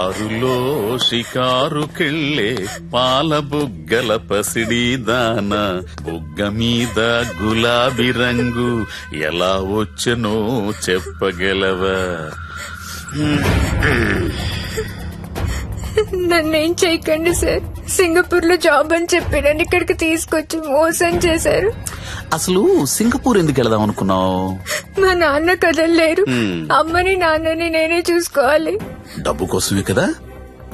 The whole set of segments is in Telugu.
కారులో షికారుకెళ్ళే పాల బుగ్గల పసిడి దాన బుగ్గ మీద గులాబీ రంగు ఎలా వచ్చనో చెప్పగలవా? నన్నేం చేయకండి సార్. సింగపూర్ లో జాబ్ అని చెప్పి నన్ను ఇక్కడికి తీసుకొచ్చి మోసం చేశారు. అసలు సింగపూర్ ఎందుకు వెళదాం అనుకున్నావు? మా నాన్న కదలలేరు. అమ్మని నాన్నని నేనే చూసుకోవాలి. డబ్బు కోసమే కదా.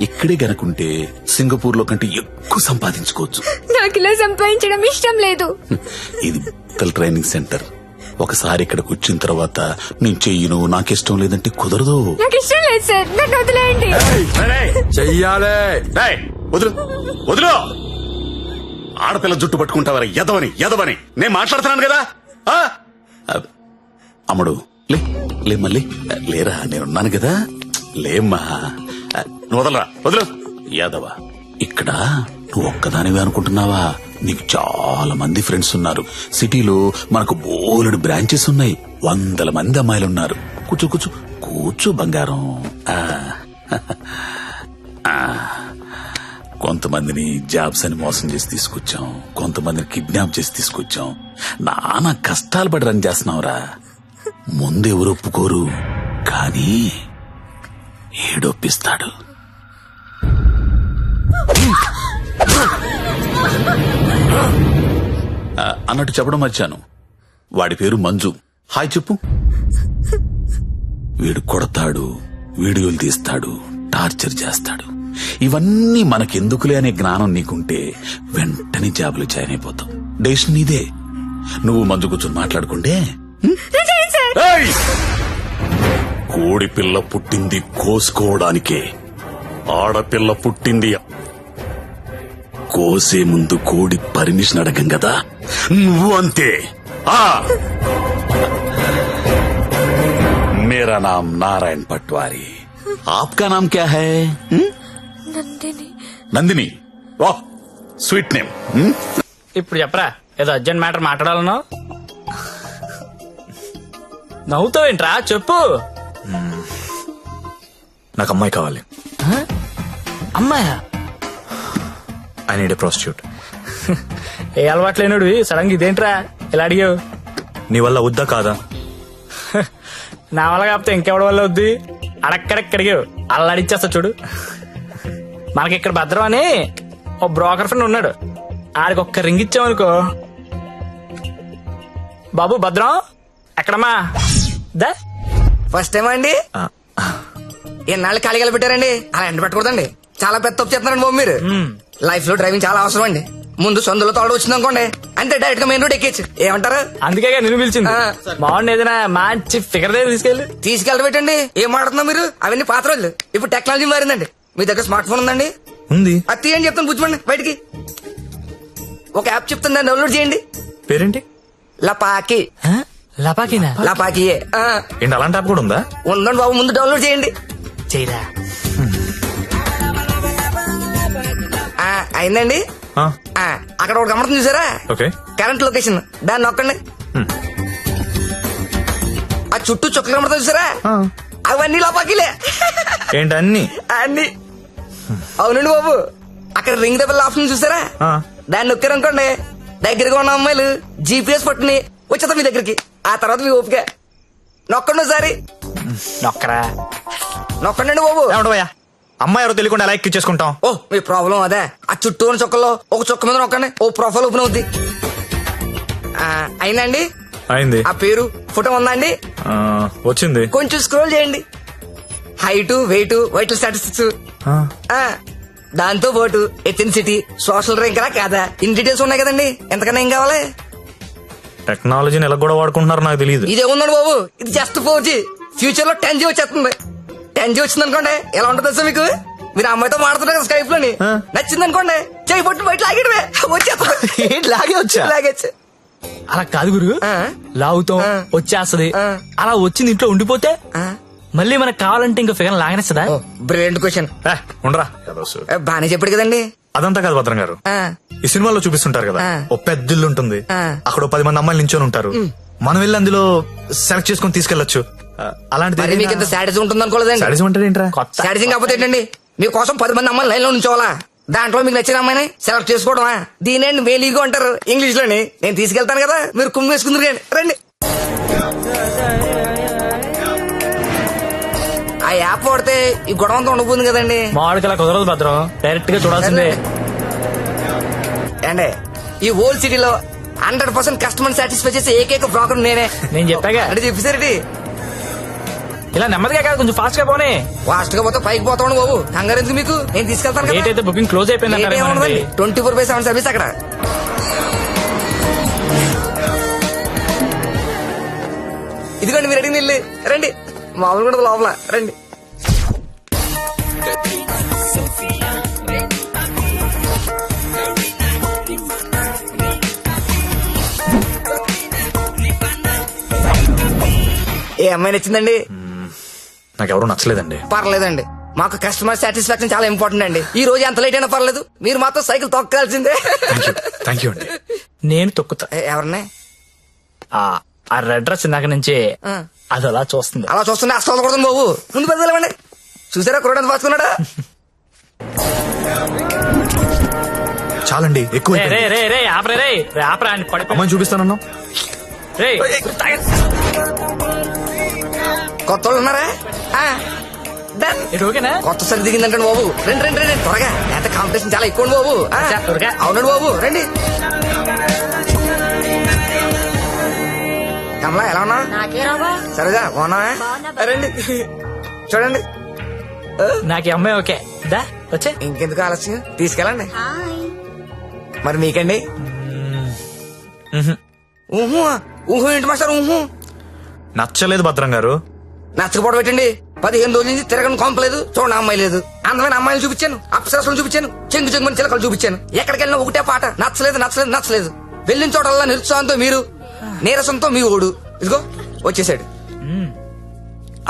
ఇక్కడే గనుకుంటే సింగపూర్ లో కంటే ఎక్కువ సంపాదించుకోవచ్చు. నాకు ఇలా సంపాదించడం ఇష్టం లేదు. ఇది ట్రైనింగ్ సెంటర్. ఒకసారి ఇక్కడికి వచ్చిన తర్వాత నేను చెయ్యను, నాకిష్టం లేదంటే కుదరదు. నాకు ఇష్టం లేదు సార్, నన్ను వదిలేయండి. చెయ్యాలే. వదులు వదులు. ఆడపిల్ల జుట్టు పట్టుకుంటావరా? ఎదవని నేను మాట్లాడుతున్నాను కదా. అమ్ముడు లే మళ్ళీ లేరా, నేనున్నాను కదా. లేమ్మా, నువ్వు వదలరా. వదులు. యాదవ, ఇక్కడ నువ్వు ఒక్కదానివే అనుకుంటున్నావా? నీకు చాలా మంది ఫ్రెండ్స్ ఉన్నారు. సిటీలో మనకు బోలెడు బ్రాంచెస్ ఉన్నాయి. 100 మంది అమ్మాయిలున్నారు. కూర్చో కూర్చో కూర్చో బంగారం. కొంతమందిని జాబ్స్ అని మోసం చేసి తీసుకొచ్చాం, కొంతమందిని కిడ్నాప్ చేసి తీసుకొచ్చాం. నానా కష్టాలు పడి రన్ చేస్తున్నావురా. ముందు ఎవరు ఒప్పుకోరు, కానీ ఏడొప్పిస్తాడు. అన్నట్టు చెప్పడం మర్చాను, వాడి పేరు మంజు. హాయ్ చెప్పు. వీడు కొడతాడు, వీడియోలు తీస్తాడు, టార్చర్ చేస్తాడు. ఇవన్నీ మనకెందుకులే అనే జ్ఞానం నీకుంటే వెంటనే జాబులు జాయిన్ అయిపోతాం. డెసిషన్ నీదే. నువ్వు మంజు కూర్చొని మాట్లాడుకుంటే. కోడి పిల్ల పుట్టింది కోసుకోవడానికే, ఆడపిల్ల పుట్టింది కోసే ముందు కోడి పర్మిషన్ అడగం కదా. నువ్వు అంతే. मेरा नाम नारायण पटवारी, आपका नाम क्या है? నందిని. నందిని. వాహ్, స్వీట్ నేమ్. ఇప్పుడు చెప్పరా, ఏదో అర్జెంట్ మ్యాటర్ మాట్లాడాలన్నావు. నవ్వుతావేంట్రా, చెప్పు. నాకు అమ్మాయి కావాలి. అమ్మాయా? I need a prostitute. ఏ అలవాటు లేనుడు సడన్ గా ఇదేంట్రా ఇలా అడిగావు? నీ వల్ల వద్దా కాదా? నా వల్ల కాకపోతే ఇంకెవడి వల్ల వద్ది? అడక్కడెక్కడిగావు, అలా అడిచేస్తా చూడు. మనకి ఇక్కడ భద్రం అని ఓ బ్రోకర్ ఫ్రెండ్ ఉన్నాడు. ఆడికి ఒక్క రింగ్ ఇచ్చామనుకో. బాబు భద్రం ఎక్కడమ్మా? దా. ఫస్ట్ టైం అండి. ఎన్నాళ్ళు ఖాళీగా పెట్టారండి, అలా ఎండ పెట్టకూడదండి. చాలా పెద్ద తప్పు చేస్తున్నారండి బాబు మీరు. లైఫ్ లో డ్రైవింగ్ చాలా అవసరం అండి. ముందు సొందులో తోడు వచ్చింది అనుకోండి, అంతే డైరెక్ట్ గా మెయిన్ రోడ్ ఎక్కేచ్చు. ఏమంటారు? అందుకే నేను పిలిచింది. బాగుండి ఏదైనా మంచి ఫిగర్ దగ్గర తీసుకెళ్ళి పెట్టండి. ఏం మాట్లాడుతున్నా మీరు? అవన్నీ పాత రోజులు. ఇప్పుడు టెక్నాలజీ మారిందండి. మీ దగ్గర స్మార్ట్ ఫోన్ ఉందండి? ఉంది. అది తీయండి, చెప్తాను పుచ్చుకోండి బయటికి. ఒక యాప్ చెప్తాను, దాన్ని డౌన్లోడ్ చేయండి. పేరేంటి? లపాకి. లపాకినా? లపాకియే. ఏంటి అలాంటి యాప్ కూడా ఉందా? ఉందండి బాబు, ముందు డౌన్లోడ్ చేయండి. చేయరా. అయిందండి. అక్కడ ఒక గమనం చూసారా? ఓకే. కరెంట్ లొకేషన్, దాన్ని నొక్కండి. ఆ చుట్టూ చుక్క గమనం చూసారా? అవన్నీ లోపాకిలే. ఏంటి అన్ని? అన్ని. అవునండి బాబు, అక్కడ రింగ్ ద బెల్ ఆప్షన్ చూసారా? దాన్ని నొక్కారనుకోండి, దగ్గరగా ఉన్న అమ్మాయిలు జీపీఎస్ పట్టుని వచ్చేద్దాం మీ దగ్గరికి. ఆ తర్వాత మీ ఓపిక. నొక్కండి ఒకసారి. నొక్కరా. నొక్కండి బాబు. ఏమంటావయ్యా, అమ్మాయి ఎవరో తెలియకుండా ఎలా ఎక్కించేసుకుంటాం? ఓ, మీ ప్రాబ్లం అదే. ఆ చుట్టూ ఉన్న చుక్కల్లో ఒక చుక్క మీద నొక్కండి, ఓ ప్రొఫైల్ ఓపెన్ అవుద్ది. అయిందండి. అయింది. ఆ పేరు ఫోటో ఉందా అండి? వచ్చింది. కొంచెం స్క్రోల్ చేయండి. హైట్, వెయిట్, వైటల్ స్టాటిస్టిక్స్, దాంతో పాటు ఎథెన్సిటీ, సోషల్ ర్యాంక్ రా కాదా, ఇన్ డీటెయిల్స్ ఉన్నాయి కదండి. ఎంతకన్నా ఏం కావాలి? టెక్నాలజీని ఎలా కూడా వాడుకుంటున్నారు నాకు తెలియదు. ఇదే ఉందండి బాబు, ఇది జస్ట్ 4G. ఫ్యూచర్ లో 10G వచ్చేస్తుంది. 10G వచ్చింది అనుకోండి, ఎలా ఉంటుంది సార్ మీకు? మీరు అమ్మాయితో మాడుతున్నారు కదా స్కైప్ లోని, నచ్చింది అనుకోండి, చేయి పట్టు బయట లాగేయడమే, వచ్చేస్తుంది. లాగే వచ్చా? లాగేచ్చు. అలా కాదు గురు, లాగుతాం వచ్చేస్తది. అలా వచ్చింది ఇంట్లో ఉండిపోతే మళ్ళీ మనకు కావాలంటే ఇంకా ఫిగర్ లాగనేస్తుందా? Brilliant question. ఉండరా, బానే చెప్పాడు కదండి. అదంతా కాదు భద్రం గారు, ఈ సినిమాలో చూపిస్తుంటారు కదా, ఓ పెద్ద ఇల్లు ఉంటుంది, అక్కడ 10 మంది అమ్మాయిలు నించొని ఉంటారు. మనం వెళ్ళి అందులో సెలెక్ట్ చేసుకుని తీసుకెళ్లొచ్చు. అలాంటిది మీకు ఇంత సాడిజం ఉంటుంది అనుకోలేదండి. సాడిజం అంటే ఏంట్రా? సాడిజం కాకపోతే ఏంటండి, మీకోసం 10 మంది అమ్మాయిలు లైన్ లో ఉంచోవాలా? దాంట్లో మీకు నచ్చిన అమ్మాయిని సెలెక్ట్ చేసుకోవడమా? దీనేండి వేలీగో అంటారు ఇంగ్లీష్ లోని. నేను తీసుకెళ్తాను కదా, మీరు కుమ్మి వేసుకుందరు కానీ రండి. ఆ యాప్ వాడితే ఈ గొడవ అంతా ఉండబోతుంది కదండి. మామిడికి అలా కుదరదు భద్రం, డైరెక్ట్ గా చూడాల్సిందే. అండి ఈ ఓల్డ్ సిటీలో 100% కస్టమర్ సాటిస్ఫై చేసే ఏకైక బ్రోకర్ నేనే. నేను చెప్పాగా అంటే చెప్పేసరికి ఇలా నెమ్మదిగా కాదు, కొంచెం ఫాస్ట్ గా పోనీ. ఫాస్ట్ గా పోతే పైకి పోతాను బాబు. కంగారు ఎందుకు మీకు? నేను తీసుకెళ్తాను డేట్ కదా. అయితే బుకింగ్ క్లోజ్ అయిపోయింది 24/7 సర్వీస్ అక్కడ. ఇదిగోండి మీరు అడిగిన ఇల్లు. రండి, మామూలు కూడా లోపల రండి. ఏ అమ్మాయి నచ్చిందండి? నాకెవరూ నచ్చలేదండి. పర్లేదండి, మాకు కస్టమర్ సాటిస్ఫాక్షన్ చాలా ఇంపార్టెంట్ అండి. ఈ రోజు ఎంత లేట్ అయినా పర్లేదు, మీరు మాత్రం సైకిల్ తొక్కాల్సిందే. థ్యాంక్ యూ అండి. నేను తొక్కుతా. ఎవరిని? ఆ రెడ్ డ్రెస్ ఇందాక నుంచి అది అలా చూస్తుంది. అలా చూస్తుంటే అస్సలు కొడుతుంది బాబు. ముందు పెద్దలేమండి. చూసారా కురడానికి పాసుకున్నాడా? చాలండి, ఎక్కువ రే రే రే ఆపరే రే రే ఆపరా అని పడిపో. అమ్మాయిని చూపిస్తానన్నా. రే కొత్త వాళ్ళు ఉన్నారా? Done. ఇది ఓకేనా? కొత్త సరి దిగిందంటే బాబు. రండి రండి రండి త్వరగా. ఎంత కాంపిటీషన్ చాలా ఎక్కువ బాబు. త్వరగా. అవునండి బాబు, రండి. కమలా ఎలా ఉన్నా? సరేగా బాగున్నావా? రండి చూడండి. నాకు ఈ అమ్మాయి ఓకే. దా వచ్చే. ఇంకెందుకు ఆలస్యం, తీసుకెళ్ళండి. మరి మీకండి? ఊహు ఊహు ఏంటి మాస్టర్? ఊహు నచ్చలేదు భద్రం గారు. నచ్చకపోవడం పెట్టండి. 15 రోజుల నుంచి తిరగని కొంపలేదు, చూడండి అమ్మాయి లేదు. అందమైన అమ్మాయిలు చూపించాను, అప్సరసలు చూపించాను, చెంగు చెంగుని చిలకలు చూపించాను. ఎక్కడికి వెళ్ళినా ఒకటే పాట, నచ్చలేదు నచ్చలేదు నచ్చలేదు. వెళ్ళిన చోటల్లా నిరుత్సాహంతో మీరు, నీరసంతో మీ ఓడు. ఇదిగో వచ్చేసాడు.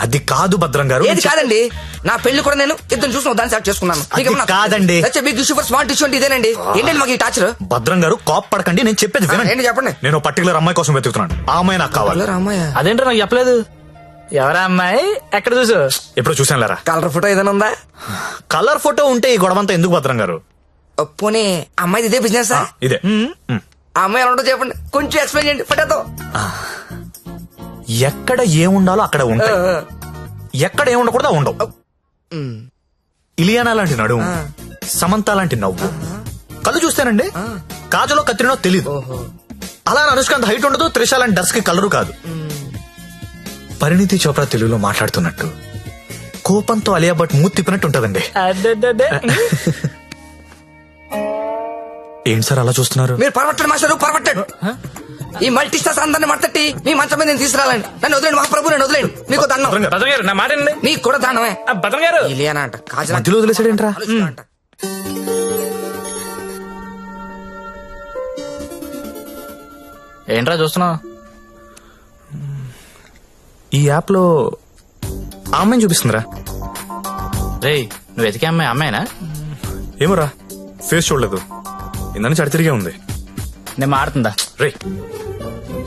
అది కాదు భద్రం గారు. ఏది కాదండి? నా పెళ్లి కూడా నేను ఇద్దరు చూసిన దాన్ని సెలెక్ట్ చేసుకున్నాను. అది కాదండి. Big issue for smart issue అంటే ఇదేనండి. ఏంటండి మాకు ఈ టాచర్? భద్రం గారు కోప్ పడకండి, నేను చెప్పేది వినండి. ఏంటి చెప్పండి. నేను పర్టికులర్ అమ్మాయి కోసం వెతుకుతున్నాను. ఆ అమ్మాయి నాకు కావాలి. రామయ్య అదేంటో నాకు చెప్పలేదు. ఎవరా అమ్మాయి? ఎక్కడ చూసు? ఎప్పుడు చూసాను లేరా. కలర్ ఫోటో ఏదైనా ఉందా? కలర్ ఫోటో ఉంటే ఈ గొడవంతా ఎందుకు భద్రం గారు? పోనీ అమ్మాయిది ఇదే బిజినెస్? ఇదే. ఆ అమ్మాయి ఎలా ఉంటుందో చెప్పండి, కొంచెం ఎక్స్ప్లెయిన్ చేయండి ఫోటోతో. ఎక్కడ ఏముండాలో అక్కడ ఉంటాయి, ఎక్కడ ఏముండకూడదు ఉండవు. ఇలియానా లాంటి నడుము, సమంత లాంటి నవ్వు, కళ్ళు చూస్తేనండి కాజలో కత్తిరినో తెలీదు. అలా అనుష్కాంత్ హైట్ ఉండదు, త్రిష లాంటి డస్ కి కలరు కాదు. పరిణితి చోప్రా తెలుగులో మాట్లాడుతున్నట్టు, కోపంతో అలియా భట్ మూతి తిప్పినట్టు ఉంటదండి. ఏంటి సార్ అలా చూస్తున్నారు? మీరు పర్వట్టండి మాస్టర్, పర్వట్టండి. ఈ మల్టీ స్టార్స్ అందరిని మట్టట్టి మీ మంచం మీద నేను తీసుకురాలండి. నన్ను వదిలేండి మహాప్రభు, నన్ను వదిలేండి. మీకు దండం. భద్రం గారు నా మాట వినండి. మీకు కూడా దానమే. భద్రం గారు ఇలియానా అంట, కాజల్ మధ్యలో వదిలేసాడేంట్రా? అంట. ఏంట్రా చూస్తున్నావు? ఈ యాప్ లో ఆ అమ్మాయిని చూపిస్తుందిరా. రే నువ్వు వెతికే అమ్మాయి అమ్మాయినా? ఏమోరా, ఫేస్ చూడలేదు, ఇందని చడితిరిగే ఉంది. నేను మారుతుందా? రే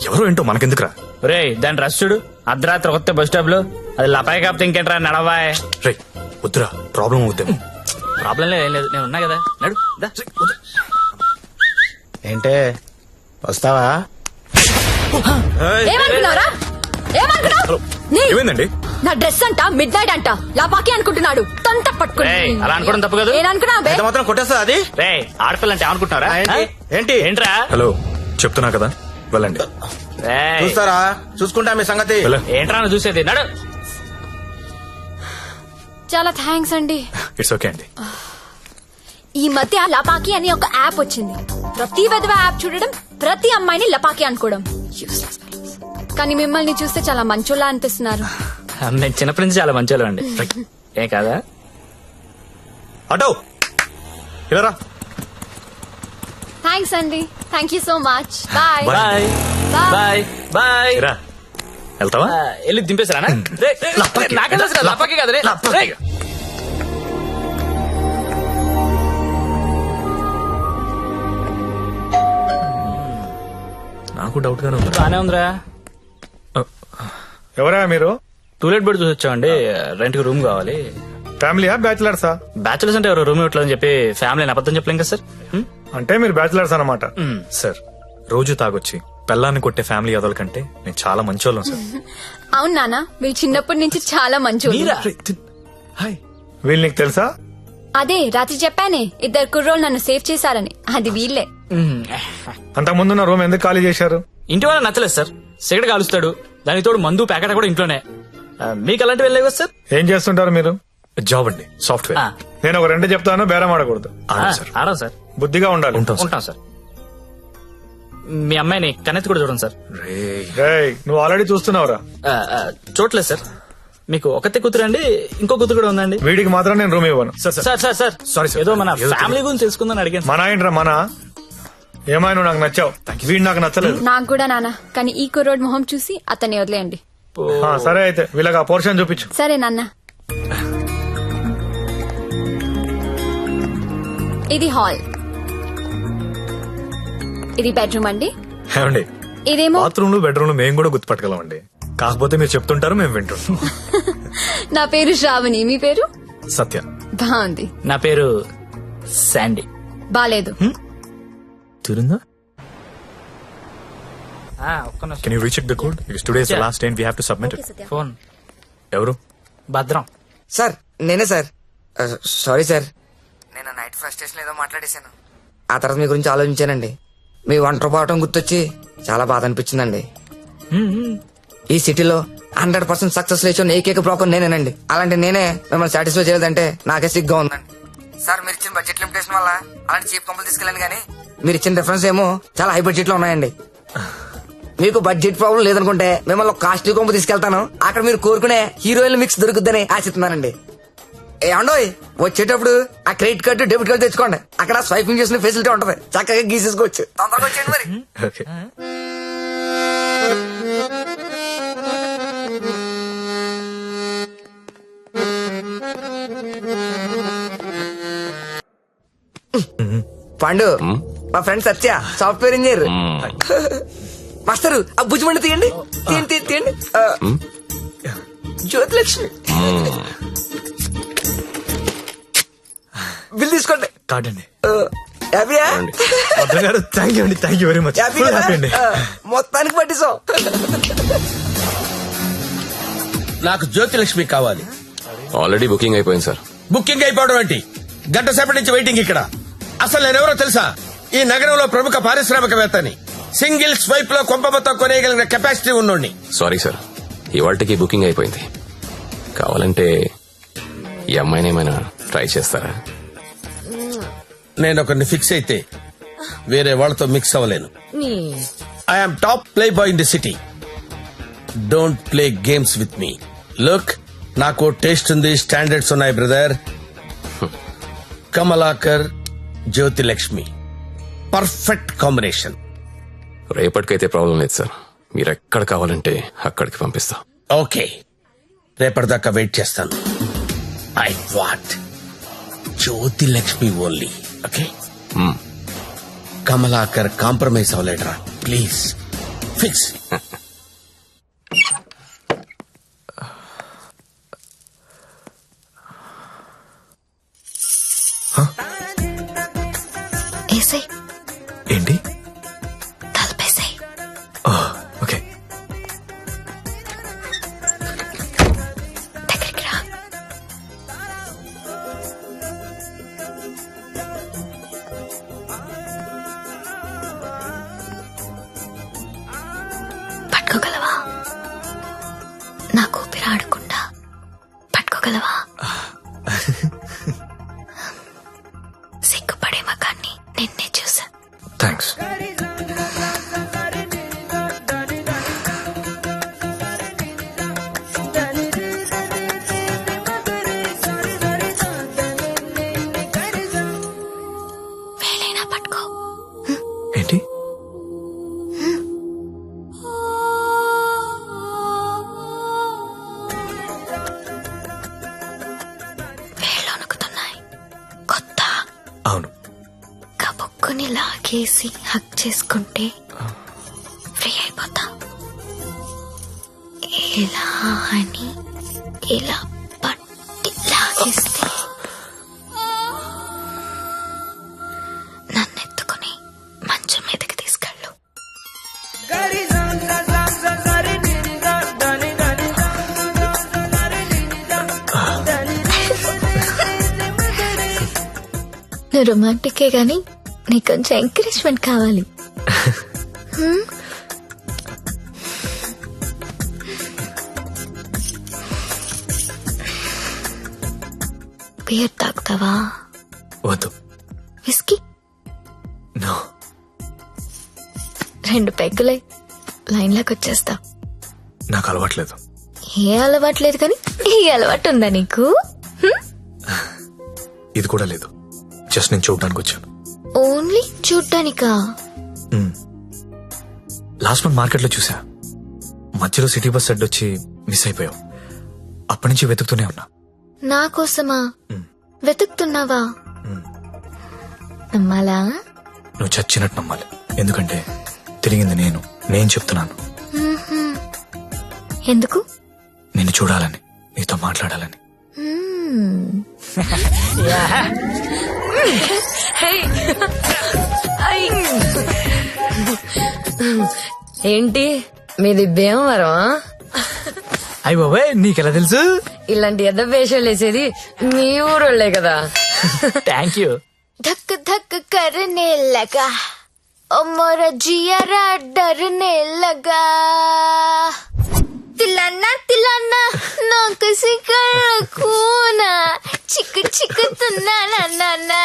ఎవరో ఏంటో మనకెందుకురా. రే దాని రష్ చూడు, అర్ధరాత్రి కొత్త బస్ స్టాప్ లో. అది లపాయి కాపుతే ఇంకేంట్రా నడవాయ్. రే వద్దురా, ప్రాబ్లం అవుద్దేమో. ప్రాబ్లం లేదు, ఏం లేదు, నేను ఉన్నా కదా. నడు దా. ఏంటే వస్తావా? ఏమనుకున్నారా? ఏమనుకున్నావు? ఏమైందండి? నా డ్రెస్ అంట మిడ్ నైట్ అంట లాపాకి అనుకుంటున్నాడు. తొంత పట్టుకుని రేయ్, అలా అనుకోవడం తప్పు కాదు. ఏననుకున్నా బే? ఎంత మాత్రం కొట్టేస్తా అది? రే ఆడపిల్ల అంటే అనుకుంటున్నారా? ఏంటి? ఏంట్రా? హలో చెప్తున్నా కదా, వెళ్ళండి. రేయ్, చూస్తారా? చూసుకుంటా మీ సంగతి. వెళ్ళ. ఏంట్రా నువ్వు చూసేది? నడు. చాలా థ్యాంక్స్ అండి. ఇట్స్ ఓకే అండి. ఈ మధ్య లపాకి అని ఒక యాప్ వచ్చింది. ప్రతి విధవ యాప్ చూడడం, ప్రతి అమ్మాయిని లపాకి అనుకోవడం. Useless fellows. కానీ మిమ్మల్ని చూస్తే చాలా మంచోళ్ళ అనిపిస్తున్నారు. నేను చిన్నప్పటి నుంచి చాలా మంచి అండి. ఏ కాదా? అటో ఇలా రా. థ్యాంక్స్ అండి. Thank you so much. Bye bye Bye. Bye bye. రా, వెళ్తావా? వెళ్ళి దింపేసారా? నాకే తెలుసు కదా, లపాకి కదా. రే రేయ్. నాకు డౌట్ గానే ఉంది. బానే ఉందిరా. ఎవరా మీరు? టూలెట్ బెడ్ చూసి వచ్చామండి. రెంట్ కి రూమ్ కావాలి. ఫ్యామిలీయా బ్యాచిలర్సా? బ్యాచులర్స్ అంటే ఎవరు రూమ్ ఇవ్వట్లేదని చెప్పి ఫ్యామిలీ అబద్ధం చెప్పలేం కదా సార్. అంటే మీరు బ్యాచిలర్స్ అన్నమాట. సార్ రోజు తాగొచ్చి పెళ్ళాన్ని కొట్టే ఫ్యామిలీ అదల కంటే నేను చాలా మంచోళ్ళం సార్. అవును నాన్న, మీరు చిన్నప్పటి నుంచి చాలా మంచి. హాయ్. వీళ్ళు నీకు తెలుసా? అదే రాత్రి చెప్పానే, 2 కుర్రోళ్ళు నన్ను సేవ్ చేశారని, అది వీళ్ళే. అంతకు ముందున్న రూమ్ ఎందుకు ఖాళీ చేశారు? ఇంటి వాళ్ళ నచ్చలేదు సార్. సిగరెట్ కాలుస్తాడు, దానికి తోడు మందు ప్యాకెట్ కూడా ఇంట్లోనే. మీకు అలాంటివి వెళ్ళలేవు కదా సార్. ఏం చేస్తుంటారు మీరు? జాబ్ అండి, సాఫ్ట్వేర్. నేను ఒక 2 చెప్తాను, బేరం ఆడకూడదు. సార్ ఆడం సార్. బుద్ధిగా ఉండాలి. ఉంటాం సార్. మీ అమ్మాయిని కన్నెత్తి కూడా చూడండి సార్. రేయ్, నువ్వు ఆల్రెడీ చూస్తున్నావురా. చూడలేదు సార్. మీకు ఒకతే కూతురు అండి, ఇంకో కూతురు కూడా ఉందండి. వీడికి మాత్రం నేను రూమ్ ఇవ్వను. సార్ సారీ సార్, ఏదో మన ఫ్యామిలీ గురించి తెలుసుకుందని అడిగాను. మన ఏంట్రా మన? ఏమైనా నువ్వు నాకు నచ్చావు, వీడు నాకు నచ్చలేదు. నాకు కూడా నాన్న, కానీ ఈ కుర్రోడ్ మొహం చూసి అతన్ని వదిలేయండి. సరే అయితే వీళ్ళకి ఆ పోర్షన్ చూపించు. సరే నాన్న. ఇది హాల్, ఇది బెడ్రూమ్ అండి. ఏమండి, ఇదేమో బాత్రూమ్ బెడ్రూమ్ మేము కూడా గుర్తుపట్టగలం అండి. కాకపోతే మీరు చెప్తుంటారు, మేము వింటుంటాం. నా పేరు శ్రావణి, మీ పేరు? సత్య. బాగుంది. నా పేరు శాండీ. బాలేదు. తిరుందా? ఒక్క నిమిషం. Can you recheck the code? Because today is the last day and we have to submit it. Phone ఎవరు? భద్రం. సార్ నేనే సార్. సారీ సార్, నేను నైట్ ఫ్రస్ట్రేషన్ ఏదో మాట్లాడేశాను. ఆ తర్వాత మీ గురించి ఆలోచించానండి. మీ ఒంటరి పోవటం గుర్తొచ్చి చాలా బాధ అనిపించిందండి. ఈ సిటీలో 100% సక్సెస్ రేషియో ఏకైక బ్రోకర్ నేనేనండి. అలాంటి నేనే మిమ్మల్ని సాటిస్ఫై చేయలేదంటే నాకే సిగ్గా ఉందండి. సార్ మీరు ఇచ్చిన బడ్జెట్ లిమిటేషన్ వల్ల అలాంటి చీప్ కంపెనీ తీసుకెళ్ళండి, కానీ మీరు ఇచ్చిన రిఫరెన్స్ ఏమో చాలా హై బడ్జెట్ లో ఉన్నాయండి. మీకు బడ్జెట్ ప్రాబ్లం లేదనుకుంటే మిమ్మల్ని కాస్ట్లీ కొంపు తీసుకెళ్తాను. అక్కడ మీరు కోరుకునే హీరోయిన్ మిక్స్ దొరుకుద్దని ఆశిస్తున్నానండి. ఏమండోయ్, వచ్చేటప్పుడు ఆ క్రెడిట్ కార్డు డెబిట్ కార్డు తెచ్చుకోండి. అక్కడ స్వైపింగ్ చేసిన ఫెసిలిటీ ఉంటది, చక్కగా గీసేసుకోవచ్చు. తొందరగా వచ్చేయండి మరి. Okay. పండు, మా ఫ్రెండ్ సత్య, సాఫ్ట్వేర్ ఇంజనీర్. మాస్టరు ఆ భుజమండి తీయండి, తీయండి తీయండి. జ్యోతిలక్ష్మి బిల్ తీసుకోండి. కాదండి. హ్యాపీయా? భద్రం గారు, థ్యాంక్ యూ అండి, thank you very much. Happy happy అండి. మొత్తానికి పట్టిస్తాం. నాకు జ్యోతిలక్ష్మి కావాలి. ఆల్రెడీ బుకింగ్ అయిపోయింది సార్. బుకింగ్ అయిపోవడం ఏంటి? గంట సేపటి నుంచి వెయిటింగ్ ఇక్కడ. అసలు నేనెవరో తెలుసా? ఈ నగరంలో ప్రముఖ పారిశ్రామికవేత్తని. సింగిల్ స్వైప్ లో కొంప మొత్తం కొనేయగలిగిన కెపాసిటీ ఉన్నోడిని. సారీ సార్, ఇవాళకి బుకింగ్ అయిపోయింది. కావాలంటే ఈ అమ్మాయిని ఏమైనా ట్రై చేస్తారా? నేను ఒకరిని ఫిక్స్ అయితే వేరే వాళ్ళతో మిక్స్ అవ్వలేను. I'm top playboy in the city. Don't play games with me. Look, నాకు టేస్ట్ ఉంది, స్టాండర్డ్స్ ఉన్నాయి brother. Kamalakar, Jyothilakshmi, perfect combination. రేపటికైతే ప్రాబ్లం లేదు సార్, మీరు ఎక్కడ కావాలంటే అక్కడికి పంపిస్తా. ఓకే, రేపటిదాకా వెయిట్ చేస్తాను. I want Jyothilakshmi only. Okay, Kamalakar compromise అవ్వలేడరా ప్లీజ్. ఫిక్స్. ఏసై ఏంటి? తలపేసాయి. ఓకే. దగ్గరికి రా. పట్టుకోగలవా? నాకు ఊపిరి ఆడకుండా పట్టుకోగలవా? సిగ్గుపడే మగాన్ని నిన్నే చూసా. థ్యాంక్స్. వేలైనా పట్టుకో. ఏంటి? వేళ్ళు వణుకుతున్నాయి. కొత్త అవును. కబుక్కుని లాగేసి హక్ చేసుకుంటే ఫ్రీ అయిపోతా. ఇలా అని ఇలా పట్టి లాగి ఇస్తే నన్ను ఎత్తుకుని మంచం మీదకి తీసుకెళ్ళు. నువ్వు రొమాంటికే గాని నీకు కొంచెం ఎంకరేజ్మెంట్ కావాలి. బియర్ తాగుతావా? వద్దు. విస్కీ? నో. 2 పెగ్గులై లైన్లోకి వచ్చేస్తా. నాకు అలవాట్లేదు. ఏ అలవాట్లేదు కానీ ఈ అలవాటు ఉందా నీకు? ఇది కూడా లేదు. జస్ట్ నేను చూడడానికి వచ్చాను. ఓన్లీ చూడ్డానికా? లాస్ట్ మంత్ మార్కెట్ లో చూసా. మధ్యలో సిటీ బస్ అడ్డొచ్చి మిస్ అయిపోయావు. అప్పటి నుంచి వెతుకుతూనే ఉన్నా. నా కోసమా వెతుకుతున్నావా? నమ్మాలా? నువ్వు చచ్చినట్టు నమ్మాలి. ఎందుకంటే తిరిగింది నేను చెప్తున్నాను. ఎందుకు? నిన్ను చూడాలని, నీతో మాట్లాడాలని. ఏంటి మీది భీమవరం? అయ్య బాబాయ్ నీకెలా తెలుసు? ఇలాంటి ఎద్ద వేషాలు వేసేది మీ ఊరోళ్లే కదా. Thank you. धक धक करने लगा ओ मोरा जियारा डरने लगा तिलाना तिलाना ना किसी कर खूना चिक चिक तना ना ना ना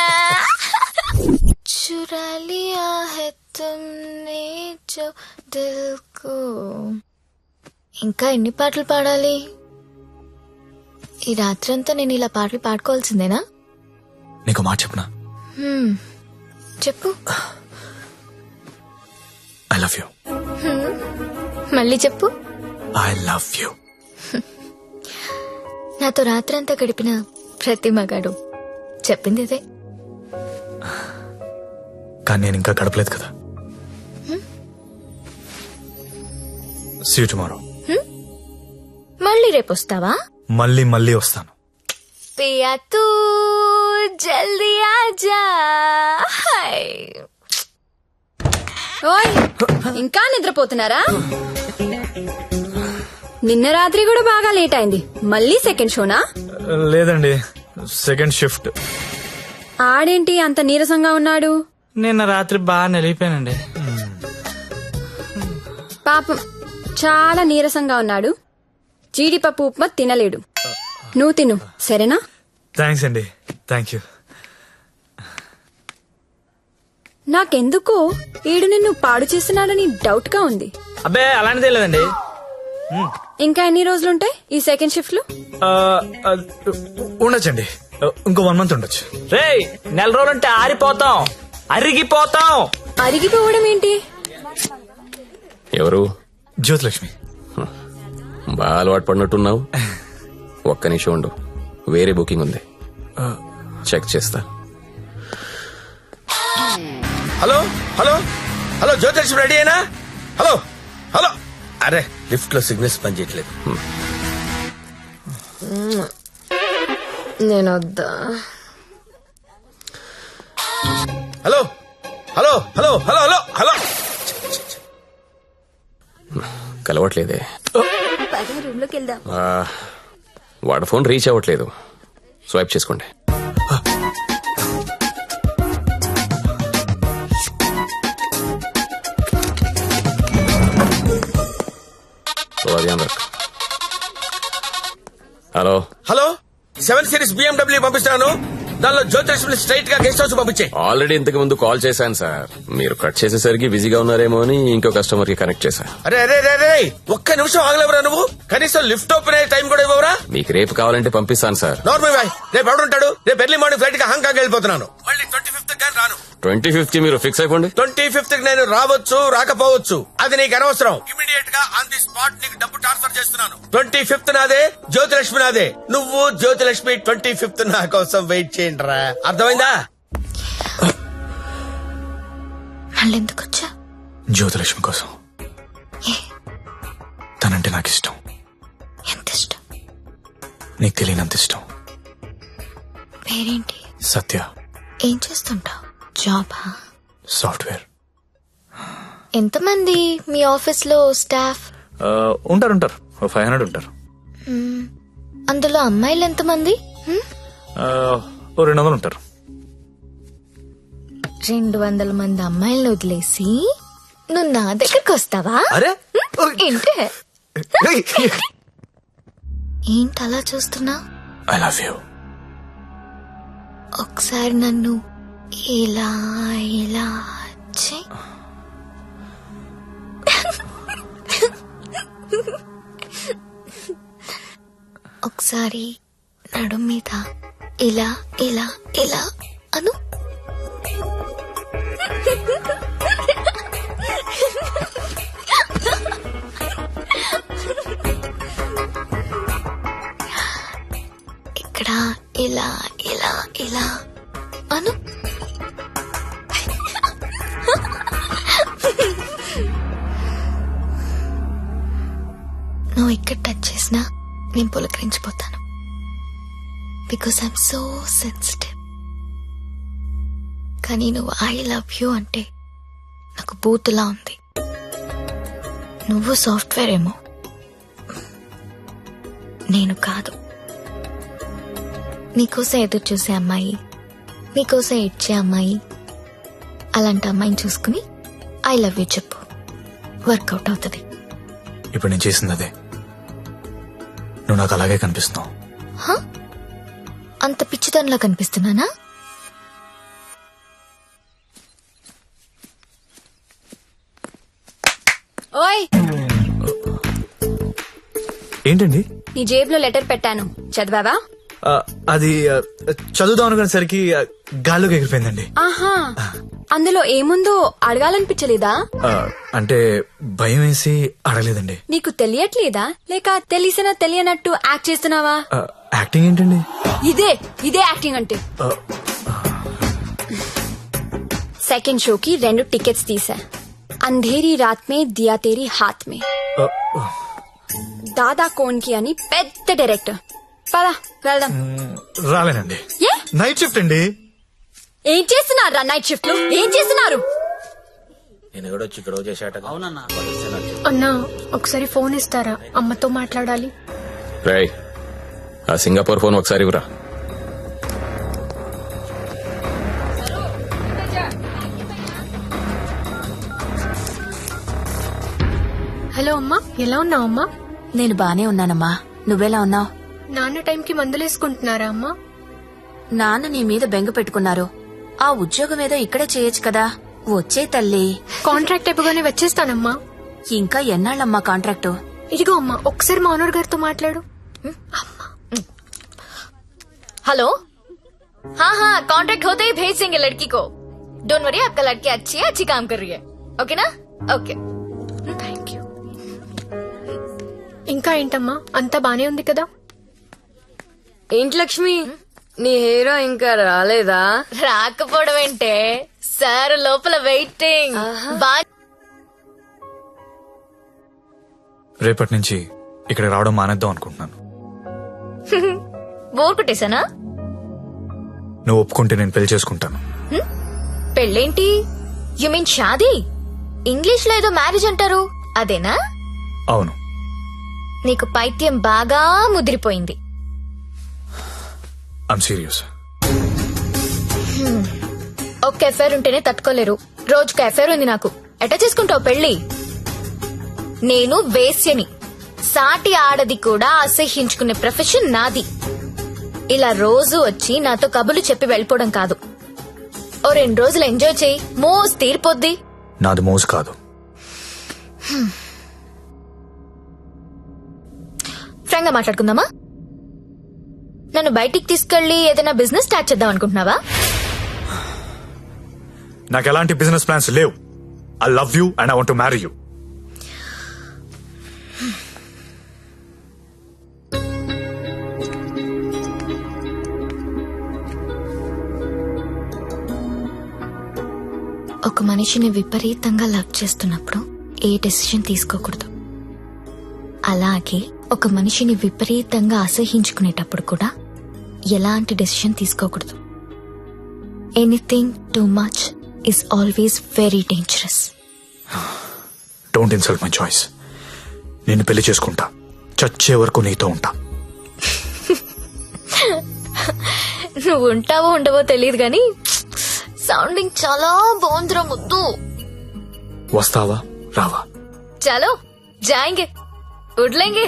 चुरा लिया है तुमने जो दिल को. ఇంకా ఎన్ని పాటలు పాడాలి? ఈ రాత్రంతా నేను ఇలా పాటలు పాడుకోవాల్సిందేనా? నీకు మాట చెప్పనా? చెప్పు. I love you. మళ్ళీ చెప్పు. I love you. నాతో రాత్రంతా గడిపిన ప్రతి మగాడు చెప్పింది ఇదే. కానీ నేను ఇంకా గడపలేదు కదా. See you tomorrow. మళ్ళీ రేపు వస్తావా? మళ్ళీ వస్తాను. పియా తూ జల్దీ ఆజా. ఓయ్ ఇంకా నిద్రపోతున్నారా? నిన్న రాత్రి కూడా బాగా లేట్ అయింది. మళ్ళీ సెకండ్ షోనా? లేదండి, సెకండ్ షిఫ్ట్. ఆడేంటి అంత నీరసంగా ఉన్నాడు? నిన్న రాత్రి బాగా నలిగిపోయానండి. పాపం చాలా నీరసంగా ఉన్నాడు. జీడిపప్పు ఉప్మా తినలేడు. నువ్వు తిను సరేనా? థ్యాంక్స్ అండి. Thank you. నాకెందుకో ఈడు నిన్ను పాడు చేస్తున్నాడని డౌట్ గా ఉంది. అబ్బే అలాంటిదే లేదండి. ఇంకా ఎన్ని రోజులుంటాయి ఈ సెకండ్ షిఫ్ట్ లో? ఉండొచ్చండి, ఇంకో 1 month ఉండొచ్చు. రేయ్ 4 రోజులంటే ఆరిపోతాం, అరిగిపోతాం. అరిగిపోవడం ఏంటి? ఎవరు? జ్యోతిలక్ష్మి. బాగా అలవాటు పడినట్టున్నావు. ఒక్క నిమిషం ఉండు, వేరే బుకింగ్ ఉంది, చెక్ చేస్తా. Hello hello hello Jyothish ready అయినా? Hello hello. అరే లిఫ్ట్ లో సిగ్నల్స్ పనిచేయట్లేదు. నేను వద్దా? Hello hello hello hello hello hello. కలవట్లేదే. రూమ్ లోకి వెళ్దాం. వాడి ఫోన్ రీచ్ అవ్వట్లేదు. స్వైప్ చేసుకోండి. హలో హలో 7 Series BMW పంపిస్తాను. దానిలో జ్యోతిలక్ష్మి స్ట్రైట్ గా గెస్ట్ హౌస్ పంపించే. ఆల్రెడీ ఇంతకు ముందు కాల్ చేశాను సార్. మీరు కట్ చేసేసరికి బిజీగా ఉన్నారేమో అని ఇంకో కస్టమర్ కి కనెక్ట్ చేశా. అరే అరే అరే ఒక్క నిమిషం ఆగలేవరా నువ్వు? కనీసం లిఫ్ట్ ఓపెన్ అయ్యే టైం కూడా ఇవ్వరా? మీకు రేపు కావాలంటే పంపిస్తాను సార్. నార్మల్ బాయ్, రేపు ఎవడుంటాడు? రేపు ఎర్లీ మార్నింగ్ ఫ్లైట్ గా హాంకాంగ్ వెళ్ళిపోతున్నాను. మళ్ళీ 25th కానీ రాను. 25th మీరు ఫిక్స్ అయిపోండి. 25th నేను రావచ్చు రాకపోవచ్చు, అది నీకు అనవసరం. ఇమీడియట్ గా ఆన్ ది స్పాట్ నీకు డబ్బు ట్రాన్స్ఫర్ చేస్తున్నాను. 25th నాదే, జ్యోతిలక్ష్మి నాదే. నువ్వు జ్యోతిలక్ష్మి 25th నా కోసం వెయిట్ చేయండి రా. అర్థమైందా? మళ్ళీ ఎందుకు వచ్చా? జ్యోతిలక్ష్మి కోసం. తనంటే నాకు ఇష్టం. ఎంత ఇష్టం? నీకు తెలియనంత ఇష్టం. పేరేంటి? సత్య. ఏం చేస్తుంటావు? జాబా? సాఫ్ట్వేర్. ఎంతమంది మీ ఆఫీస్ లో స్టాఫ్? ఉంటారు 500 ఉంటారు. అందులో అమ్మాయిలు ఎంతమంది? 200 ఉంటారు. 200 మంది అమ్మాయిలను వదిలేసి నువ్వు నా దగ్గరకు వస్తావా? అరే ఏంటే ఏంటి అలా చూస్తున్నా? I love you. ఒకసారి నన్ను ఇలా ఇలా చెయ్. ఒకసారి నడు మీద ఇలా ఇలా ఇలా అను. ఇక్కడ ఇలా ఇలా ఇలా అను. నువ్వు ఇక్కడ టచ్ చేసినా నేను పులకరించిపోతాను. Because I'm so sensitive. కానీ నువ్వు ఐ లవ్ యూ అంటే నాకు బూతులా ఉంది. నువ్వు సాఫ్ట్వేర్ ఏమో, నేను కాదు. నీకోసం ఎదురు చూసే అమ్మాయి, నీకోసం ఇచ్చే అమ్మాయి, అలాంటి అమ్మాయిని చూసుకుని ఐ లవ్ యూ చెప్పు, వర్కౌట్ అవుతుంది. ఇప్పుడు నేను చేసింది అదే. నువ్వు నాకు అలాగే కనిపిస్తున్నావు. అంత పిచ్చితనంలా కనిపిస్తున్నానా? ఓయ్, ఏంటండి? నీ జేబులో లెటర్ పెట్టాను, చదివావా? అది చదువుదాం అనుకునేసరికి గాల్లోకి ఎగిరిపోయిందండి. ఆహా, అందులో ఏముందో అడగాలనిపించలేదా? అంటే భయం వేసి అడగలేదండి. నీకు తెలియట్లేదా, లేక తెలిసినా తెలియనట్టు యాక్ట్ చేస్తున్నావా? యాక్టింగ్ ఏంటండి? ఇదే యాక్టింగ్ అంటే. సెకండ్ షోకి 2 టికెట్స్ తీసా. అంధేరీ రాత్ మే దియా తేరీ హాత్ మే. దాదా కోన్కి అని పెద్ద డైరెక్టర్. పదా వెళ్దాం. రాలేనండి. నైట్ షిఫ్ట్ అండి. ఏం చేస్తున్నారు నైట్ షిఫ్ట్ లో? ఏం చేస్తున్నారు? అన్నా ఒకసారి ఫోన్ ఇస్తారా? అమ్మతో మాట్లాడాలి. రేయ్, ఆ సింగపూర్ ఫోన్ ఒకసారి ఇవ్వరా. హలో అమ్మా, ఎలా ఉన్నావు అమ్మా? నేను బానే ఉన్నానమ్మా, నువ్వెలా ఉన్నావు? నాన్న టైంకి మందులేసుకుంటున్నారా అమ్మా? నాన్న నీ మీద బెంగ పెట్టుకున్నారు. ఆ ఉద్యోగం ఏదో ఇక్కడే చేయొచ్చు కదా. వచ్చే తల్లి. కాంట్రాక్ట్ అయిపోగానే వచ్చేస్తానమ్మా. ఇంకా ఎన్నాళ్ళమ్మా కాంట్రాక్టు? ఇదిగో అమ్మా, ఒకసారి మా ఓనర్ గారితో మాట్లాడు. हेलो, हाँ कॉन्ट्रैक्ट होते ही भेज देंगे लड़की को. डोंट वरी, आपका लड़की अच्छी है, अच्छी काम कर रही है. ओके ना? Okay, thank you. ఇంకా ఏంటమ్మా, అంతా బానే ఉంది కదా? ఏంటి లక్ష్మి, నీ హీరో ఇంకా రాలేదా? రాకపోవడం ఏంటే సార్, లోపల వెయిటింగ్. రేపటి నుంచి ఇక్కడ రావడం మానేద్దాం అనుకుంటున్నాను. బోర్ కొట్టేశానా? నువ్వు ఒప్పుకుంటే నేను పెళ్లి చేసుకుంటాను. పెళ్ళేంటి? You mean shaadi? ఇంగ్లీష్ లో ఏదో మ్యారేజ్ అంటారు, అదేనా? అవును. నీకు పైత్యం బాగా ముదిరిపోయింది. I'm serious. ఒక్క ఎఫైర్ ఉంటేనే తట్టుకోలేరు, రోజుకు ఎఫైర్ ఉంది నాకు. ఎట్లా చేసుకుంటావు పెళ్లి? నేను వేశ్యని, సాటి ఆడది కూడా అసహ్యించుకునే ప్రొఫెషన్ నాది. ఇలా రోజు వచ్చి నాతో కబుర్లు చెప్పి వెళ్ళిపోవడం కాదు. ఓ 2 రోజులు ఎంజాయ్ చేయి, మోస్ తీరిపోద్ది. నాది మోజు కాదు. ఫ్రాంక్ గా మాట్లాడుకుందామా? నన్ను బయటికి తీసుకెళ్లి ఏదైనా బిజినెస్ స్టార్ట్ చేద్దాం అనుకుంటున్నావా? నాకు ఎలాంటి బిజినెస్ ప్లాన్స్ లేవు. I love you and I want to marry you. ఒక మనిషిని విపరీతంగా లవ్ చేస్తున్నప్పుడు ఏ డెసిషన్ తీసుకోకూడదు. అలాగే ఒక మనిషిని విపరీతంగా అసహించుకునేటప్పుడు కూడా ఎలాంటి డెసిషన్ తీసుకోకూడదు. Anything too much is always very dangerous. Don't insult my choice. నేను పెళ్లి చేసుకుంటా, చచ్చే వరకు నీతో ఉంటా. నువ్వు ఉంటావో ఉండవో తెలియదు గాని సౌండింగ్ చాలా బాగుందిరా ముద్దు. వస్తావా రావా? చలో జాయింగే ఉడ్లేంగే.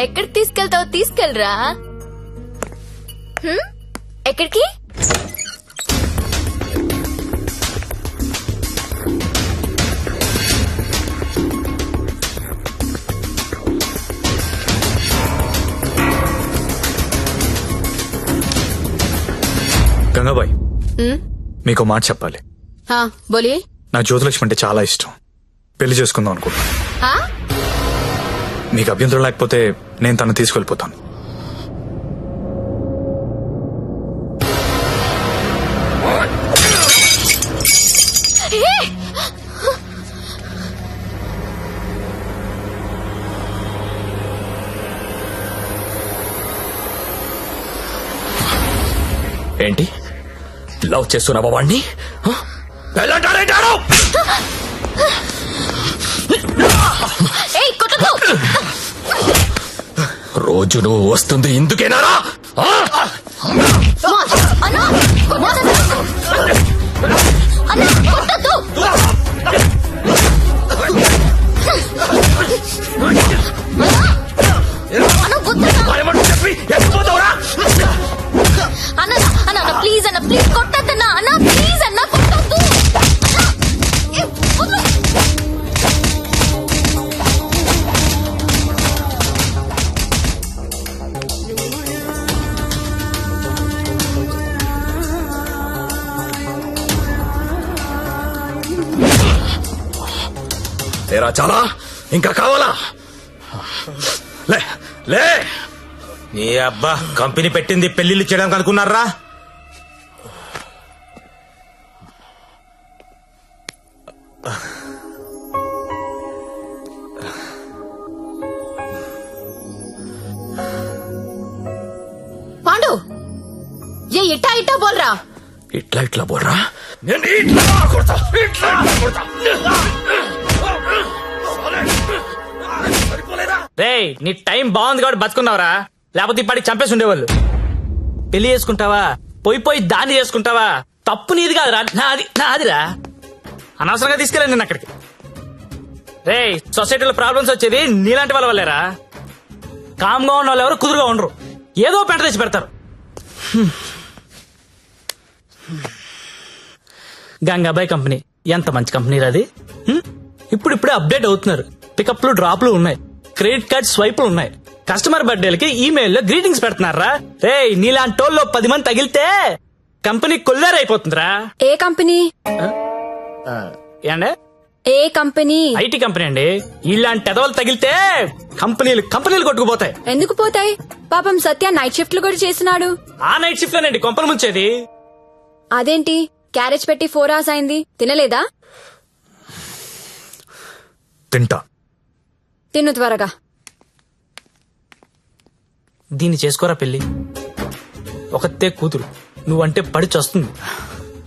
ఎక్కడికి తీసుకెళ్తావో తీసుకెళ్ళరా. ఎక్కడికి? గంగాబాయ్, మీకు మాట చెప్పాలి. हाँ बोलिए. నా జ్యోతిలక్ష్మి అంటే చాలా ఇష్టం. పెళ్లి చేసుకుందాం అనుకుంటా. हाँ మీకు అభ్యంతరం లేకపోతే నేను తను తీసుకెళ్లిపోతాను. ఏంటి లవ్ చేస్తున్నావా వాణ్ణి? వెళ్ళంటారేంటారు? రోజు నువ్వు వస్తుంది ఇందుకేనారా? చెప్పి ఎత్తిపోతావురా? అన్న ప్లీజ్ అన్న, ప్లీజ్ కొట్టద్దన్నా. అన్న ప్లీజ్ అన్న, కొట్టద్దు. తేరా చాలా ఇంకా కావాలా? లే లే. నీ అబ్బా కంపెనీ పెట్టింది పెళ్లిళ్ళు చేయడానికి అనుకున్నారా? पांडु ये इट्टा इट्टा बोल रहा. ఇట్లా ఇట్లా బోర్రా? నేను ఇట్లా కొడతా, ఇట్లా కొడతా. రేయ్ నీ టైం బాగుంది కాబట్టి బతుకున్నావురా, లేకపోతే ఇప్పటికి చంపేసి ఉండేవాళ్ళు. పెళ్లి చేసుకుంటావా, పోయి దాన్ని చేసుకుంటావా? తప్పు నీది కాదురా, నాదిరా. అనవసరంగా తీసుకెళ్ళండి నేను అక్కడికి. రేయ్ సొసైటీలో ప్రాబ్లమ్స్ వచ్చేది నీలాంటి వాళ్ళ వల్లేరా. కామ్గా ఉన్న వాళ్ళు ఎవరు కుదురుగా ఉండరు, ఏదో పెంట తెచ్చి పెడతారు. గంగాబాయ్ కంపెనీ ఎంత మంచి కంపెనీ అది. ఇప్పుడిప్పుడే అప్డేట్ అవుతున్నారు. పికప్లు డ్రాప్లు ఉన్నాయి, క్రెడిట్ కార్డ్ స్వైపులు ఉన్నాయి. కస్టమర్ బర్త్డేలకి ఈమెయిల్లో గ్రీటింగ్స్ పెడుతున్నారా. రే నీలాంటి వాళ్ళు 10 మంది తగిలితే కంపెనీ కొల్లేరైపోతుందిరా. ఏ కంపెనీ? ఏండే ఏ కంపెనీ? ఐటీ కంపెనీ అండి. ఇలాంటి ఎదవలు తగిలితే కంపెనీలు కొట్టుకుపోతాయి. ఎందుకు పోతాయి? పాపం సత్య నైట్ షిఫ్ట్లు కూడా చేస్తున్నాడు. ఆ నైట్ షిఫ్ట్ లోనండి కొంపలు ముంచేది. అదేంటి క్యారేజ్ పెట్టి 4 hours అయింది, తినలేదా? తింటా. తిను త్వరగా. దీన్ని చేసుకోరా పెళ్లి. ఒకతే కూతురు, నువ్వంటే పడి చస్తుంది.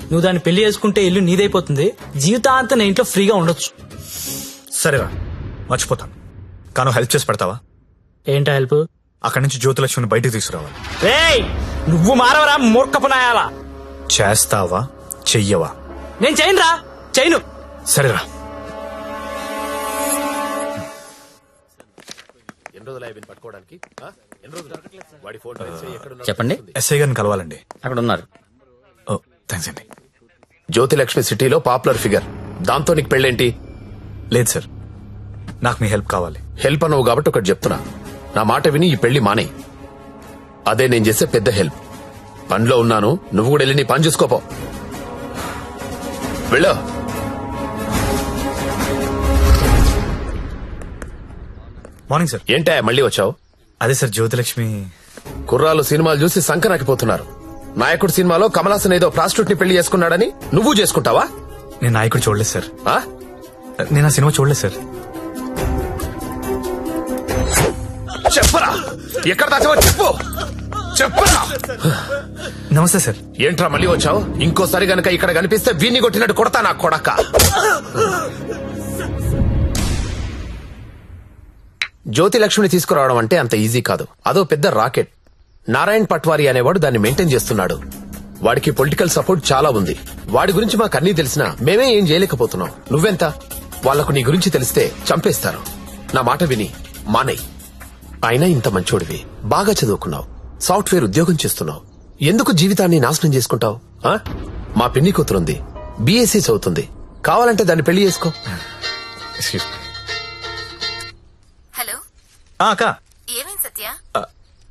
నువ్వు దాన్ని పెళ్లి చేసుకుంటే ఇల్లు నీదైపోతుంది. జీవితాంతం నీ ఇంట్లో ఫ్రీగా ఉండొచ్చు. సరేరా, మర్చిపోతాను. కాను హెల్ప్ చేసి పెడతావా? ఏంటా హెల్ప్? అక్కడి నుంచి జ్యోతిలక్ష్మిని బయటికి తీసుకురావాలి. రేయ్ నువ్వు మారవరా మూర్ఖపునాయాలా. చేస్తావా చెయ్యవా? నేను చేయనురా, చేయను. సరేరా. చెప్పండి. ఎస్ఐ గారిని కలవాలండి. అక్కడ ఉన్నారు. ఓ థ్యాంక్స్ అండి. జ్యోతిలక్ష్మి సిటీలో పాపులర్ ఫిగర్, దాంతో నీకు పెళ్ళేంటి? లేదు సార్, నాకు మీ హెల్ప్ కావాలి. హెల్ప్ అనవు కాబట్టి ఒకటి చెప్తున్నా, నా మాట విని ఈ పెళ్లి మానే. అదే నేను చేసే పెద్ద హెల్ప్. పనిలో ఉన్నాను, నువ్వు కూడా వెళ్ళి నీ పని చూసుకోపో. వెళ్ళో. Morning sir. ఏంటా మళ్ళీ వచ్చావు? అదే సార్, జ్యోతిలక్ష్మి కుర్రాలు సినిమాలు చూసి సంకనాకిపోతున్నారు. నాయకుడు సినిమాలో కమల్ హాసన్ ఏదో ప్రాస్టిట్యూట్ ని పెళ్లి చేసుకున్నాడని నువ్వు చేసుకుంటావా? నేను నాయకుడు చూడలేదు సార్. ఆ? నేను ఆ సినిమా చూడలేదు సార్. చెప్పరా, ఎక్కడ దాచావో చెప్పు. చెప్పరా? నమస్తే సార్. ఏంట్రా మళ్ళీ వచ్చావు? ఇంకోసారి గనక ఇక్కడ కనిపిస్తే వీణ్ణి కొట్టినట్టు కొడతా నా కొడక. జ్యోతి లక్ష్మిని తీసుకురావడం అంటే అంత ఈజీ కాదు. అదో పెద్ద రాకెట్. నారాయణ్ పట్వారీ అనేవాడు దాన్ని మెయింటైన్ చేస్తున్నాడు. వాడికి పొలిటికల్ సపోర్ట్ చాలా ఉంది. వాడి గురించి మాకు అన్నీ తెలిసినా మేమే ఏం చేయలేకపోతున్నాం. నువ్వెంత? వాళ్లకు నీ గురించి తెలిస్తే చంపేస్తారు. నా మాట విని మానేయ్. అయినా ఇంత మంచోడివి, బాగా చదువుకున్నావు, సాఫ్ట్వేర్ ఉద్యోగం చేస్తున్నావు, ఎందుకు జీవితాన్ని నాశనం చేసుకుంటావు? మా పిన్ని కూతురుంది, బీఎస్సీ చదువుతుంది. కావాలంటే దాన్ని పెళ్లి చేసుకో. హలో, అక్క, ఏమైంది సత్య?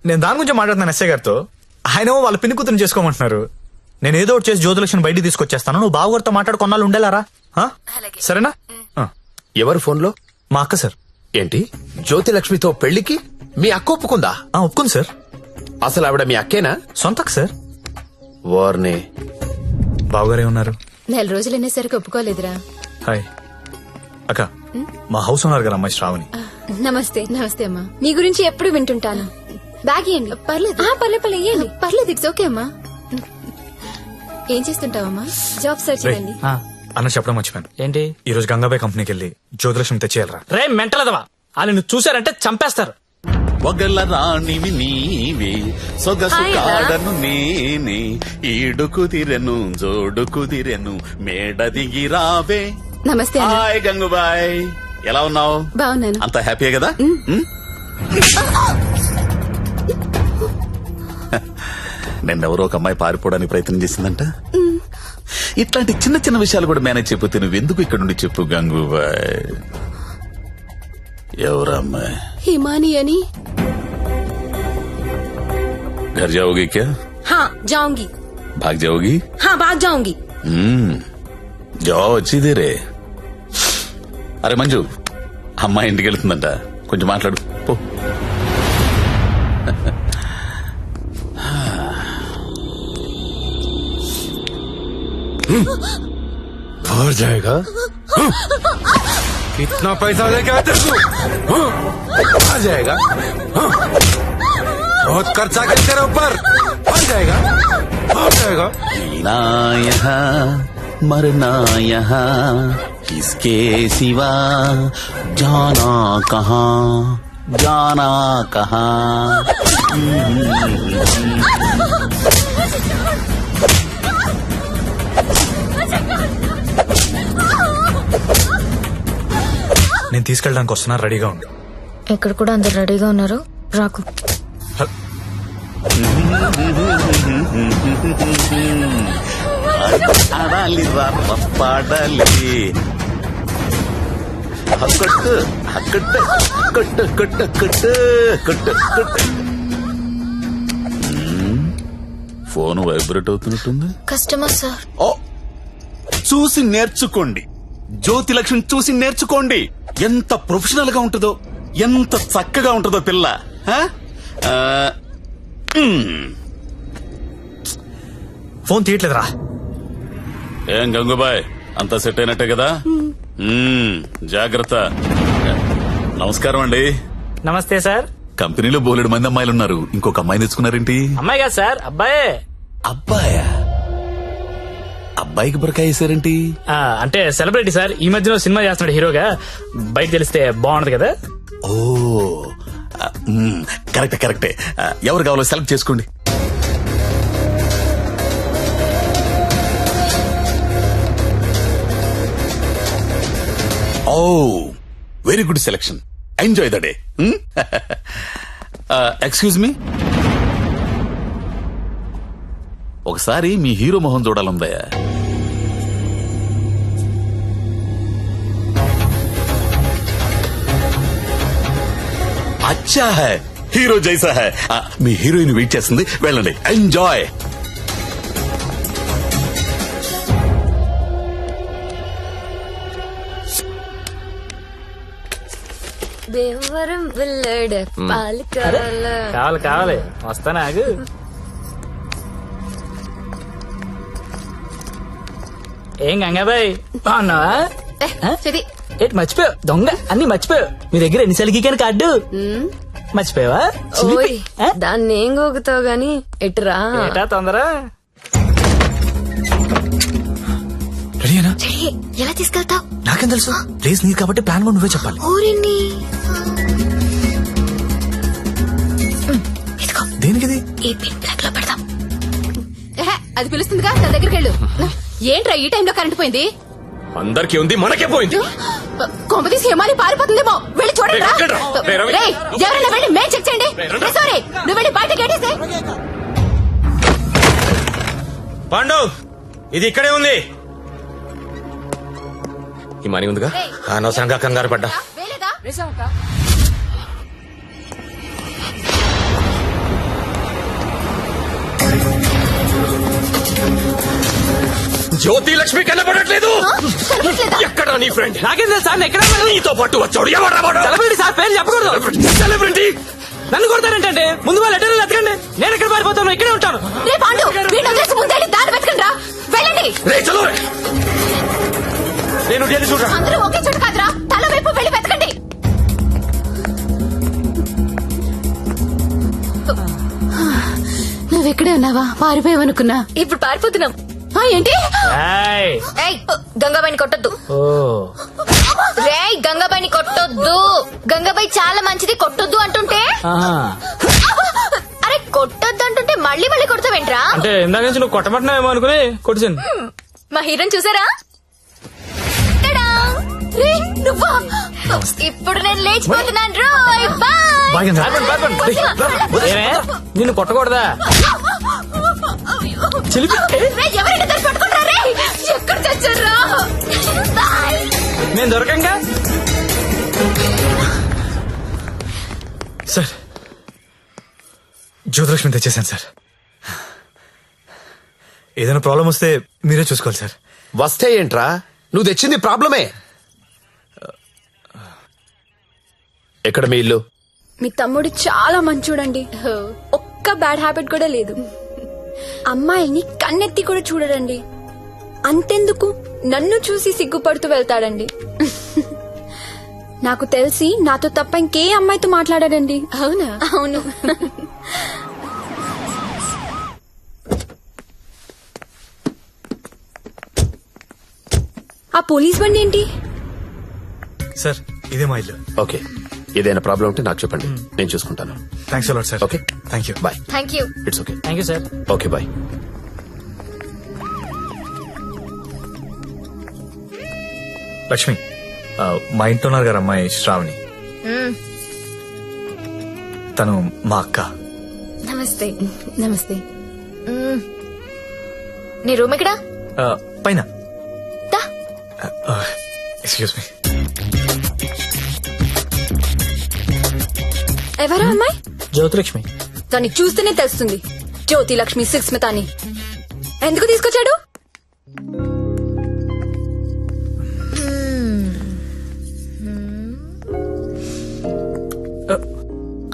నేను దాని గురించి మాట్లాడుతున్నాను ఎస్ఐ గారితో. ఆయన వాళ్ళ పిన్ని కూతురు చేసుకోమంటున్నారు. నేను ఏదో ఒకటి చేసి జ్యోతిలక్ష్మి బయటికి తీసుకొచ్చేస్తాను. నువ్వు బావగారితో మాట్లాడు కొన్నాళ్ళు ఉండేలారా? సరేనా? ఎవరు ఫోన్లో? మా అక్క సార్. ఏంటి, జ్యోతి లక్ష్మితో పెళ్లికి మీ అక్క ఒప్పుకుందా? ఒప్పుకుంది సార్. అసలు ఆవిడ మీ అక్కేనా? సొంత అక్క సార్. వార్నే. బావగారే ఉన్నారు. నెల రోజులు అనేసరికి ఒప్పుకోలేదురా. హాయ్ అక్క, మా హౌస్ ఉన్నారు కదా అమ్మాయి శ్రావణి. నమస్తే. నమస్తే అమ్మా. మీ గురించి ఎప్పుడు వింటుంటాను. బ్యాగ్ ఇయ్యండి. పర్లేదు పర్లేదు ఇయ్యండి. పర్లేదు, ఇట్స్ ఓకే అమ్మా. ఏం చేస్తుంటావమ్మా? జాబ్ సర్చ్ రే, చేయండి. అన్న చెప్పడం మర్చిపోయాను. ఏంటి? ఈ రోజు గంగాబాయ్ కంపెనీకి వెళ్ళి జ్యోతిలక్ష్మి తెచ్చేయాలరా. రే మెంటలదవా, వాళ్ళు నువ్వు చూసారంటే చంపేస్తారు. ఒగల రాణివి నీవే, సొగసు కాడను నేనే, ఈడు కుదిరెను జోడు కుదిరెను, మేడ దిగి రావే. నమస్తే అన్న. హాయ్ గంగుబాయ్, ఎలా ఉన్నావు? బాగున్నాను. అంత హ్యాపీయే కదా? నిన్నెవరో ఒక అమ్మాయి పారిపోవడానికి ప్రయత్నం చేసిందంట. ఇట్లాంటి చిన్న చిన్న విషయాలు కూడా మేనేజ్ చెప్పితే నువ్వెందుకు ఇక్కడ నుండి చెప్పు గంగుబాయ్. ఎవరా అమ్మాయి? హిమాని అని. घर जाओगी क्या? हाँ जाऊंगी. भाग जाओगी? हाँ भाग जाऊंगी. जाओ अच्छी देरे. అరే మంజు, అమ్మాయి ఇంటికి వెళ్తుందంట, కొంచెం మాట్లాడు పో. भर जाएगा. कितना पैसा लेके आते तू? आ जाएगा. बहुत खर्चा कर तेरे ऊपर. आ जाएगा, आ जाएगा. जीना यहाँ मरना यहाँ, किसके सिवा जाना कहाँ, जाना कहाँ. నేను తీసుకెళ్ళడానికి వస్తున్నా, రెడీగా ఉండు. ఇక్కడ కూడా అందరు రెడీగా ఉన్నారు, రాకు. ఆడాలి పాడాలి, కట్టు కట్టు కట్టు కట్టు కట్టు కట్టు కట్టు. ఫోన్ వైబ్రేట్ అవుతున్నట్టుంది. Customer sir. ఓ, చూసి నేర్చుకోండి, జ్యోతి లక్ష్మి చూసి నేర్చుకోండి. ఎంత ప్రొఫెషనల్ గా ఉంటుందో, ఎంత చక్కగా ఉంటుందో పిల్ల. ఫోన్ తీయట్లేదురా. ఏం గంగుబాయ్, అంతా సెట్ అయినట్టే కదా? జాగ్రత్త. నమస్కారం అండి. నమస్తే సార్. కంపెనీలో బోలెడు మంది అమ్మాయిలు ఉన్నారు, ఇంకొక అమ్మాయిని తెచ్చుకున్నారేంటి? అమ్మాయి కాదు సార్, అబ్బాయే. అబ్బాయా? అబ్బాయికి బురకాయ వేసారేంటి? అంటే సెలబ్రిటీ సార్, ఈ మధ్యలో సినిమా చేస్తున్నాడు హీరోగా, బయట తెలిస్తే బాగుంటది కదా. ఓ కరెక్టే కరెక్టే. ఎవరు కావాలో సెలెక్ట్ చేసుకోండి. ఓ very good selection, enjoy the day. Excuse me, ఒకసారి మీ హీరో మొహం చూడాలందయ్యా. అచ్చా హై, హీరో జైసా హై. మీ హీరోయిన్ వెయిట్ చేస్తుంది, వెళ్ళండి, ఎంజాయ్. దేవరం వెళ్ళాడు పాలు కావాలా? కావాలి కావాలి, వస్తానా ఆగు. ఏం గంగాబాయ్, బాగున్నావా? చెది ఏంటి మర్చిపోయావు? దొంగ, అన్ని మర్చిపోయావు. మీ దగ్గర ఎన్నిసార్లు గీకాను కార్డు? మర్చిపోయావా ఓయ్ దాన్ని ఏం గోగుతావు గాని ఎటురా ఏటా తొందర రెడీనా? చెయ్యి, ఎలా తీసుకెళ్తావు? నాకేం తెలుసు, ప్లేస్ నీది కాబట్టి ప్లాన్ కూడా నువ్వే చెప్పాలి. ఊరిని దేనికిది? ఈ పిన్ ప్లగ్ లో పెడదాం. అది పిలుస్తుందిగా తన దగ్గరికి వెళ్ళు. ఏంట్రా ఈ టైంలో కరెంట్ పోయింది? అందరికీ ఉంది, మనకే పోయింది. కొంపతీసి హిమాలి పారిపోతుందేమో వెళ్ళి చూడండి రా. ఎక్కడ? రవి. రేయ్, ఎవరైనా వెళ్ళి మేం చెక్ చేయండి. సారీ, నువ్వు వెళ్ళి బయట గేటేసే. పాండు, ఇది ఇక్కడే ఉంది. ఈ మనీ ఉందిగా, అనవసరంగా కంగారు పడ్డా. వేలేదా? జ్యోతి లక్ష్మి కనపడట్లేదు. ఎక్కడ నీ ఫ్రెండ్? నాకేం తెలుసు సార్, ఎక్కడ నీతో పాటు వచ్చాడు. ఎవరు? సెలబ్రిటీ సార్, పేరు చెప్పకూడదు. సెలబ్రిటీ. నన్ను కొడతారంటే ముందు వాళ్ళ లెటర్లు ఎత్తకండి. నేను ఎక్కడ పారిపోతాను, ఇక్కడే ఉంటాను. రే పాండు, వీడిని వదిలేసి ముందే దారి వెతకండి రా. వెళ్ళండి. రే చలో. నేను చూడరా. అందరూ ఒకే చోటు కాదురా, తల వైపు వెళ్ళి వెతకండి. నువ్వెక్కడే ఉన్నావా? పారిపోయావనుకున్నా. ఇప్పుడు పారిపోతున్నాం. ఏంటి? ఏయ్, గంగాబాయిని కొట్టొద్దు. రేయ్, గంగాబాయిని కొట్టొద్దు. గంగాబాయి చాలా మంచిది, కొట్టొద్దు అంటుంటే. అరే, కొట్టొద్దు అంటుంటే మళ్ళీ మళ్ళీ కొడతావేంట్రా? అంటే ఇందాక నుంచి నువ్వు కొట్టమంటున్నావేమో అనుకుని కొట్టింది. మా హీరోని చూసారా? టడా! రేయ్, నువ్వా? ఇప్పుడు నేను లేచిపోతున్నాను. రోయ్, బాయ్. నిన్ను కొట్టకూడదా? రేయ్, ఎవరైనా దాన్ని పట్టుకుంటారా? రేయ్, ఎక్కడ చచ్చారా? బాయ్. నేను దొరకంగా. సార్, జ్యోతిలక్ష్మి తెచ్చేసాను సార్. ఏదైనా ప్రాబ్లం వస్తే మీరే చూసుకోవాలి సార్. వస్తే ఏంట్రా, నువ్వు తెచ్చింది ప్రాబ్లమే. ఎక్కడ మీ ఇల్లు? మీ తమ్ముడు చాలా మంచోడండి. ఒక్క బ్యాడ్ హ్యాబిట్ కూడా లేదు. అమ్మాయిని కన్నెత్తి కూడా చూడడండి. అంతెందుకు నన్ను చూసి సిగ్గుపడుతూ వెళ్తాడండి. నాకు తెలిసి నాతో తప్ప ఇంకే అమ్మాయితో మాట్లాడాడండి. అవునా? అవును. ఆ పోలీస్ బండి ఏంటి? సార్, ఇదే మా ఇల్లు. ఓకే, ఏదైనా ప్రాబ్లం ఉంటే నాకు చెప్పండి, నేను చూసుకుంటాను. Thanks a lot sir. Okay, thank you. Bye. Thank you. It's okay. Thank you sir. Okay, bye. Lakshmi, మా ఇంట్లో ఉన్నారు గారు అమ్మాయి శ్రావణి. తను మా అక్క. నమస్తే. నమస్తే. నీ రూమ్ ఎక్కడా? పైన. దా. Excuse me. ఎవరా అమ్మాయి? జ్యోతిలక్ష్మి. దాన్ని చూస్తేనే తెలుస్తుంది. జ్యోతి లక్ష్మి సుస్మిత అని. ఎందుకు తీసుకొచ్చాడు?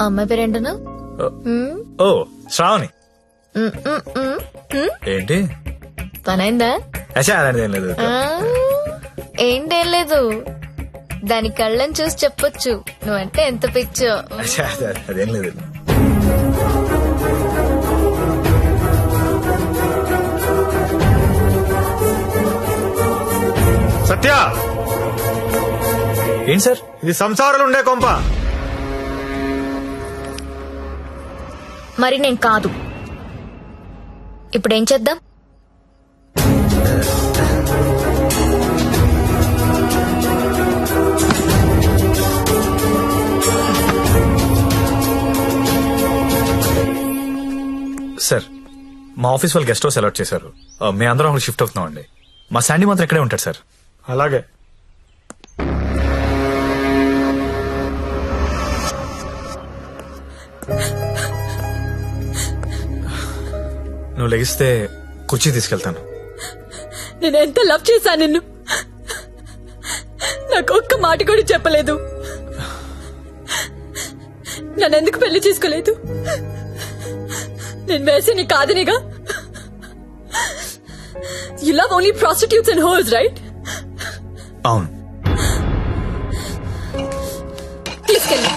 అమ్మాయి పేరేంటను? ఓ, శ్రావణి. ఏంటి పనైందా? అలాంటిది ఏం లేదు. ఏంటేం లేదు, దాని కళ్ళని చూసి చెప్పొచ్చు నువ్వంటే ఎంత పిచ్చో. అదేం లేదు. సత్య, ఏంటి సార్ ఇది? సంసారాలు ఉండే కొంప. మరి నేను కాదు. ఇప్పుడేం చేద్దాం? సార్, మా ఆఫీస్ వాళ్ళు గెస్ట్ హౌస్ అలాట్ చేశారు. మేము అందరం అక్కడ షిఫ్ట్ అవుతున్నాం అండి. మా శాండీ మాత్రం ఇక్కడే ఉంటాడు సార్. అలాగే. నువ్వు లెగిస్తే కుర్చీ తీసుకెళ్తాను. నేను ఎంత లవ్ చేశాను నిన్ను. నాకు ఒక్క మాట కూడా చెప్పలేదు. నన్నెందుకు పెళ్లి చేసుకోలేదు? నేను వేసే నీ కాదనిగా. You love only prostitutes and hoes, right? అవును. తీసుకెళ్ళి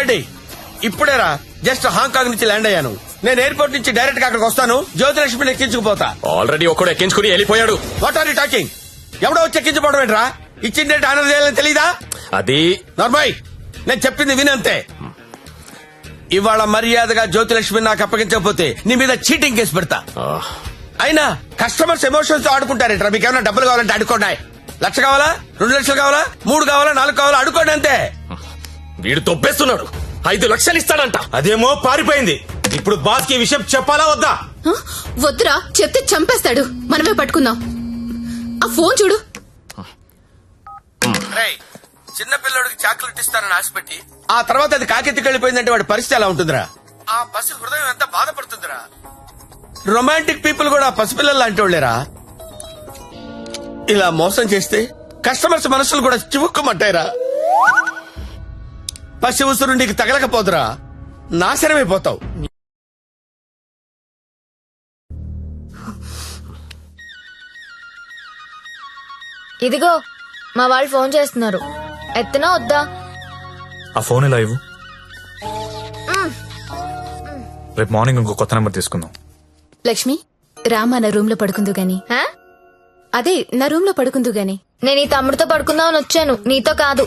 రెడ్డి ఇప్పుడేరా జస్ట్ హాంకాంగ్ నుంచి ల్యాండ్ అయ్యాను. నేను ఎయిర్పోర్ట్ నుంచి డైరెక్ట్ గా అక్కడికి వస్తాను. జ్యోతిలక్ష్మిని ఎక్కించుకుపోతా. ఆల్రెడీ ఒకడు ఎక్కించుకుని వెళ్ళిపోయాడు. What are you talking? ఎవడో వచ్చి ఎక్కించుకోవడం ఏంట్రా? ఇచ్చిందంటే ఆనర్ చేయాలని తెలీదా? అది నార్మల్, నేను చెప్పింది వినంతే. ఇవాళ మర్యాదగా జ్యోతిలక్ష్మిని నాకు అప్పగించకపోతే నీ మీద చీటింగ్ కేసు పెడతా. అయినా కస్టమర్స్ ఎమోషన్స్ తో ఆడుకుంటారేంట్రా? మీకు ఏమైనా డబ్బులు కావాలంటే అడుకోండి. 1,00,000 కావాలా, 2 లక్షలు కావాలా, 3 కావాలా, 4 కావాలా, అడుకోండి అంతే. వీడు తొప్పేస్తున్నాడు. 5 లక్షలు ఇస్తాడంట. అదేమో పారిపోయింది. ఇప్పుడు బాస్ కి విషయం చెప్పాలా వద్దా? వద్దురా, చెప్తే చంపేస్తాడు. మనమే పట్టుకుందాం. ఆ ఫోన్ చూడు. చిన్న పిల్లడికి చాక్లెట్ ఇస్తానని ఆశపెట్టి ఆ తర్వాత అది కాకెత్తికి వెళ్ళిపోయిందంటే వాడి పరిస్థితి ఎలా ఉంటుందిరా? ఆ పసి హృదయం ఎంత బాధపడుతుందిరా? రొమాంటిక్ పీపుల్ కూడా పసిపిల్లలు లాంటి వాళ్ళేరా. ఇలా మోసం చేస్తే కస్టమర్స్ మనసులు కూడా చివుక్కుమంటాయిరా. పసి ఉసురు నీకు తగలకపోదురా, నాశనమైపోతావు. ఇదిగో మా వాళ్ళు ఫోన్ చేస్తున్నారు. ఎత్తనా వద్దా? ఆ ఫోన్ ఇలా ఇవ్వు. రేపు మార్నింగ్ ఇంకో కొత్త నెంబర్ తీసుకుందాం. లక్ష్మి, రామా నా రూమ్ లో పడుకుందు గాని. హా? అదే నా రూమ్ లో పడుకుందు గాని. నేను ఈ తమ్ముడితో పడుకుందామని వచ్చాను, నీతో కాదు.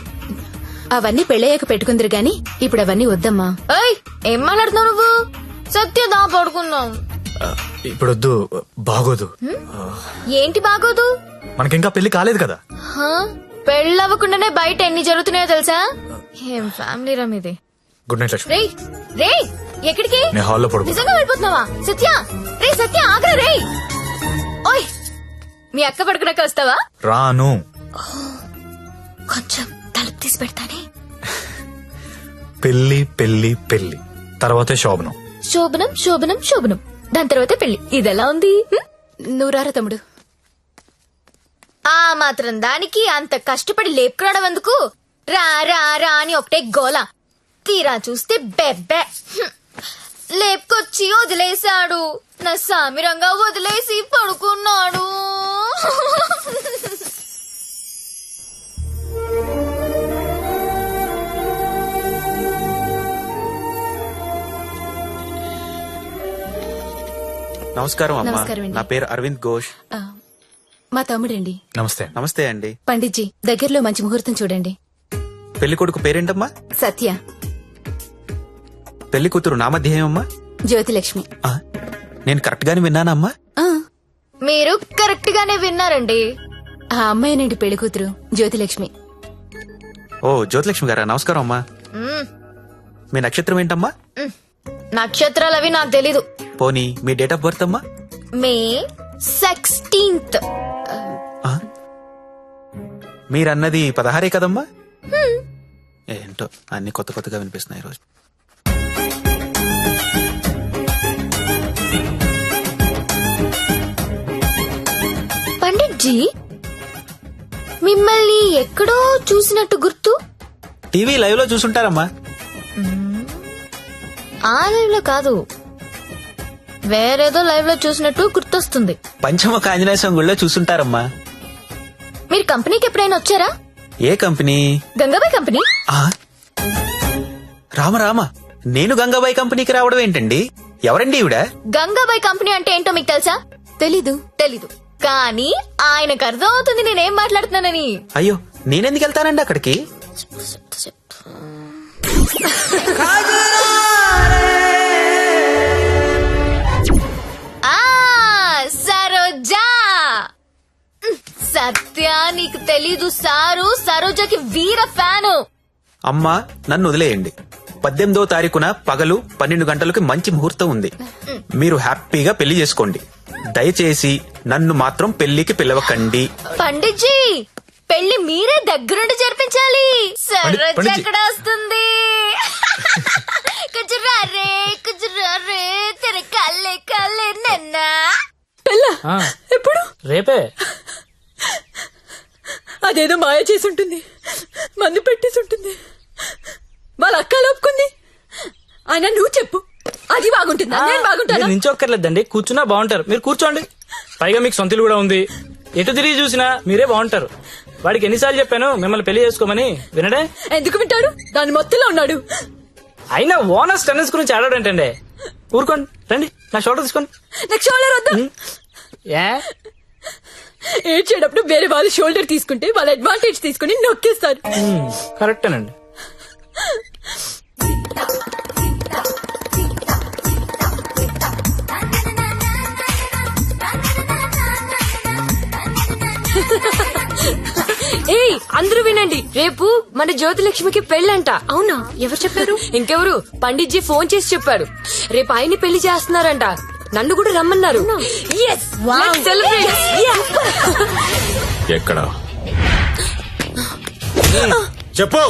అవన్నీ పెళ్ళయ్యాక పెట్టుకుందరు గాని ఇప్పుడు అవన్నీ వద్దమ్మా. ఏయ్, ఏం మాట్లాడుతున్నావు నువ్వు? సత్యదా పడుకుందాం. ఇప్పుడు వద్దు, బాగోదు. ఏంటి బాగోదు? మనకింకా పెళ్లి కాలేదు కదా. పెళ్ళవ్వకుండానే బయట ఎన్ని జరుగుతున్నాయో తెలుసా? ఏం ఫ్యామిలీ రమ్ ఇది. Good night Lakshmi. రేయ్ రేయ్, ఎక్కడికి? నేను హాల్లో పడుకో. నిజంగా వెళ్ళిపోతున్నావా? సత్య, రే సత్య, ఆగ్రా రే. ఓయ్, మీ అక్క పడుకున్నాక వస్తావా? రాను. కొంచెం తలుపు తీసి పెడతానే. పెళ్లి పెళ్లి పెళ్లి తర్వాతే శోభనం. శోభనం శోభనం శోభనం, దాని తర్వాత పెళ్లి. ఇదెలా ఉంది? నువ్వు రారా తమ్ముడు. ఆ మాత్రం దానికి అంత కష్టపడి లేపుకురావడం ఎందుకు? రా రా రా అని ఒకటే గోల. తీరా చూస్తే బెబ్బే. లేపుకొచ్చి వదిలేశాడు. నా సామిరంగా వదిలేసి పడుకున్నాడు. నమస్కారం అమ్మా. నమస్కారం అండి. నా పేరు అరవింద్ ఘోష్. మా తమ్ముడండి. నమస్తే. నమస్తే అండి. పండిట్జీ, దగ్గరలో మంచి ముహూర్తం చూడండి. పెళ్లి కొడుకు పేరేంటమ్మా? సత్య. పెళ్లి కూతురు నామధ్యేయమ్మా? జ్యోతిలక్ష్మి. నేను కరెక్ట్ గానే విన్నానమ్మా? మీరు కరెక్ట్ గానే విన్నారండి. ఆ అమ్మాయినండి పెళ్లి కూతురు, జ్యోతిలక్ష్మి. ఓ, జ్యోతిలక్ష్మి గారా, నమస్కారం అమ్మా. మీ నక్షత్రం ఏంటమ్మా? నక్షత్రాలు అవి నాకు తెలీదు. పోనీ మీ డేట్ ఆఫ్ బర్త్ అమ్మా? మే 16th. మీరన్నది 16 కదమ్మా? ఏంటో అన్ని కొత్త కొత్తగా వినిపిస్తున్నాయి ఈరోజు. పండిట్జీ, మిమ్మల్ని ఎక్కడో చూసినట్టు గుర్తు. టీవీ లైవ్ లో చూసుంటారమ్మా. ఆ లైవ్ లో కాదు, వేరేదో లైవ్ లో చూసినట్టు గుర్తొస్తుంది. పంచముఖ ఆంజనేయ స్వామి గుళ్ళో చూసుంటారమ్మా. మీరు కంపెనీకి ఎప్పుడైనా వచ్చారా? ఏ కంపెనీ? గంగాబాయ్ కంపెనీ. రామ రామ, నేను గంగాబాయ్ కంపెనీకి రావడం ఏంటండి? ఎవరండి ఈవిడ? గంగాబాయ్ కంపెనీ అంటే ఏంటో మీకు తెలుసా? తెలీదు. తెలీదు, కానీ ఆయనకు అర్థం అవుతుంది నేనేం మాట్లాడుతున్నానని. అయ్యో, నేనెందుకు వెళ్తానండి అక్కడికి? సరోజా. సత్య, నీకు తెలీదు, సారు సరోజాకి వీర ఫ్యాను. అమ్మా, నన్ను వదిలేయండి. 18వ తారీఖున పగలు 12 గంటలకు మంచి ముహూర్తం ఉంది. మీరు హ్యాపీగా పెళ్లి చేసుకోండి. దయచేసి నన్ను మాత్రం పెళ్లికి పిలవకండి. పండిట్జీ, పెళ్లి మీరే దగ్గరుండి జరిపించాలి. సరోజ ఎక్కడ వస్తుంది? కుజురారే కుజురారే తెర కల్లే కల్లే నన్నా. ఎప్పుడు? రేపే. అదేదో మాయ చేసి ఉంటుంది, మందు పెట్టేసి ఉంటుంది. వాళ్ళ అక్క ఒప్పుకుంది. అయినా నువ్వు చెప్పు, అది బాగుంటుందా? నేను బాగుంటాను. నించొక్కర్లేదండి, కూర్చున్నా బాగుంటారు. మీరు కూర్చోండి. పైగా మీకు సొంతలు కూడా ఉంది. ఎటు తిరిగి చూసినా మీరే బాగుంటారు. వాడికి ఎన్నిసార్లు చెప్పాను మిమ్మల్ని పెళ్లి చేసుకోమని, వినడే? ఎందుకు వింటాడు? దాని మొత్తంలో ఉన్నాడు. అయినా ఓనర్స్ టెన్నిస్ గురించి ఆడాడంటండి. ఊరుకోండి, రండి నా షోల్డర్ తీసుకోండి. నాకు షోల్డర్ వద్దా? ఏ ఏడ్చేటప్పుడు వేరే వాళ్ళు షోల్డర్ తీసుకుంటే వాళ్ళ అడ్వాంటేజ్ తీసుకుని నొక్కేస్తారు. కరెక్టేనండి. ఏయ్ అందరూ వినండి, రేపు మన జ్యోతిలక్ష్మికి పెళ్ళంట. అవునా? ఎవరు చెప్పారు? ఇంకెవరు, పండిట్జీ ఫోన్ చేసి చెప్పారు. రేపు ఆయన్ని పెళ్లి చేస్తున్నారంట. నన్ను కూడా రమ్మన్నారు. Yes, let's celebrate. Yeah. ఎక్కడ చెప్పు,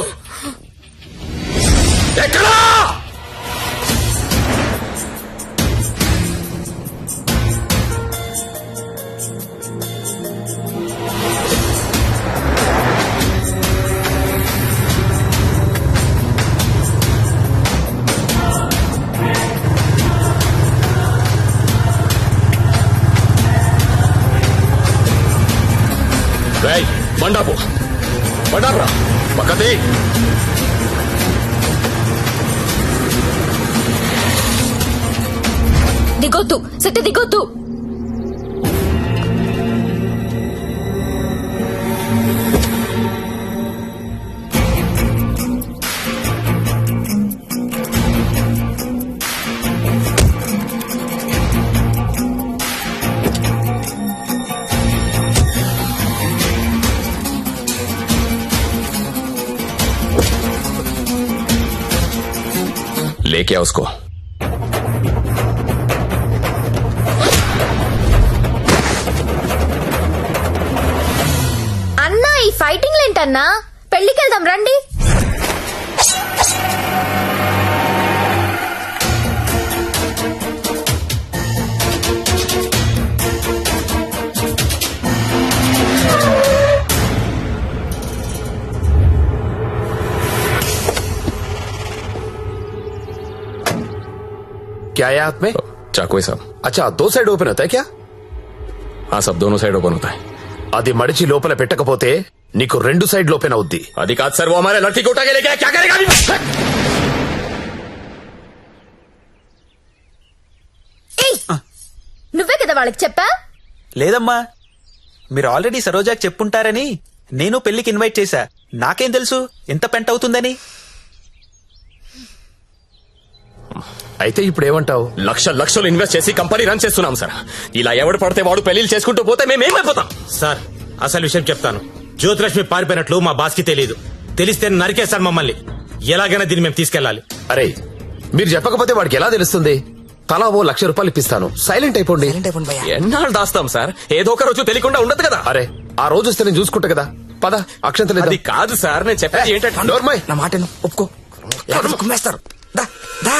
ఎక్కడా? బండాపు బండాపురా పక్కది. దిగొద్దు సత్య, దిగొద్దు. लेके आओ उसको. అన్నా ఈ ఫైటింగ్ ఏంటన్నా? పెళ్లికి వెళ్దాం రండి. क्या है हाथ में? चाकू है साहब. अच्छा, 2 साइड ओपन होता है क्या? हाँ साहब, दोनों साइड ओपन होता है. అది మడిచి లోపల పెట్టకపోతే నీకు 2 సైడ్ ఓపెన్ అవుద్ది. అది కాదు సార్, वो हमारे लड़की को उठा के लेके आया, क्या करेगा अभी? నువ్వే కదా వాళ్ళకి చెప్పా? లేదమ్మా, మీరు ఆల్రెడీ సరోజాకి చెప్పుంటారని నేను పెళ్లికి ఇన్వైట్ చేశా. నాకేం తెలుసు ఎంత పెంట అవుతుందని. అయితే ఇప్పుడు ఏమంటావు? లక్షలు ఇన్వెస్ట్ చేసి కంపెనీ రన్ చేస్తున్నాం సార్. ఇలా ఎవడు పడితే వాడు పెళ్లిళ్ళు చేసుకుంటూ పోతే మేమేమైపోతాం సార్? అసలు విషయం చెప్తాను. జ్యోతిలక్ష్మి పారిపోయినట్లు మా బాస్ కి తెలియదు. తెలిస్తే నరికేస్తారు మమ్మల్ని. ఎలాగైనా దీన్ని మేము తీసుకెళ్లాలి. అరే, మీరు చెప్పకపోతే వాడికి ఎలా తెలుస్తుంది? తలా ఓ ₹1,00,000 ఇప్పిస్తాను, సైలెంట్ అయిపోండి. ఎన్నాళ్ళు దాస్తాం సార్? ఏదో ఒక రోజు తెలియకుండా ఉండదు కదా. అరే, ఆ రోజు వస్తే నేను చూసుకుంటా కదా. పద, అక్షంతలు అది కాదు సార్, నేను చెప్పేది ఏంటంటే నోర్మయ్, నా మాట ఒప్పుకో, కుమ్మేస్తారు. దా దా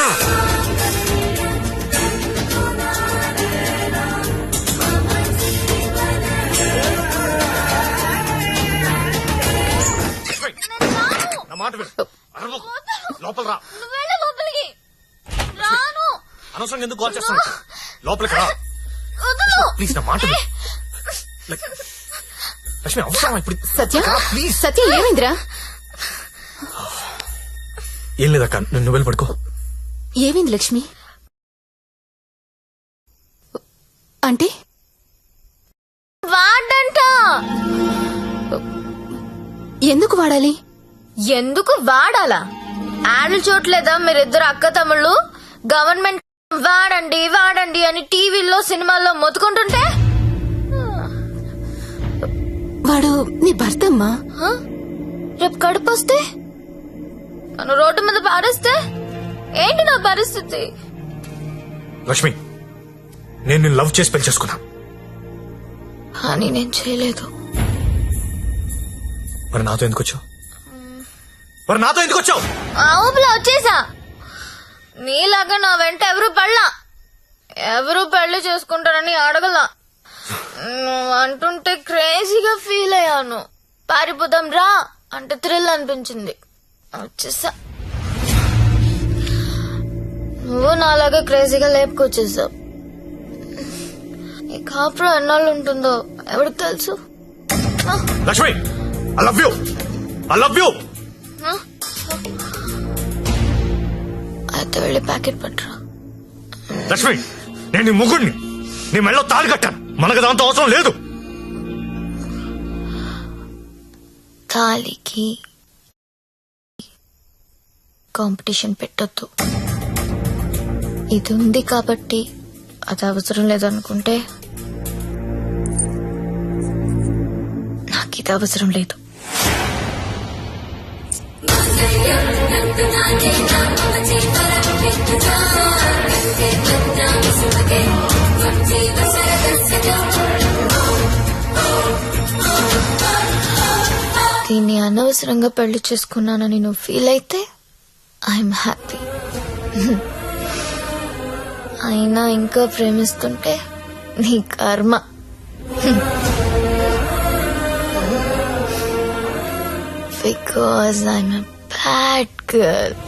లోపల రా. నువ్వెళ్ళ లోపలికి. రాను. అనవసరంగా ఎందుకు కాల్ చేస్తాను? లోపలికి రా వదలు. ప్లీజ్, నా మాట విను. లక్ష్మి అవసరం ఇప్పుడు. సత్య, సత్య ఏమైందిరా? ఏం లేదక్క, నువ్వు వెళ్ళి పడుకో. ఏమైంది లక్ష్మి? అంటే వాడంట. ఎందుకు వాడాలి? ఎందుకు వాడాలా? యాడ్లు చూడలేదా మీరిద్దరు అక్క తమ్ముళ్ళు? గవర్నమెంట్ వాడండి వాడండి అని టీవీల్లో సినిమాల్లో మొత్తుకుంటుంటే వాడు నీ భర్త అమ్మా. రేపు కడుపు వస్తే నన్ను రోడ్డు మీద పారేస్తే ఏంటి నా పరిస్థితి? లక్ష్మి, నేను నిన్ను లవ్ చేసి పెళ్లి చేసుకున్నా. అని నేను చేయలేదు. మరి నాతో ఎందుకు వచ్చావు? ఆ ఊపిలో వచ్చేసా. నీలాగా నా వెంట ఎవరు పెళ్లి చేసుకుంటారని అడగలా. నువ్వు అంటుంటే క్రేజీగా ఫీల్ అయ్యాను. పారిపోదాం రా అంటే థ్రిల్ అనిపించింది, వచ్చేసా. నువ్వు నాలాగా క్రేజీగా లేపుకొచ్చేసావు. ఈ కాపురం ఎన్నాళ్ళు ఉంటుందో ఎవరికి తెలుసు? Lakshmi, I love you. అయితే వెళ్ళి ప్యాకెట్ పట్టరా. లక్ష్మి, నేను నీ ముగ్గుడిని, నీ మెళ్ళో తాళి కట్టాను. మనకు దాంతో అవసరం లేదు. తాళికి కాంపిటీషన్ పెట్టొద్దు. ఇది ఉంది కాబట్టి అది అవసరం లేదనుకుంటే నాకు ఇది అవసరం లేదు. దీన్ని అనవసరంగా పెళ్లి చేసుకున్నానని నువ్వు ఫీల్ అయితే ఐఎమ్ హ్యాపీ. అయినా ఇంకా ప్రేమిస్తుంటే నీ కర్మ. Because I'm a bad girl.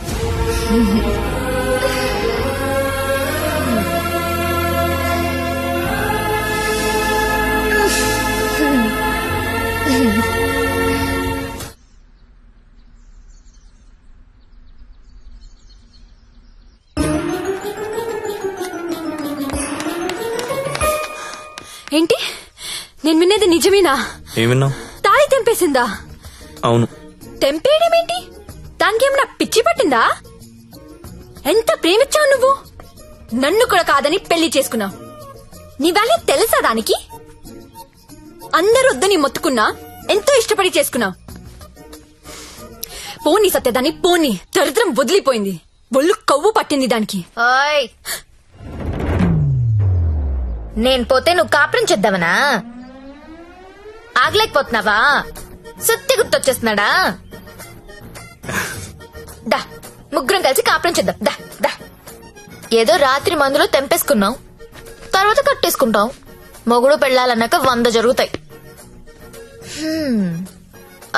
ఏంటి, నేను వినేది నిజమేనా? ఏమిన్నావు? తాళి తెంపేసిందా? అవును. తెంపేయడం ఏంటి? దానికేమన్నా పిచ్చి పట్టిందా? ఎంత ప్రేమించావు నువ్వు? నన్ను కూడా కాదని పెళ్లి చేసుకున్నావు. నీ వాల్యూ తెలుసా దానికి? అందరూ వద్దని మొత్తుకున్నా ఎంతో ఇష్టపడి చేసుకున్నావు. పోనీ సత్యదాన్ని, పోనీ. దరిద్రం వదిలిపోయింది, ఒళ్ళు కొవ్వు పట్టింది దానికి. ఓయ్, నేను పోతే నువ్వు కాపురం చేద్దామనా? ఆగలేకపోతున్నావా? సుత్తి గుర్తొచ్చేస్తున్నాడా? దా, ముగ్గురం కలిసి కాపురం చేద్దాం. దా దా. ఏదో రాత్రి మందులో తెంపేసుకున్నావు, తర్వాత కట్టేసుకుంటాం. మొగుడు పెళ్ళాలన్నాక 100 జరుగుతాయి.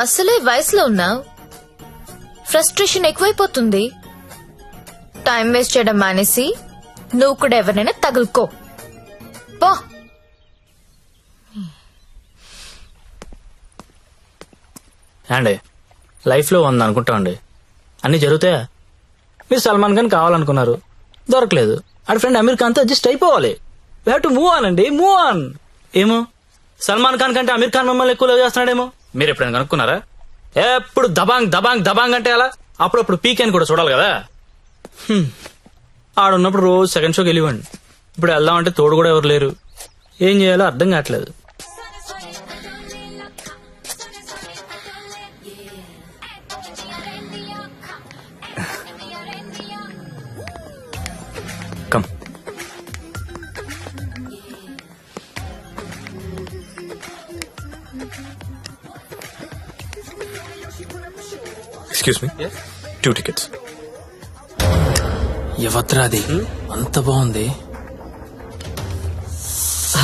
అసలే వయసులో ఉన్నావు, ఫ్రస్ట్రేషన్ ఎక్కువైపోతుంది. టైం వేస్ట్ చేయడం మానేసి నువ్వు కూడా ఎవరినైనా తగులుకో. పో. అండి, లైఫ్ లో అనుకుంటా అండి, అన్ని జరుగుతాయా? మీరు సల్మాన్ ఖాన్ కావాలనుకున్నారు, దొరకలేదు. ఆడ ఫ్రెండ్ అమీర్ ఖాన్ తో అడ్జస్ట్ అయిపోవాలి. We have to move on అండి, మూవ్ ఆన్. ఏమో సల్మాన్ ఖాన్ కంటే అమీర్ ఖాన్ మమ్మల్ని ఎక్కువ లవ్ చేస్తున్నాడేమో. మీరు ఎప్పుడైనా కనుక్కున్నారా? ఎప్పుడు దబాంగ్ దబాంగ్ దబాంగ్ అంటే అలా. అప్పుడప్పుడు పీక్ అని కూడా చూడాలి కదా. ఆడున్నప్పుడు రోజు సెకండ్ షోకి వెళ్ళివ్వండి. ఇప్పుడు వెళ్దామంటే తోడు కూడా ఎవరు లేరు. ఏం చేయాలో అర్థం కావట్లేదు. కమ్. Excuse me, 2 tickets. ఎవత్రాది అంత బాగుంది?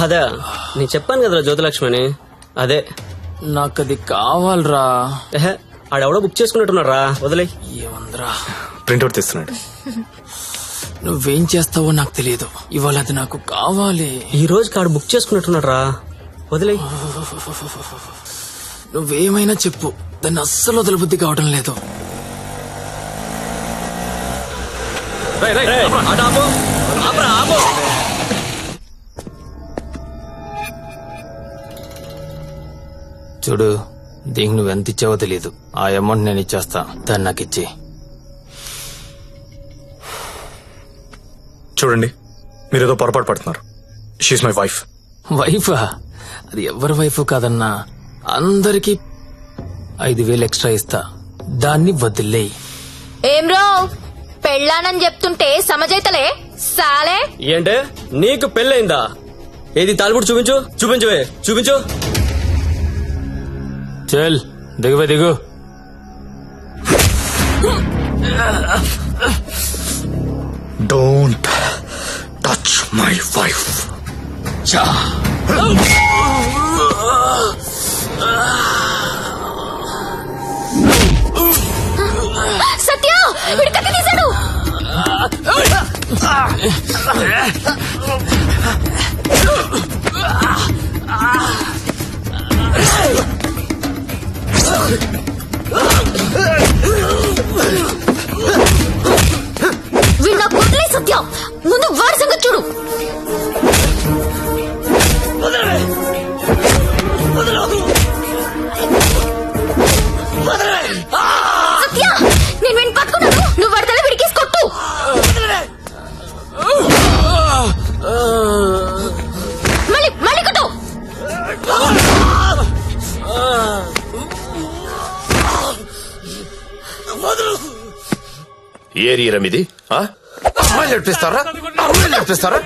అదే నేను చెప్పాను కదరా జ్యోతిలక్ష్మి అని. అదే నాకు అది కావాలరా. ఆడెవడో బుక్ చేసుకున్నట్టున్నారా, వదిలే. ఏమందరా ప్రింట్అవుట్ తీస్తున్నాడు. నువ్వేం చేస్తావో నాకు తెలియదు, ఇవాళ అది నాకు కావాలి. ఈ రోజు కాడు బుక్ చేసుకున్నట్టున్నాడు రా, వదిలే. నువ్వేమైనా చెప్పు, దాన్ని అస్సలు వదలబుద్ధి కావడం లేదు. చూడు, దీనికి నువ్వెంత ఇచ్చావో తెలీదు. ఆ అమౌంట్ నేను ఇచ్చేస్తా, దాన్ని నాకు ఇచ్చి. చూడండి, మీరేదో పొరపాటు పడుతున్నారు. She's my wife. వైఫా? అది ఎవరి వైఫ్ కాదన్నా. అందరికి 5,000 ఎక్స్ట్రా ఇస్తా, దాన్ని వదిలేయి. ఏం రో, పెళ్ళానని చెప్తుంటే సమజైతలే సాలే. ఏంటే నీకు పెళ్ళైందా? ఏది తాలిబుట్టు చూపించు, చూపించువే, చూపించు. చల్ దిగువే, దిగు. Don't touch my wife. Satya, వీడు కత్తి తీశాడు. వీడు ఏరియా ఇది అమ్మాయిలు నడిపిస్తారా? అమ్మాయిలు నడిపిస్తారా?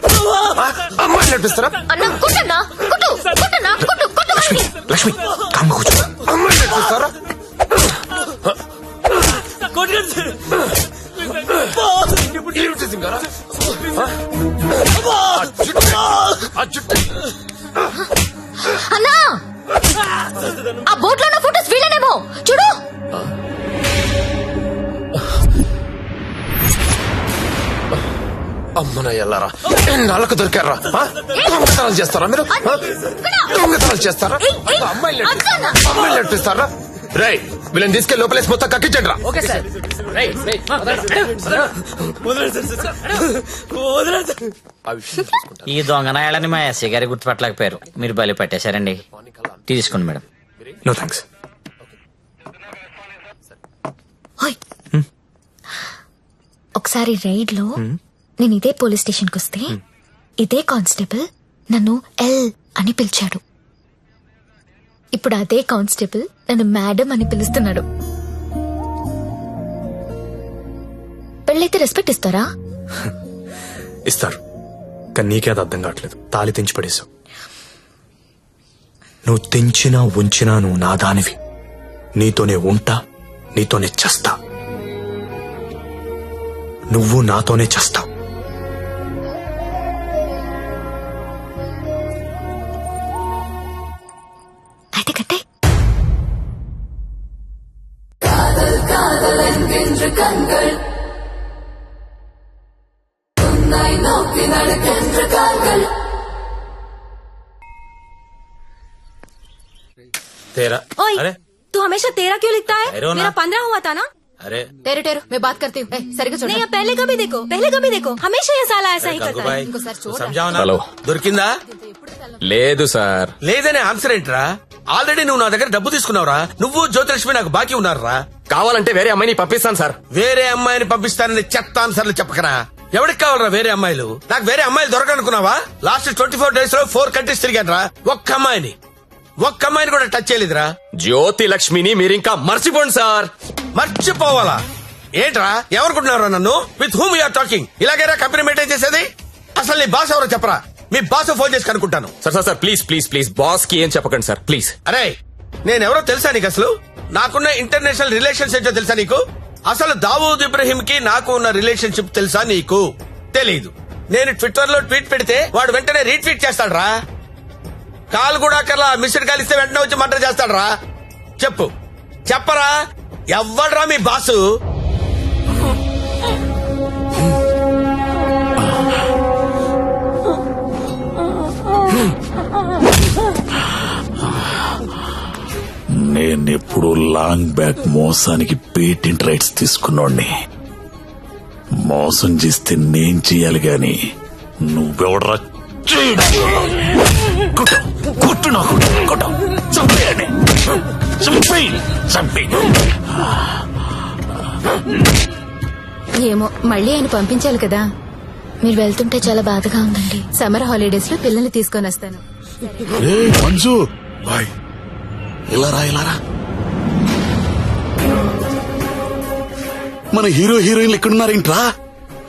అమ్మాయిలు నడిపిస్తారా? అన్న కుట్టన్నా కుట్టు కుట్టన్నా కుట్టు కుట్టు వాడిని. లక్ష్మి కామ్గా కూర్చో. అమ్మాయిలు నడిపిస్తారా? ఏమిటి సింగారా? అన్నా ఆ బోట్ లో ఉన్న ఫోటోస్ వీళ్ళనేమో చూడు. అమ్మన ఎల్లారా నాళ్ళకు దొరికారా? దొంగతనాలు చేస్తారా మీరు? దొంగతనాలు చేస్తారా? అమ్మాయిలు నడిపిస్తారా? రేయ్ వీళ్ళని తీసుకెళ్ళి లోపలేసి మొత్తం కక్కించండి రా. ఈ దొంగనాయాలని మా ఎస్ఐ గారి గుర్తుపట్టలేకపోయారు. మీరు బలి పట్టేశారండి. తీసుకోండి మేడం. No thanks. ఓయ్. ఒకసారి రైడ్ లో నేను ఇదే పోలీస్ స్టేషన్ కి వస్తే ఇదే కానిస్టేబుల్ నన్ను ఎల్ అని పిలిచాడు. ఇప్పుడు అదే కానిస్టేబుల్ నన్ను మేడం అని పిలుస్తున్నాడు. పెళ్ళైతే రెస్పెక్ట్ ఇస్తారా? ఇస్తారు, కానీ నీకే అది అర్థం కావట్లేదు. తాళి తెంచి పడేశావు. నువ్వు తెంచినా ఉంచినా నువ్వు నా దానివి. నీతోనే ఉంటా, నీతోనే చస్తా. నువ్వు నాతోనే చస్తావు. అయితే కట్టే. तेरा ओए, अरे तू हमेशा तेरा क्यों लिखता है? ठहरो ना। मेरा 15 हुआ था ना? अरे टेरो टेरो मैं बात करती हूँ. సరిగ్గా చూడు. नहीं, अब पहले कभी देखो, पहले कभी देखो. हमेशा ये साला ऐसा ही करता है. समझाओ ना. హలో దొరికిందా? లేదు సార్. లేదనే ఆన్సర్ ఏంట్రా? ఆల్రెడీ నువ్వు నా దగ్గర డబ్బు తీసుకున్నావురా. నువ్వు జ్యోతిలక్ష్మి నాకు బాకీ ఉన్నారా? కావాలంటే వేరే అమ్మాయిని పంపిస్తాను సార్. వేరే అమ్మాయిని పంపిస్తానని చెత్త ఆన్సర్లు చెప్పకరా. ఎవరికి కావాలరా వేరే అమ్మాయిలు? నాకు వేరే అమ్మాయిలు దొరకనుకున్నావా? లాస్ట్ 24 days లో 4 countries తిరిగానరా. ఒక్క అమ్మాయిని కూడా టచ్ చేయలేదురా. జ్యోతి లక్ష్మిని మీరింకా మర్చిపోండి సార్. మర్చిపోవాలా? ఏంట్రా ఎవరుకుంటున్నారా నన్ను? With whom you're talking? ఇలాగైనా కంపెనీ మెయింటైన్ చేసేది? అసలు నీ బాస్ ఎవరో చెప్పరా. మీ బాస్ ఫోన్ చేసి కనుక్కుంటాను. Sir sir sir please please please boss కి ఏం చెప్పకండి సార్ ప్లీజ్. అరే నేనెవరో తెలుసా నీకు? అసలు నాకున్న ఇంటర్నేషనల్ రిలేషన్స్ ఏంటో తెలుసా నీకు? అసలు దావూద్ ఇబ్రహీం కి నాకు ఉన్న రిలేషన్షిప్ తెలుసా నీకు? తెలీదు. నేను ట్విట్టర్ లో ట్వీట్ పెడితే వాడు వెంటనే రీట్వీట్ చేస్తాడు రా. కాల్ కూడా కల్లా మిస్డ్ కాల్ ఇస్తే వెంటనే వచ్చి మర్డర్ చేస్తాడు రా. చెప్పరా ఎవ్వడ్రా మీ బాసు? నేనెప్పుడు లాంగ్ బ్యాక్ మోసానికి పేటెంట్ రైట్స్ తీసుకున్నోడ్ని. మోసం చేస్తే నేను చెయ్యాలి గాని నువ్వెవడరా? కొట్టు నాకు కొట్టు, చంపేయండి, చంపేయి. ఏమో మళ్ళీ ఆయన పంపించాలి కదా. మీరు వెళ్తుంటే చాలా బాధగా ఉందండి. సమ్మర్ హాలిడేస్ లో పిల్లల్ని తీసుకొని వస్తాను. మంజు బాయ్, ఇలారా. మన హీరో హీరోయిన్లు ఎక్కడున్నారేంట్రా?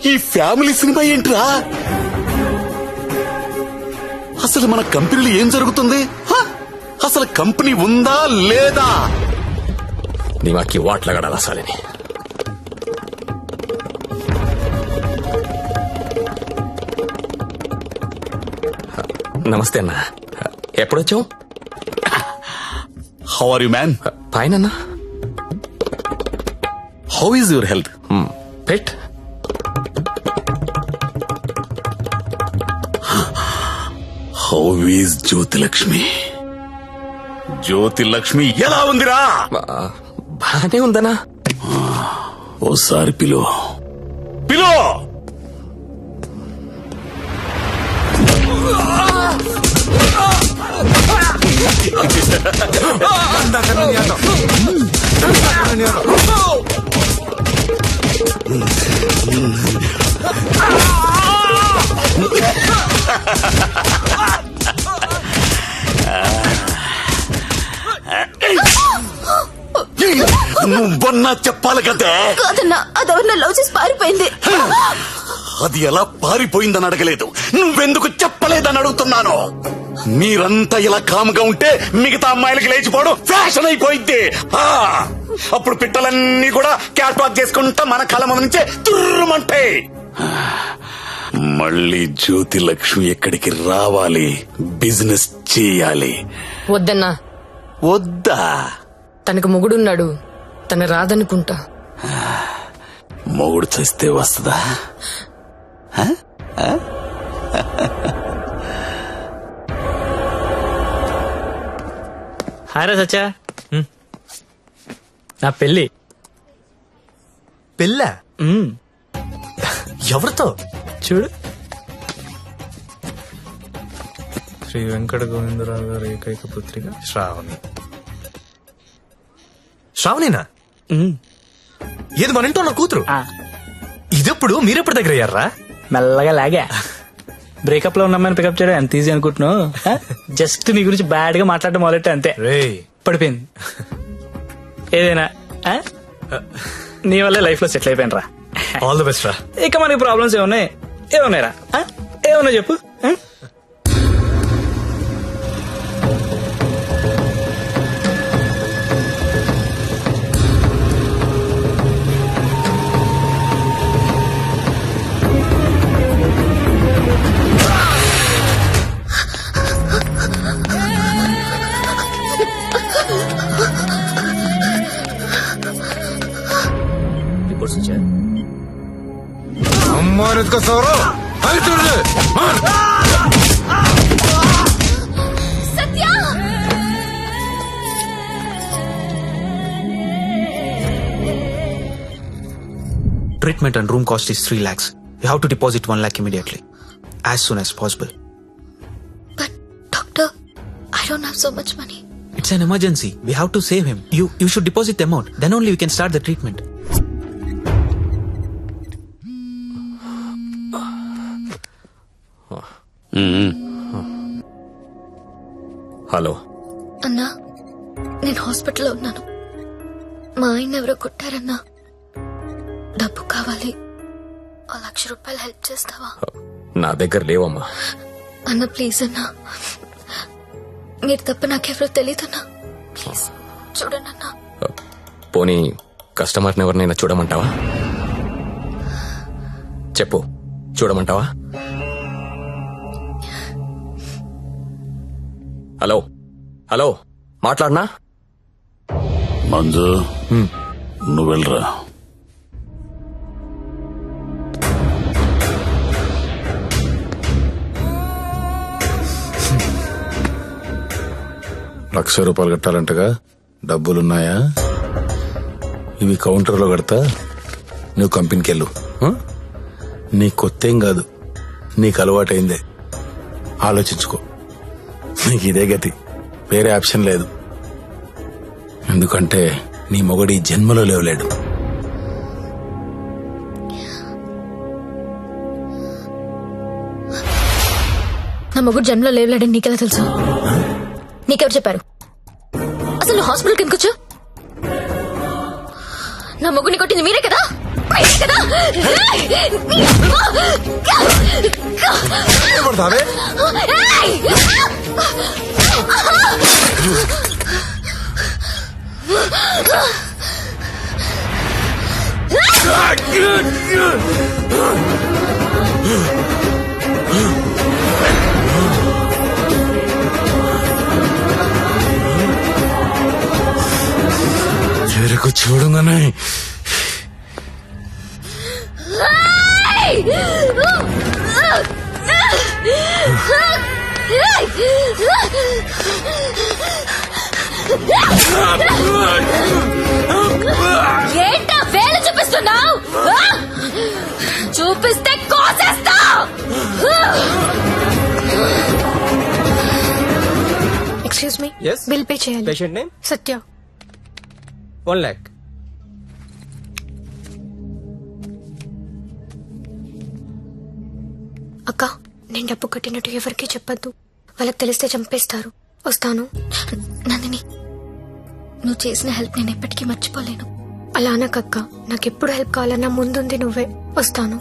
ఈ ఫ్యామిలీ సినిమా ఏంట్రా? అసలు మన కంపెనీలో ఏం జరుగుతుంది? అసలు కంపెనీ ఉందా లేదా? దిమాకి వాట్లగడాలా సాలని. నమస్తే అన్న, ఎప్పుడొచ్చావు? How are you man? Fine అన్న. How is your health? పెట్ హౌ ఈజ్ జ్యోతిలక్ష్మి? జ్యోతిలక్ష్మి ఎలా ఉందిరా? బానే ఉందనా? ఓసారి పిలో. నువ్వన్నా చెప్పాలి కదే. కాదన్నా, అదెవరన్నా లవ్ చేసి పారిపోయింది. అది ఎలా పారిపోయిందని అడగలేదు, నువ్వెందుకు చెప్పలేదని అడుగుతున్నాను. మీరంతా ఇలా కామ్గా ఉంటే మిగతా అమ్మాయిలకి లేచిపోవడం ఫ్యాషన్ అయిపోయింది. అప్పుడు పిట్టలన్నీ కూడా క్యాట్ వాక్ చేసుకుంటా మన కళ్ళ ముందు నుంచే తుర్రుమంటే. మళ్ళీ జ్యోతి లక్ష్మి ఎక్కడికి రావాలి, బిజినెస్ చేయాలి. వద్దన్నా. వద్దా? తనకు మొగుడున్నాడు, తన రాదనుకుంటా. మొగుడు చేస్తే వస్తుందా? హాయ్ రా సచ్చా. నా పెళ్ళి. పెళ్ళా? ఎవరితో? చూడు, శ్రీ వెంకట గోవిందరావు గారి ఏకైక పుత్రిక శ్రావణి. శ్రావణినా? ఏది మన ఇంట్లో నా కూతురు? ఇదెప్పుడు మీరెప్పుడు దగ్గర అయ్యారా? మెల్లగా లాగా. బ్రేకప్ లో ఉన్నామని పికప్ చేయడం ఎంత ఈజీ అనుకుంటున్నావు? జస్ట్ నీ గురించి బ్యాడ్ గా మాట్లాడడం మొదలెట్టే అంతే, పడిపోయింది. ఏదైనా నీ వల్లే లైఫ్ లో సెటిల్ అయిపోయిన రా. ఆల్ ది బెస్ట్ రా. ఇక మనకి ప్రాబ్లమ్స్ ఏమున్నాయిరా? ఏమున్నాయి చెప్పు. Treatment and room cost is 3 lakhs. You have to deposit 1 lakh immediately, as soon as possible. But doctor, I don't have so much money. It's an emergency. We have to save him. You should deposit the amount. Then only we can start the treatment. Hello అన్నా, నేను హాస్పిటల్లో ఉన్నాను. మా ఆయన ఎవరో కొట్టారన్నా. డబ్బు కావాలి. 1,00,000 రూపాయలు హెల్ప్ చేస్తావా? నా దగ్గర లేవమ్మా. అన్న ప్లీజ్ అన్నా, మీరు తప్ప నాకెవరో తెలియదన్నా. ప్లీజ్ చూడండి అన్నా. పోనీ కస్టమర్ని ఎవరినైనా చూడమంటావా? చెప్పు, చూడమంటావా? హలో హలో, మాట్లాడనా? మంజు, నువ్వు వెళ్ళరా. ₹1,00,000 కట్టాలంటగా, డబ్బులున్నాయా? ఇవి కౌంటర్లో కడతా, నువ్వు కంపెనీకి వెళ్ళు. నీ కొత్తేం కాదు, నీకు అలవాటైందే. ఆలోచించుకో, నీకు ఇదే గతి, వేరే ఆప్షన్ లేదు. ఎందుకంటే నీ మొగడి జన్మలో లేవలేడు. నా మొగుడు జన్మలో లేవలేడని నీకెలా తెలుసు? నీకెవరు చెప్పారు? అసలు నువ్వు హాస్పిటల్కి ఎందుకు వచ్చావు? నా మొగుడిని కొట్టింది మీరే కదా? చెరుకు చూడంగానే ఏంటా వేలు చూపిస్తున్నావు? చూపిస్తే కోసేస్తా. ఎక్స్క్యూజ్ మీ, బిల్ పే చేయాలి. పేషెంట్ నేమ్ సత్య. 1 lakh. అక్క, నేను డబ్బు కట్టినట్టు ఎవరికీ చెప్పద్దు. వాళ్ళకి తెలిస్తే చంపేస్తారు. వస్తాను. నందిని, నువ్వు చేసిన హెల్ప్ నేను ఎప్పటికీ మర్చిపోలేను. అలా అనకక్క, నాకెప్పుడు హెల్ప్ కావాలన్నా ముందుంది నువ్వే. వస్తాను.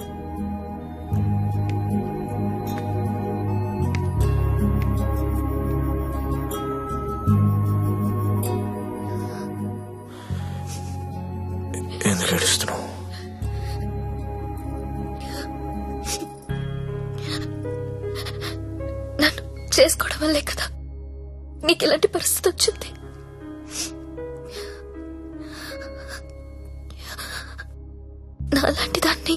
ఎందుకు ఏడుస్తున్నావు? నన్ను చేసుకోవడం వల్లే కదా నీకు ఇలాంటి పరిస్థితి వచ్చింది. నాలాంటి దాన్ని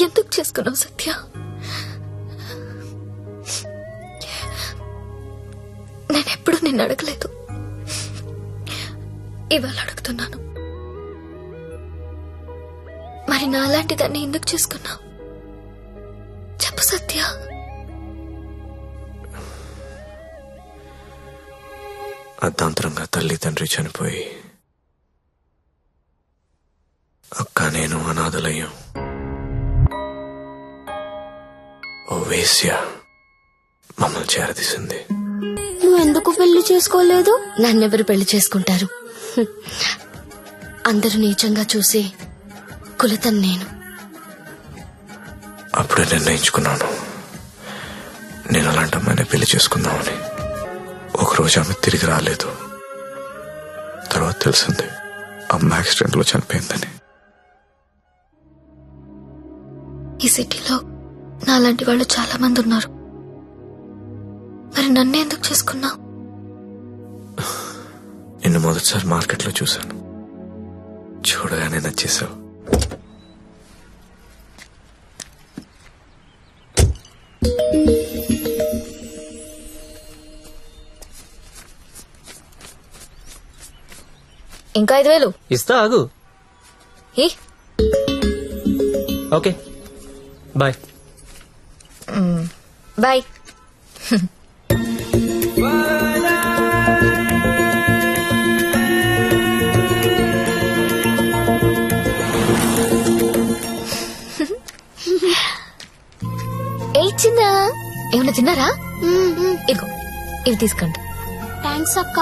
ఎందుకు చేసుకున్నావు సత్య? నేనెప్పుడు నిన్ను అడగలేదు, ఇవాళ అడుగుతున్నాను. మరి నాలాంటి దాన్ని ఎందుకు చేసుకున్నావు? చెప్పు సత్య. అర్ధాంతరంగా తల్లి తండ్రి చనిపోయి అక్క నేను అనాథలయ్యాం. ఓ వేశ్య మమ్మల్ని చేరదీసింది. నువ్వెందుకు పెళ్లి చేసుకోలేదు? నన్నెవరు పెళ్లి చేసుకుంటారు? అందరూ నీచంగా చూసే కులతను నేను. అప్పుడే నిర్ణయించుకున్నాను నేను అలాంటి అమ్మాయిని పెళ్లి చేసుకుందామని. ఒకరోజు ఆమె తిరిగి రాలేదు. తర్వాత తెలిసింది అమ్మ యాక్సిడెంట్ లో చనిపోయిందని. ఈ సిటీలో నాలాంటి వాళ్ళు చాలా మంది ఉన్నారు. మరి నన్ను ఎందుకు చేసుకున్నావు? నిన్ను మొదటిసారి మార్కెట్లో చూశాను. చూడగానే నచ్చేసావు. ఇంకా 5,000 ఇస్తా, ఆగు. ఏ? Okay, bye. బాయ్. ఏ చిన్నా, ఏమన్నా తిన్నారా? ఇదిగో ఇవి తీసుకోండి. థ్యాంక్స్ అక్క.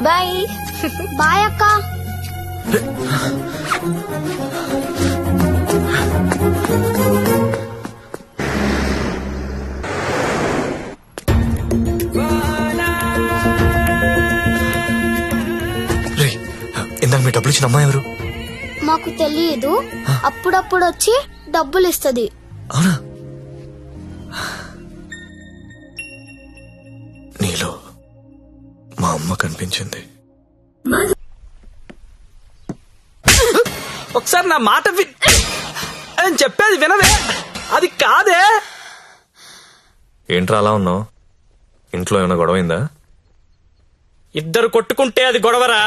బాయ్. బాయ్ అక్క. ఇందాక మీ డబ్బులు ఇచ్చిన అమ్మాయి ఎవరు? మాకు తెలియదు, అప్పుడప్పుడు వచ్చి డబ్బులు ఇస్తది. అవునా? నీలో మా అమ్మ కనిపించింది. ఒకసారి నా మాట అని చెప్పేది వినవే. అది కాదే. ఏంట్రా అలా ఉన్నావు? ఇంట్లో ఏమైనా గొడవైందా? ఇద్దరు కొట్టుకుంటే అది గొడవరా?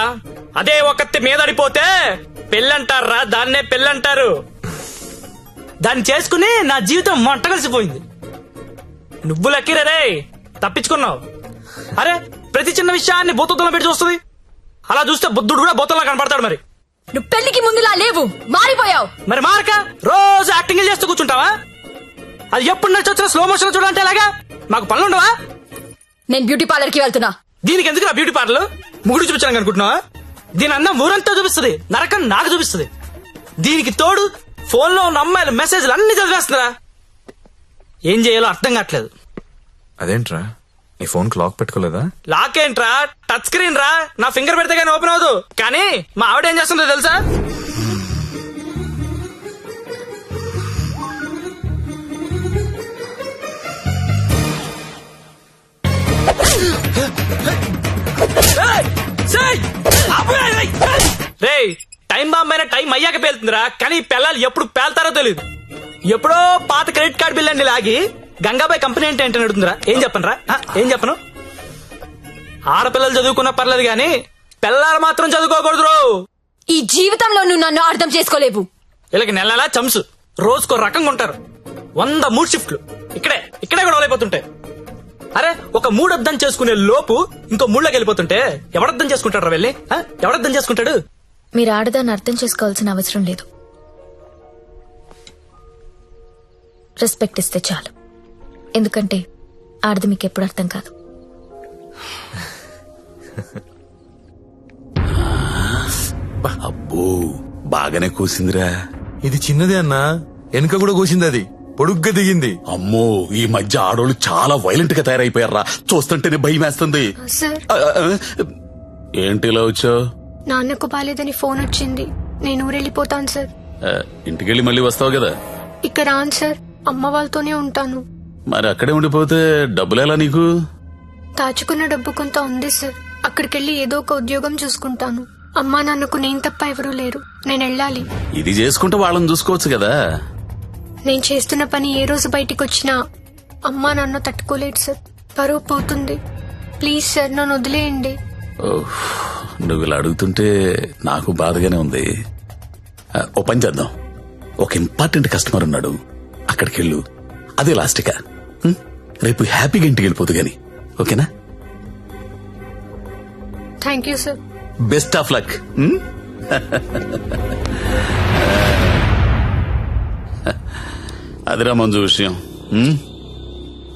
అదే ఒకత్తి మీదడిపోతే పెళ్ళంటారా? దాన్నే పెళ్ళంటారు. దాన్ని చేసుకుని నా జీవితం మంట కలిసిపోయింది. నువ్వు లక్కీరే, తప్పించుకున్నావు. అరే, ప్రతి చిన్న విషయాన్ని బోతల్లో పెట్టి చూస్తుంది. అలా చూస్తే బుద్ధుడు కూడా బోతల్లో కనపడతాడు. మరి నువ్వు పెళ్లికి ముందులా లేవు, మారిపోయావు. మరి మారక రోజు యాక్టింగ్ చేస్తూ కూర్చుంటావా? అది ఎప్పుడు నడిచి వచ్చిన స్లో మోషన్ చూడాలంటే ఎలాగా? మాకు పనులుండవా? నేను బ్యూటీ పార్లర్ కి వెళ్తున్నా. దీనికి ఎందుకు నా బ్యూటీ పార్లర్? ముగుడు చూపించాను అనుకుంటున్నావా? దీని అందం ఊరంతా చూపిస్తుంది, నరకం నాకు చూపిస్తుంది. దీనికి తోడు ఫోన్ లో ఉన్న అమ్మాయిల మెసేజ్లు అన్ని చదివేస్తుందా? ఏం చేయాలో అర్థం కావట్లేదు. అదేంట్రా, నీ ఫోన్ కి లాక్ పెట్టుకోలేదా? లాక్ ఏంట్రా, టచ్ స్క్రీన్ రా. నా ఫింగర్ పెడితే కానీ ఓపెన్ అవ్వదు. కానీ మా ఆవిడ ఏం చేస్తుందో తెలుసా? రే, టైం బాంబ్ అయినా టైం అయ్యాక పేలుతుందిరా. కానీ పిల్లలు ఎప్పుడు పేల్తారో తెలియదు. ఎప్పుడో పాత క్రెడిట్ కార్డు బిల్ అండి లాగి గంగాబాయ్ కంపెనీ ఏంటి అంటే నడుతుందిరా. ఏం చెప్పను? ఏం చెప్పను? ఆడపిల్లలు చదువుకున్నా పర్లేదు గాని పిల్లలు మాత్రం చదువుకోకూడదు. ఈ జీవితంలో నువ్వు నన్ను అర్థం చేసుకోలేవు. వీళ్ళకి నెలలా చంసు, రోజుకో రకంగా ఉంటారు. 100 మూడు షిఫ్ట్లు ఇక్కడే గొడవలు అయిపోతుంటాయి. అరే, ఒక మూడు అర్థం చేసుకునే లోపు ఇంకో మూడులోకి వెళ్ళిపోతుంటే ఎవడర్థం చేసుకుంటాడు? వెళ్ళి ఎవడర్థం చేసుకుంటాడు? మీరు ఆడదాన్ని అర్థం చేసుకోవాల్సిన అవసరం లేదు. రెస్పెక్ట్ ఇస్తే చాలు. ఎందుకంటే ఆడది మీకు ఎప్పుడు అర్థం కాదు. అబ్బో బాగానే కూసిందిరా. ఇది చిన్నదే అన్నా, వెనుక కూడా కోసింది, అది పొడుగ్గా దిగింది. అమ్మో ఈ మధ్య ఆడోళ్ళు చాలా వైలెంట్ గా తయారైపోయారా, చూస్తుంటేనే భయం వేస్తుంది. సార్ ఏంటి ఇలా వచ్చావు? నాన్నకు బాలేదని ఫోన్ వచ్చింది, నేను ఊరెళ్ళిపోతాను సార్. ఇంటికెళ్ళి మళ్ళీ వస్తావు కదా? ఇక్కడ రాను సార్, అమ్మ వాళ్ళతోనే ఉంటాను. మరి అక్కడే ఉండిపోతే డబ్బులు ఎలా నీకు? దాచుకున్న డబ్బు కొంత ఉంది సార్, అక్కడికెళ్ళి ఏదో ఒక ఉద్యోగం చూసుకుంటాను. అమ్మా నాన్నకు నేను తప్ప ఎవరూ లేరు, నేను వెళ్ళాలి. ఇది చేసుకుంటే వాళ్ళని చూసుకోవచ్చు కదా. నేను చేస్తున్న పని ఏ రోజు బయటికి వచ్చినా అమ్మా నాన్న తట్టుకోలేడు సార్, పరువు పోతుంది. ప్లీజ్ సార్ నన్ను వదిలేయండి. నువ్వు ఇలా అడుగుతుంటే నాకు బాధగానే ఉంది. ఓ పని చేద్దాం, ఒక ఇంపార్టెంట్ కస్టమర్ ఉన్నాడు, అక్కడికి వెళ్ళు. అదే లాస్ట్గా రేపు హ్యాపీగా ఇంటికి వెళ్ళిపోదు గాని, ఓకేనా? Thank you sir. Best of luck. అదిరా మంజు విషయం.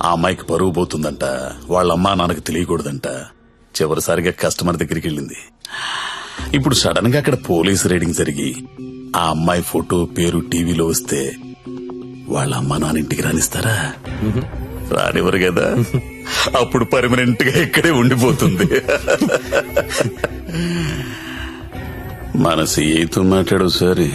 ఆ అమ్మాయికి పరువు పోతుందంట, వాళ్ళ అమ్మా నాన్నకు తెలియకూడదంట. చివరిసారిగా కస్టమర్ దగ్గరికి వెళ్ళింది. ఇప్పుడు సడన్ గా అక్కడ పోలీస్ రైడింగ్ జరిగి ఆ అమ్మాయి ఫోటో పేరు టీవీలో వస్తే వాళ్ళ అమ్మా నాన్న ఇంటికి రానిస్తారా? రానివ్వరు కదా. అప్పుడు పర్మనెంట్ గా ఇక్కడే ఉండిపోతుంది. మన సీఏతో మాట్లాడు సరే.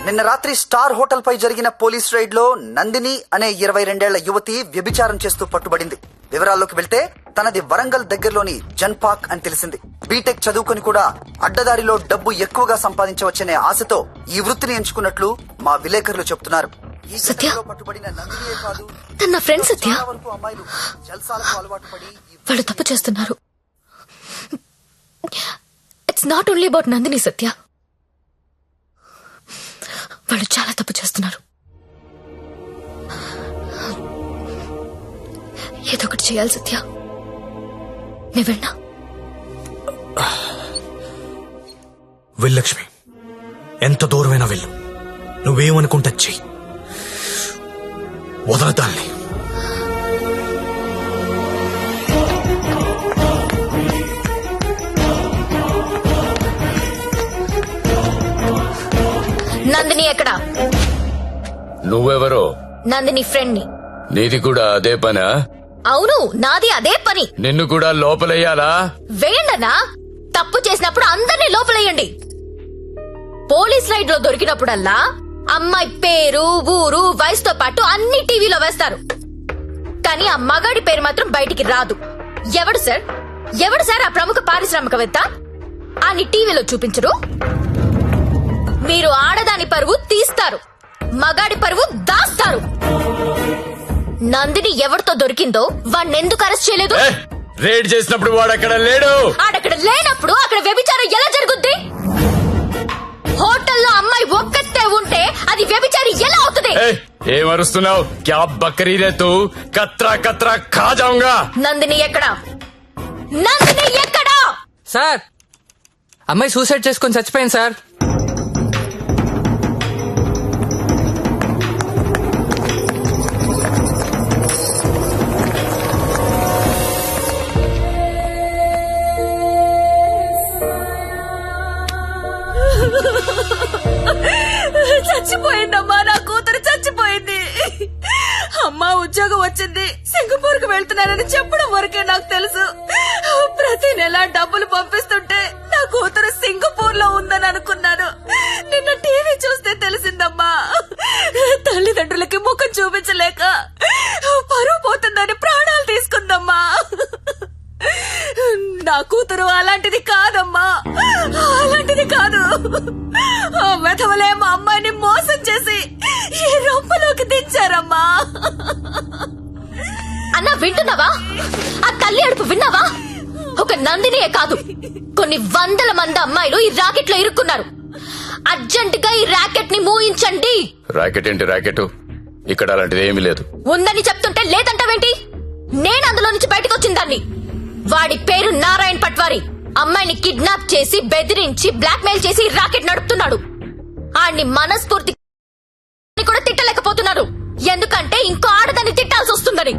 నిన్న రాత్రి స్టార్ హోటల్ పై జరిగిన పోలీస్ రైడ్ లో నందిని అనే 22 యువతి వ్యభిచారం చేస్తూ పట్టుబడింది. వివరాల్లోకి వెళ్తే తనది వరంగల్ దగ్గరలోని జన్పాక్ అని తెలిసింది. బీటెక్ చదువుకొని కూడా అడ్డదారిలో డబ్బు ఎక్కువగా సంపాదించవచ్చనే ఆశతో ఈ వృత్తిని ఎంచుకున్నట్లు మా విలేకరులు చెప్తున్నారు. ఈ ఘటనలో పట్టుబడిన నందినియే కాదు, తన ఫ్రెండ్ సత్య, చాలా వరకు అమ్మాయిలు జల్సాలకు అలవాటు పడి వాళ్ళు తప్పు చేస్తున్నారు. It's not only about Nandini Satya, వాళ్ళు చాలా తప్పు చేస్తున్నారు. ఏదో ఒకటి చేయాలి సత్య. నేను వెళ్ళా. వెళ్ళక్ష్మి, ఎంత దూరమైనా వెళ్ళు. నువ్వేమనుకుంటా చెయ్యి, వదలదాన్ని. నందిని ఎక్కడా? నువ్వెవరో? నందిని ఫ్రెండ్ ని. నీది కూడా అదే పనా? అవును, నాది అదే పని. నిన్ను కూడా లోపలెయ్యాలా? వేయండన్నా, తప్పు చేసినప్పుడు అందరినీ లోపలేయండి. పోలీస్ రైడ్ లో దొరికినప్పుడల్లా అమ్మాయి పేరు, ఊరు, వయసుతో పాటు అన్ని టీవీలో వేస్తారు. కానీ ఆ మగాడి పేరు మాత్రం బయటికి రాదు. ఎవడు సార్ ఆ ప్రముఖ పారిశ్రామికవేత్త? అన్ని టీవీలో చూపించరు. మీరు ఆడదాని పరువు తీస్తారు, మగాడి పరువు దాస్తారు. నందిని ఎవరితో దొరికిందో వాణ్ణెందుకు అరెస్ట్ చేయలేదు? రేడ్ చేసినప్పుడు వాడు అక్కడ లేడు. ఆడక్కడ లేనప్పుడు అక్కడ వ్యభిచారం ఎలా జరుగుద్ది? హోటల్లో అమ్మాయి ఒక్కతే ఉంటే అది వ్యభిచారి ఎలా అవుతుంది? ఏమరుస్తున్నావు? క్యా బకరీ రే తూ? కత్రా కత్రా ఖా జాऊंगा. నందిని ఎక్కడా? నందిని ఎక్కడా? సార్, అమ్మాయి సూసైడ్ చేసుకొని చచ్చిపోయింది సార్. చచ్చిపోయిందమ్మా, నా కూతురు చచ్చిపోయింది. అమ్మా ఉద్యోగం వచ్చింది, సింగపూర్ కు వెళ్తున్నానని చెప్పడం వరకే నాకు తెలుసు. ప్రతి నెల డబ్బులు పంపిస్తుంటే నా కూతురు సింగపూర్ లో ఉందని అనుకున్నాను. నిన్న టీవీ చూస్తే తెలిసిందమ్మా. తల్లిదండ్రులకి ముఖం చూపించలేక పరువు పోతుందని ప్రాణాలు తీసుకుందమ్మా. నా కూతురు అలాంటిది కాదమ్మా, అలాంటిది కాదు. ఆ వెధవలే మా అమ్మాయిని మోసం చేసి ఈ రొంపలోకి దించారమ్మా. అన్నా వింటున్నావా? ఆ తల్లి అడుపు విన్నావా? ఒక నందినియే కాదు, కొన్ని వందల మంది అమ్మాయిలు ఈ రాకెట్ లో ఇరుక్కున్నారు. అర్జెంట్ గా ఈ ర్యాకెట్ ని మూయించండి. రాకెట్ ఏంటి రాకెట్? ఇక్కడ అలాంటిది ఏమీ లేదు. ఉందని చెప్తుంటే లేదంటావేంటి? నేను అందులో నుంచి బయటకు వచ్చిన దాన్ని. వాడి పేరు నారాయణ్ పట్వారి. అమ్మాయిని కిడ్నాప్ చేసి బెదిరించి బ్లాక్మెయిల్ చేసి రాకెట్ నడుపుతున్నాడు. ఆడిని మనస్ఫూర్తి కూడా తిట్టలేకపోతున్నారు, ఎందుకంటే ఇంకో ఆడదాన్ని తిట్టాల్సి వస్తుందని.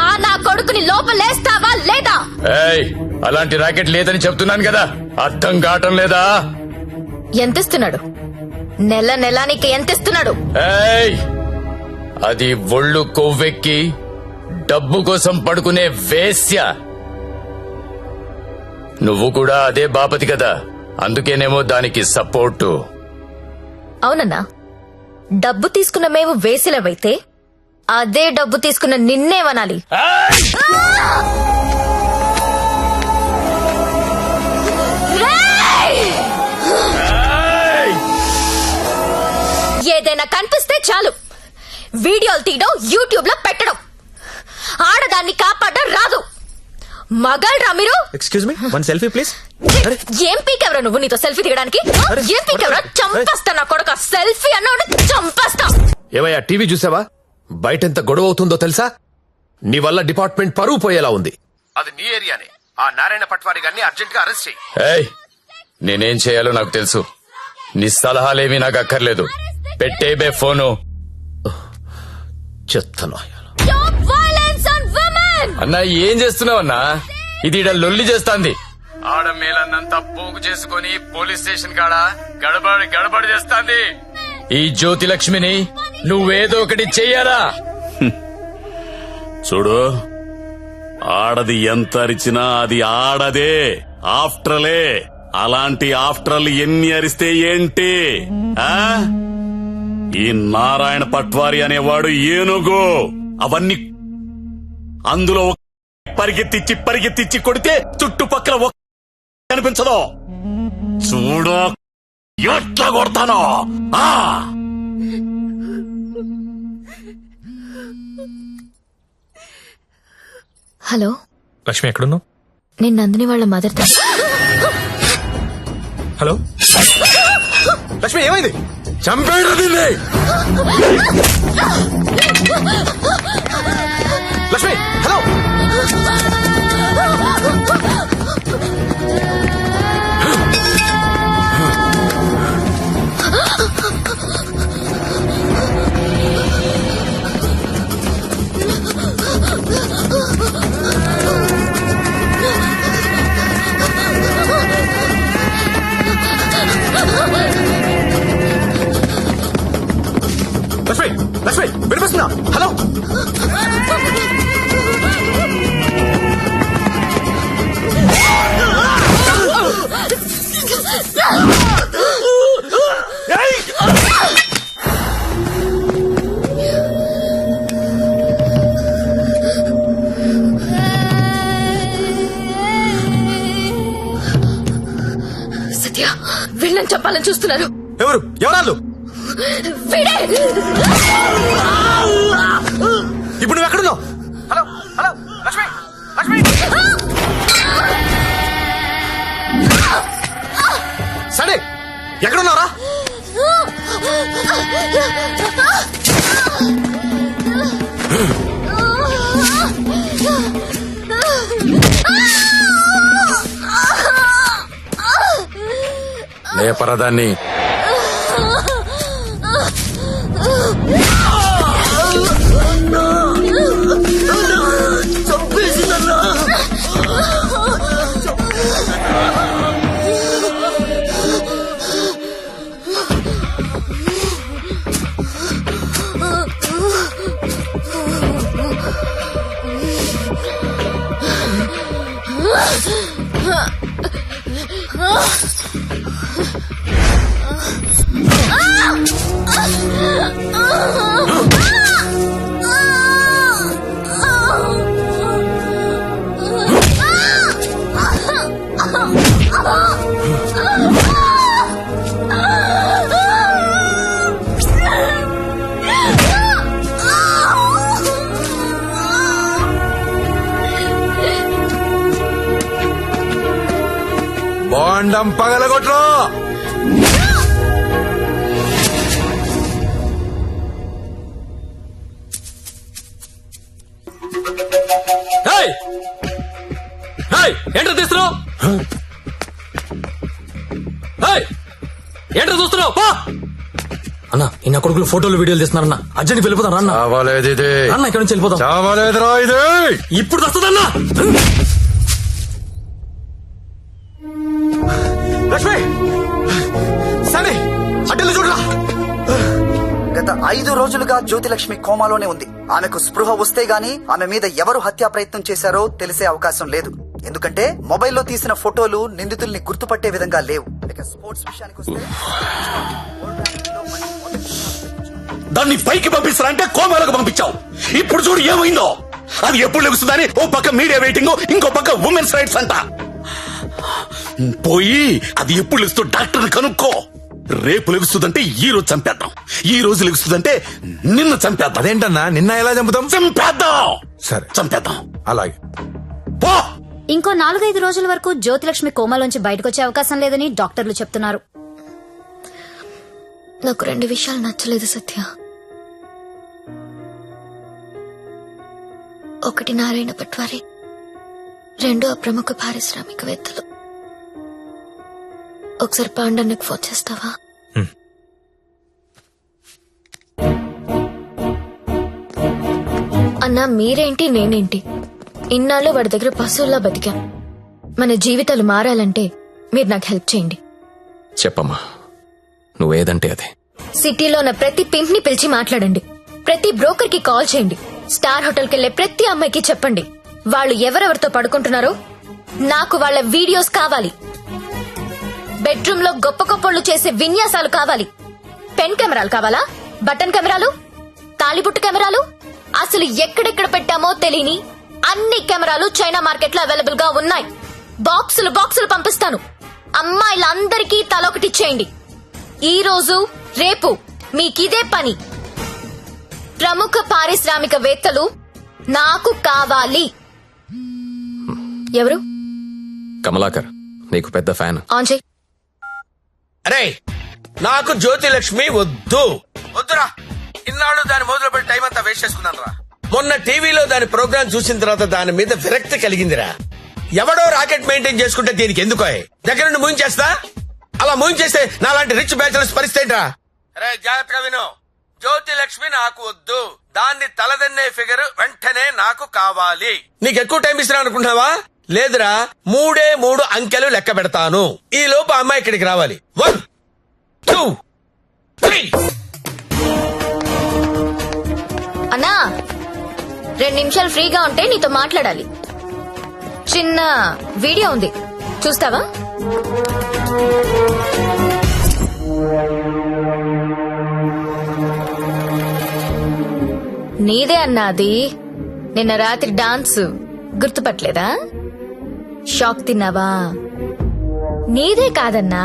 ఆ నా కొడుకుని లోపలేస్తావా లేదా? ఏయ్, అలాంటి రాకెట్ లేదని చెప్తున్నాను కదా, అర్థం కావటం లేదా? ఎంతిస్తున్నాడు? నెల నెలానికి ఎంతిస్తున్నాడు? ఏయ్, అది ఒళ్ళు కొవ్వెక్కి డబ్బు కోసం పడుకునే వేశ్య. నువ్వు కూడా అదే బాపతి కదా, అందుకేనేమో దానికి సపోర్టు. అవునన్నా, డబ్బు తీసుకున్న మేము వేసిలవైతే అదే డబ్బు తీసుకున్న నిన్నేమనాలి? ఏదైనా కనిపిస్తే చాలు వీడియోలు తీయడం, యూట్యూబ్ లో పెట్టడం. ఆడదాన్ని కాపాడడం రాదు. మగాళ్ళరా మీరు? Excuse me, one selfie please. ఏం పీకెవరా నువ్వు? నీతో సెల్ఫీ దిగడానికి ఏం పీకెవరా? చంపేస్తా నా కొడుక. సెల్ఫీ అన్నాడు చంపేస్తా. ఏమయ్యా, టీవీ చూసావా? బయట ఎంత గొడవ అవుతుందో తెలుసా? నీ వల్ల డిపార్ట్మెంట్ పరువు పోయేలా ఉంది. అది నీ ఏరియానే. ఆ నారాయణ పట్వారి గారిని అర్జెంట్ గా అరెస్ట్ చేయి. ఏయ్, నేనేం చేయాలో నాకు తెలుసు. నీ సలహాలేమీ నాకు అక్కర్లేదు. పెట్టేబే ఫోను. చెత్తను అన్నా, ఏం చేస్తున్నావన్నా? ఇది ఈడ లొల్లి చేస్తాంది. ఆడ మేలన్నంతా పోగు చేసుకుని పోలీస్ స్టేషన్ కాడ గడబడి చేస్తాంది. ఈ జ్యోతి లక్ష్మిని నువ్వేదో ఒకటి చెయ్యాలా? చూడు, ఆడది ఎంత అరిచినా అది ఆడదే, ఆఫ్టర్లే. అలాంటి ఆఫ్టర్లు ఎన్ని అరిస్తే ఏంటి? ఈ నారాయణ పట్వారి అనేవాడు ఏనుగు. అవన్నీ అందులో పరిగెత్తిచ్చి కొడితే చుట్టుపక్కల కనిపించదు. చూడు ఎట్లా కొడతానో. హలో లక్ష్మి, ఎక్కడున్నావు? నేను నందిని వాళ్ళ మదర్. హలో లక్ష్మి, ఏమైంది? చంపేడు దీన్ని. లక్ష్మి, హలో. లక్ష్మి, లక్ష్మి, వినిపిస్తుందా? హలో. సత్య, వీళ్ళని చెప్పాలని చూస్తున్నారు. ఎవరు? ఎవరాళ్ళు? ఇప్పుడు నువ్వు ఎక్కడున్నావు? Hello hello Lakshmi, Lakshmi. సరే, ఎక్కడున్నారా? లేపరదాన్ని. బాండం పగలగొట్టు. ఏంటో తీస్తున్నావు? ఏంటో చూస్తున్నావు? అన్న ఈ కొడుకులు ఫోటోలు వీడియోలు తీస్తున్నారన్న. అర్జెంట్ వెళ్ళిపోతాం అన్న. అన్న ఇక్కడ నుంచి వెళ్ళిపోతాం. ఇప్పుడు వస్తుందన్నా. లక్ష్మి సరే అడ్డలు చూడరా. గత 5 రోజులుగా జ్యోతిలక్ష్మి కోమాలోనే ఉంది. ఆమెకు స్పృహ వస్తే గానీ ఆమె మీద ఎవరు హత్యా ప్రయత్నం చేశారో తెలిసే అవకాశం లేదు. ఎందుకంటే మొబైల్లో తీసిన ఫోటోలు నిందితుల్ని గుర్తుపట్టే విధంగా లేవు. ఇక స్పోర్ట్స్ విషయానికి వస్తే దాన్ని పైకి పంపిస్తారంటే కోమాలకు పంపించావు. ఇప్పుడు చూడు ఏమైందో. అది ఎప్పుడు లెగుస్తుందని ఓ పక్క మీడియా వెయిటింగ్, ఇంకో పక్క ఉమెన్స్ రైట్స్ అంట. పోయి అది ఎప్పుడు లెగుస్తూ డాక్టర్ని కనుక్కో. రేపు లెగుస్తుందంటే ఈ రోజు చంపేద్దాం, ఈ రోజు లెగుస్తుందంటే నిన్న చంపేద్దాం. అదేంటన్నా నిన్న ఎలా చంపుతాం? చంపేద్దాం. సరే చంపేద్దాం. అలాగే. పో. ఇంకో 4-5 రోజుల వరకు జ్యోతిలక్ష్మి కోమాలోంచి బయటకొచ్చే అవకాశం లేదని డాక్టర్లు చెప్తున్నారు. నాకు 2 విషయాలు నచ్చలేదు సత్య. ఒకటి నారాయణ పట్వారి, 2 ప్రముఖ పారిశ్రామికవేత్తలు. ఒకసారి పాండన్నకు ఫోన్ చేస్తావా? అన్నా మీరేంటి నేనేంటి, ఇన్నాళ్ళు వాడి దగ్గర పశువుల్లా బతికాం. మన జీవితాలు మారాలంటే మీరు నాకు హెల్ప్ చేయండి. చెప్పమ్మా, నువ్వేదంటే అదే. సిటీలో ఉన్న ప్రతి పింప్ ని పిలిచి మాట్లాడండి. ప్రతి బ్రోకర్ కి కాల్ చేయండి. స్టార్ హోటల్ కెళ్లే ప్రతి అమ్మాయికి చెప్పండి వాళ్ళు ఎవరెవరితో పడుకుంటున్నారో నాకు వాళ్ళ వీడియోస్ కావాలి. బెడ్రూమ్ లో గొప్ప గొప్పళ్ళు చేసే విన్యాసాలు కావాలి. పెన్ కెమెరాలు కావాలా? బటన్ కెమెరాలు, తాళిబుట్టు కెమెరాలు, అసలు ఎక్కడెక్కడ పెట్టామో తెలియని అన్ని కెమెరాలు చైనా మార్కెట్ లో అవైలబుల్ గా ఉన్నాయి. బాక్సులు బాక్సులు పంపిస్తాను. అమ్మాయిలందరికీ తలొకటి చేయండి. ఈ రోజు రేపు మీకిదే పని. ప్రముఖ పారిశ్రామికవేత్తలు నాకు కావాలి. ఎవరు? కమలాకర్, నీకు పెద్ద ఫ్యాన్. ఆన్ చేయి. అరే నాకు జ్యోతిలక్ష్మి వద్దు. వద్దురా. ఇన్నాళ్ళు దాని మొదలు పెట్టి టైం అంతా వేస్ట్ చేసుకున్నాను రా. మొన్న టీవీలో దాని ప్రోగ్రామ్ చూసిన తర్వాత దాని మీద విరక్తి కలిగిందిరా. ఎవడో రాకెట్ మెయింటైన్ చేసుకుంటే దీనికి ఎందుకో దగ్గర నుండి మూయించేస్తా. అలా మూయించేస్తే నాలాంటి రిచ్ బ్యాచులర్స్ పరిస్థితి రా. అరే జాగ్రత్తగా విను. జ్యోతిలక్ష్మి నాకు వద్దు. దాన్ని తలదన్నే ఫిగర్ వెంటనే నాకు కావాలి. నీకు ఎక్కువ టైం ఇస్తున్నా అనుకుంటున్నావా? లేదురా, 3 అంకెలు లెక్క పెడతాను. ఈ లోపు అమ్మాయి ఇక్కడికి రావాలి. 1 2 3. అన్నా 2 నిమిషాలు ఫ్రీగా ఉంటే నీతో మాట్లాడాలి. చిన్న వీడియో ఉంది, చూస్తావా? నీదే అన్నాది. నిన్న రాత్రి డాన్స్ గుర్తుపట్టలేదా? షాక్ తిన్నావా? నీదే కాదన్నా,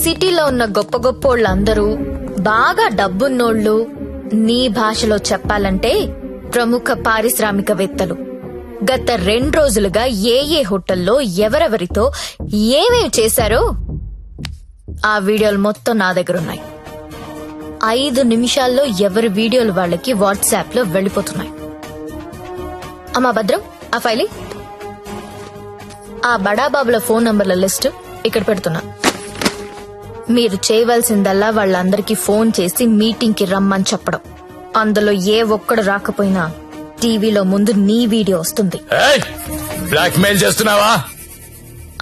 సిటీలో ఉన్న గొప్ప గొప్పోళ్ళందరూ బాగా డబ్బున్నోళ్ళు. నీ భాషలో చెప్పాలంటే ప్రముఖ పారిశ్రామికవేత్తలు గత 2 రోజులుగా ఏ హోటల్లో ఎవరెవరితో ఏమేమి చేశారో ఆ వీడియోలు మొత్తం నా దగ్గరున్నాయి. 5 నిమిషాల్లో ఎవరి వీడియోలు వాళ్ళకి వాట్సాప్ లో వెళ్లిపోతున్నాయి. అమ్మా భద్రం, ఆ ఫైలింగ్, ఆ బడాబాబుల ఫోన్ నంబర్ల లిస్టు ఇక్కడ పెడుతున్నా. మీరు చేయవలసిందల్లా వాళ్ళందరికీ ఫోన్ చేసి మీటింగ్ కి రమ్మని చెప్పడం. అందులో ఏ ఒక్కడు రాకపోయినా టీవీలో ముందు నీ వీడియో వస్తుంది. బ్లాక్ మెయిల్ చేస్తున్నావా?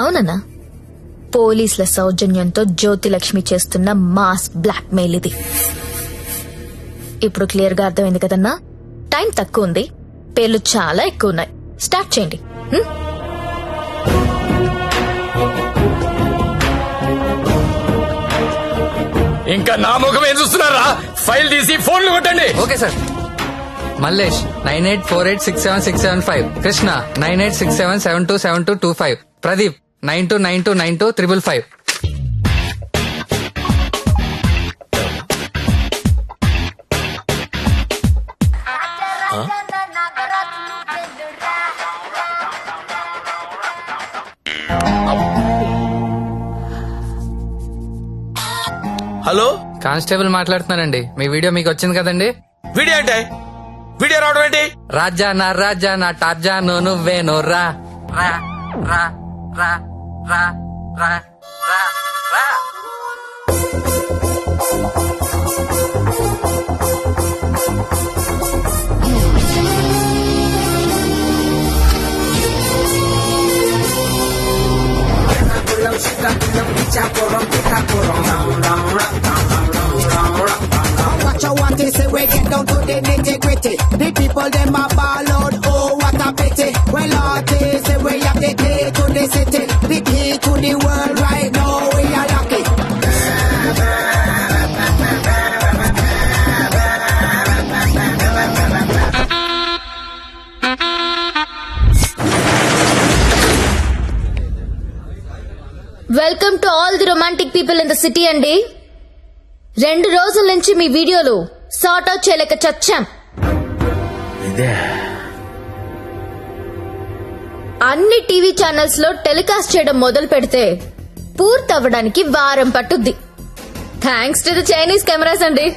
అవునన్నా, పోలీసుల సౌజన్యంతో జ్యోతిలక్ష్మి చేస్తున్న మాస్ బ్లాక్ మెయిల్ ఇది. ఇప్పుడు క్లియర్ గా అర్థమైంది కదన్నా? టైం తక్కువ ఉంది, పేర్లు చాలా ఎక్కువ ఉన్నాయి. స్టార్ట్ చేయండి. ఇంకా నా ముఖం ఏం చూస్తున్నారా? ఫైల్ తీసి ఫోన్లు కొట్టండి. Okay sir. Mallesh 9848676775, Krishna 9867727225, Pradeep 92929255. Hello, constable మాట్లాడుతున్నానండి. మీ వీడియో మీకు వచ్చింది కదండి? వీడియో అంటే వీడియో రావడం ఏంటి? రాజా నా టార్జాను నువ్వేను రా రా రా రా రా రా రా రా. What you want is say we get down to the nitty-gritty. The people them a ball out, oh what a pity. Well artists say we have the key to the city, the key to the world right now we are lucky. Welcome to all the romantic people in the city అండి. 2 రోజుల నుంచి మీ వీడియోలు సార్ట్ అవుట్ చేయలేక చచ్చాం. అన్ని టీవీ ఛానల్స్ లో టెలికాస్ట్ చేయడం మొదలు పెడితే పూర్తవ్వడానికి వారం పట్టుద్ది. Thanks to the Chinese cameras అండి.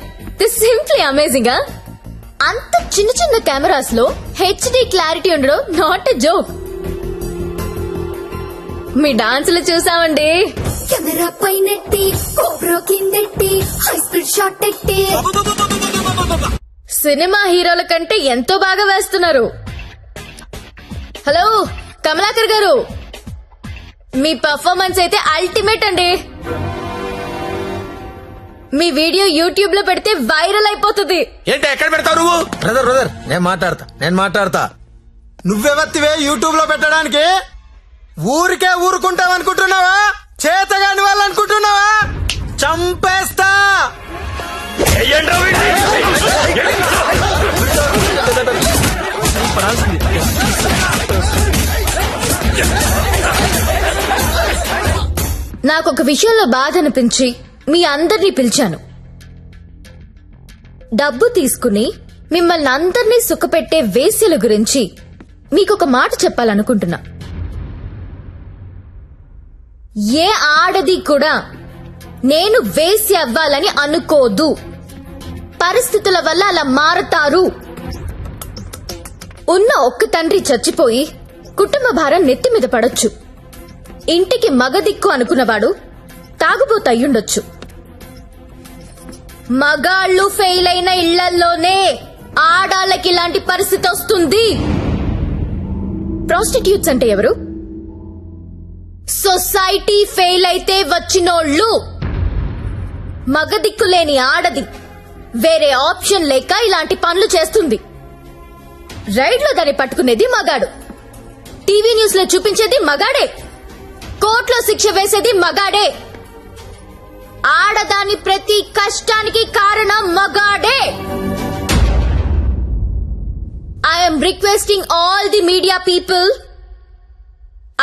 This simply amazing. అంత చిన్న చిన్న కెమెరాస్ లో హెచ్డి క్లారిటీ ఉండడం నాట్ ఎ జోక్. మీ డాన్సులు చూసామండి. కెమెరా పైనెట్టి కోబ్రో కిందెట్టి హై స్పీడ్ షాట్ ఎట్టి సినిమా హీరోల కంటే ఎంతో బాగా వేస్తున్నారు. హలో కమలాకర్ గారు, మీ పర్ఫార్మెన్స్ అయితే అల్టిమేట్ అండి. మీ వీడియో యూట్యూబ్ లో పెడితే వైరల్ అయిపోతుంది. ఏంటి ఎక్కడ పెడతావు నువ్వు? బ్రదర్ నేను మాట్లాడతా. నువ్వెవత్తివే యూట్యూబ్ లో పెట్టడానికి? ఊరికే ఊరుకుంటావనుకుంటున్నావా? చేతగాని వాళ్ళు అనుకుంటున్నావా? చంపేస్తా. నాకొక విషయంలో బాధ అనిపించి మీ అందరినీ పిలిచాను. డబ్బు తీసుకుని మిమ్మల్ని అందరినీ సుఖపెట్టే వేశ్యల గురించి మీకొక మాట చెప్పాలనుకుంటున్నా. ఏ ఆడది కూడా నేను వేశ్య అవ్వాలని అనుకోదు. పరిస్థితుల వల్ల అలా మారతారు. ఉన్న ఒక్క తండ్రి చచ్చిపోయి కుటుంబ భారం నెత్తి మీద పడొచ్చు. ఇంటికి మగదిక్కు అనుకున్నవాడు తాగుబోతు అయ్యుండొచ్చు. మగాళ్ళు ఫెయిల్ అయిన ఇళ్లల్లోనే ఆడాళ్ళకి ఇలాంటి పరిస్థితి వస్తుంది. ప్రాస్టిట్యూట్స్ అంటే ఎవరు? సొసైటీ ఫెయిల్ అయితే వచ్చినోళ్ళు. మగదిక్కులేని ఆడది వేరే ఆప్షన్ లేక ఇలాంటి పనులు చేస్తుంది. రైడ్ లో దాన్ని పట్టుకునేది మగాడు, టీవీ న్యూస్ లో చూపించేది మగాడే, కోర్టులో శిక్ష వేసేది మగాడే. ఆడదాని ప్రతి కష్టానికి కారణం మగాడే. I'm requesting all the media people,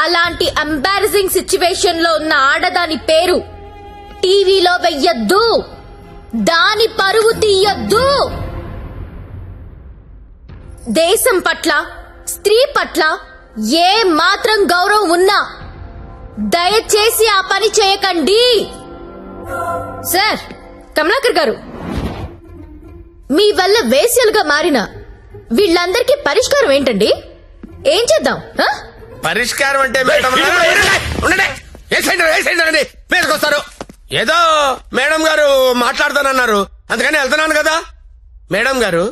అలాంటి ఎంబారసింగ్ సిచ్యువేషన్ లో ఉన్న ఆడదాని పేరు టీవీలో వెయ్యొద్దు. దాని పరువు తీయొద్దు. దేశం పట్ల, స్త్రీ పట్ల ఏ మాత్రం గౌరవం ఉన్నా దయచేసి ఆ పని చేయకండి. సార్ కమలాకర్ గారు, మీ వల్ల వేశ్యలుగా మారిన వీళ్ళందరికీ పరిష్కారం ఏంటండి? ఏం చేద్దాం? పరిష్కారం అంటే పేరుకొస్తారు. ఏదో మేడం గారు మాట్లాడతానన్నారు, అందుకని వెళ్తున్నాను కదా. మేడం గారు,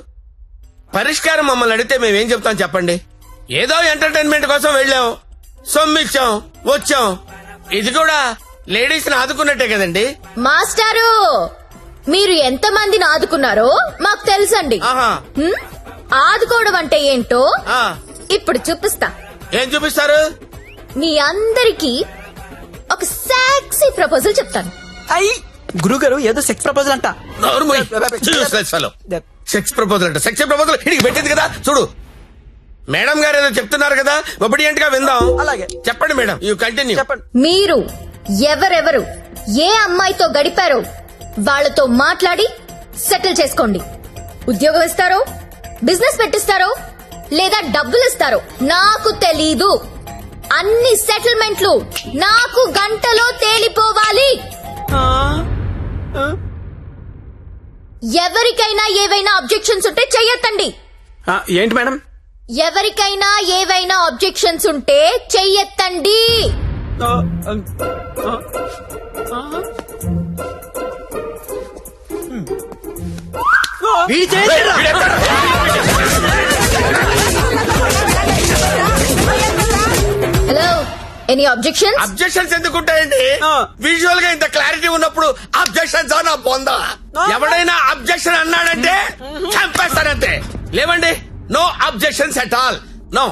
పరిష్కారం మమ్మల్ని అడిగితే మేమేం చెప్తాం చెప్పండి? ఏదో ఎంటర్టైన్మెంట్ కోసం వెళ్ళాం, సొమ్మిచ్చాం, వచ్చాం. ఇది కూడా లేడీస్ ని ఆదుకున్నట్టే కదండి. మాస్టారు, మీరు ఎంత మందిని ఆదుకున్నారో మాకు తెలుసండి. ఆదుకోవడం అంటే ఏంటో ఇప్పుడు చూపిస్తా. ఏం చూపిస్తారు? మీ అందరికీ ఒక సెక్సీ ప్రపోజల్ చెప్తాను. గురుగారు ఏదో సెక్స్ ప్రపోజల్ అంట. సెక్స్ ప్రపోజల్ అంట. సెక్స్ ప్రపోజల్ ఇడికి పెట్టింది కదా చూడు. మేడం గారు ఏదో చెప్తున్నారు కదా, ఒబిడియంట్ గా విందాం. అలాగే చెప్పండి మేడం, యూ కంటిన్యూ. మీరు ఎవరెవరు ఏ అమ్మాయితో గడిపారో వాళ్లతో మాట్లాడి సెటిల్ చేసుకోండి. ఉద్యోగం ఇస్తారో, బిజినెస్ పెట్టిస్తారో, లేదా డబ్బులు ఇస్తారో నాకు తెలీదు. అన్ని సెటిల్మెంట్లు నాకు గంటలో తేలిపోవాలి. ఎవరికైనా ఏవైనా అబ్జెక్షన్స్ ఉంటే చెయ్యొద్దండి. ఏంటి మేడం? ఎవరికైనా ఏవైనా ఆబ్జెక్షన్స్ ఉంటే చెయ్యెత్తండి. Hello, any objections? అబ్జెక్షన్స్ ఎందుకుంటాయండి? విజువల్ గా ఇంత క్లారిటీ ఉన్నప్పుడు అబ్జెక్షన్స్ నా పొందా. ఎవడైనా అబ్జెక్షన్ అన్నాడంటే చంపేస్తానంతే. లేవండి, no objections at all, no.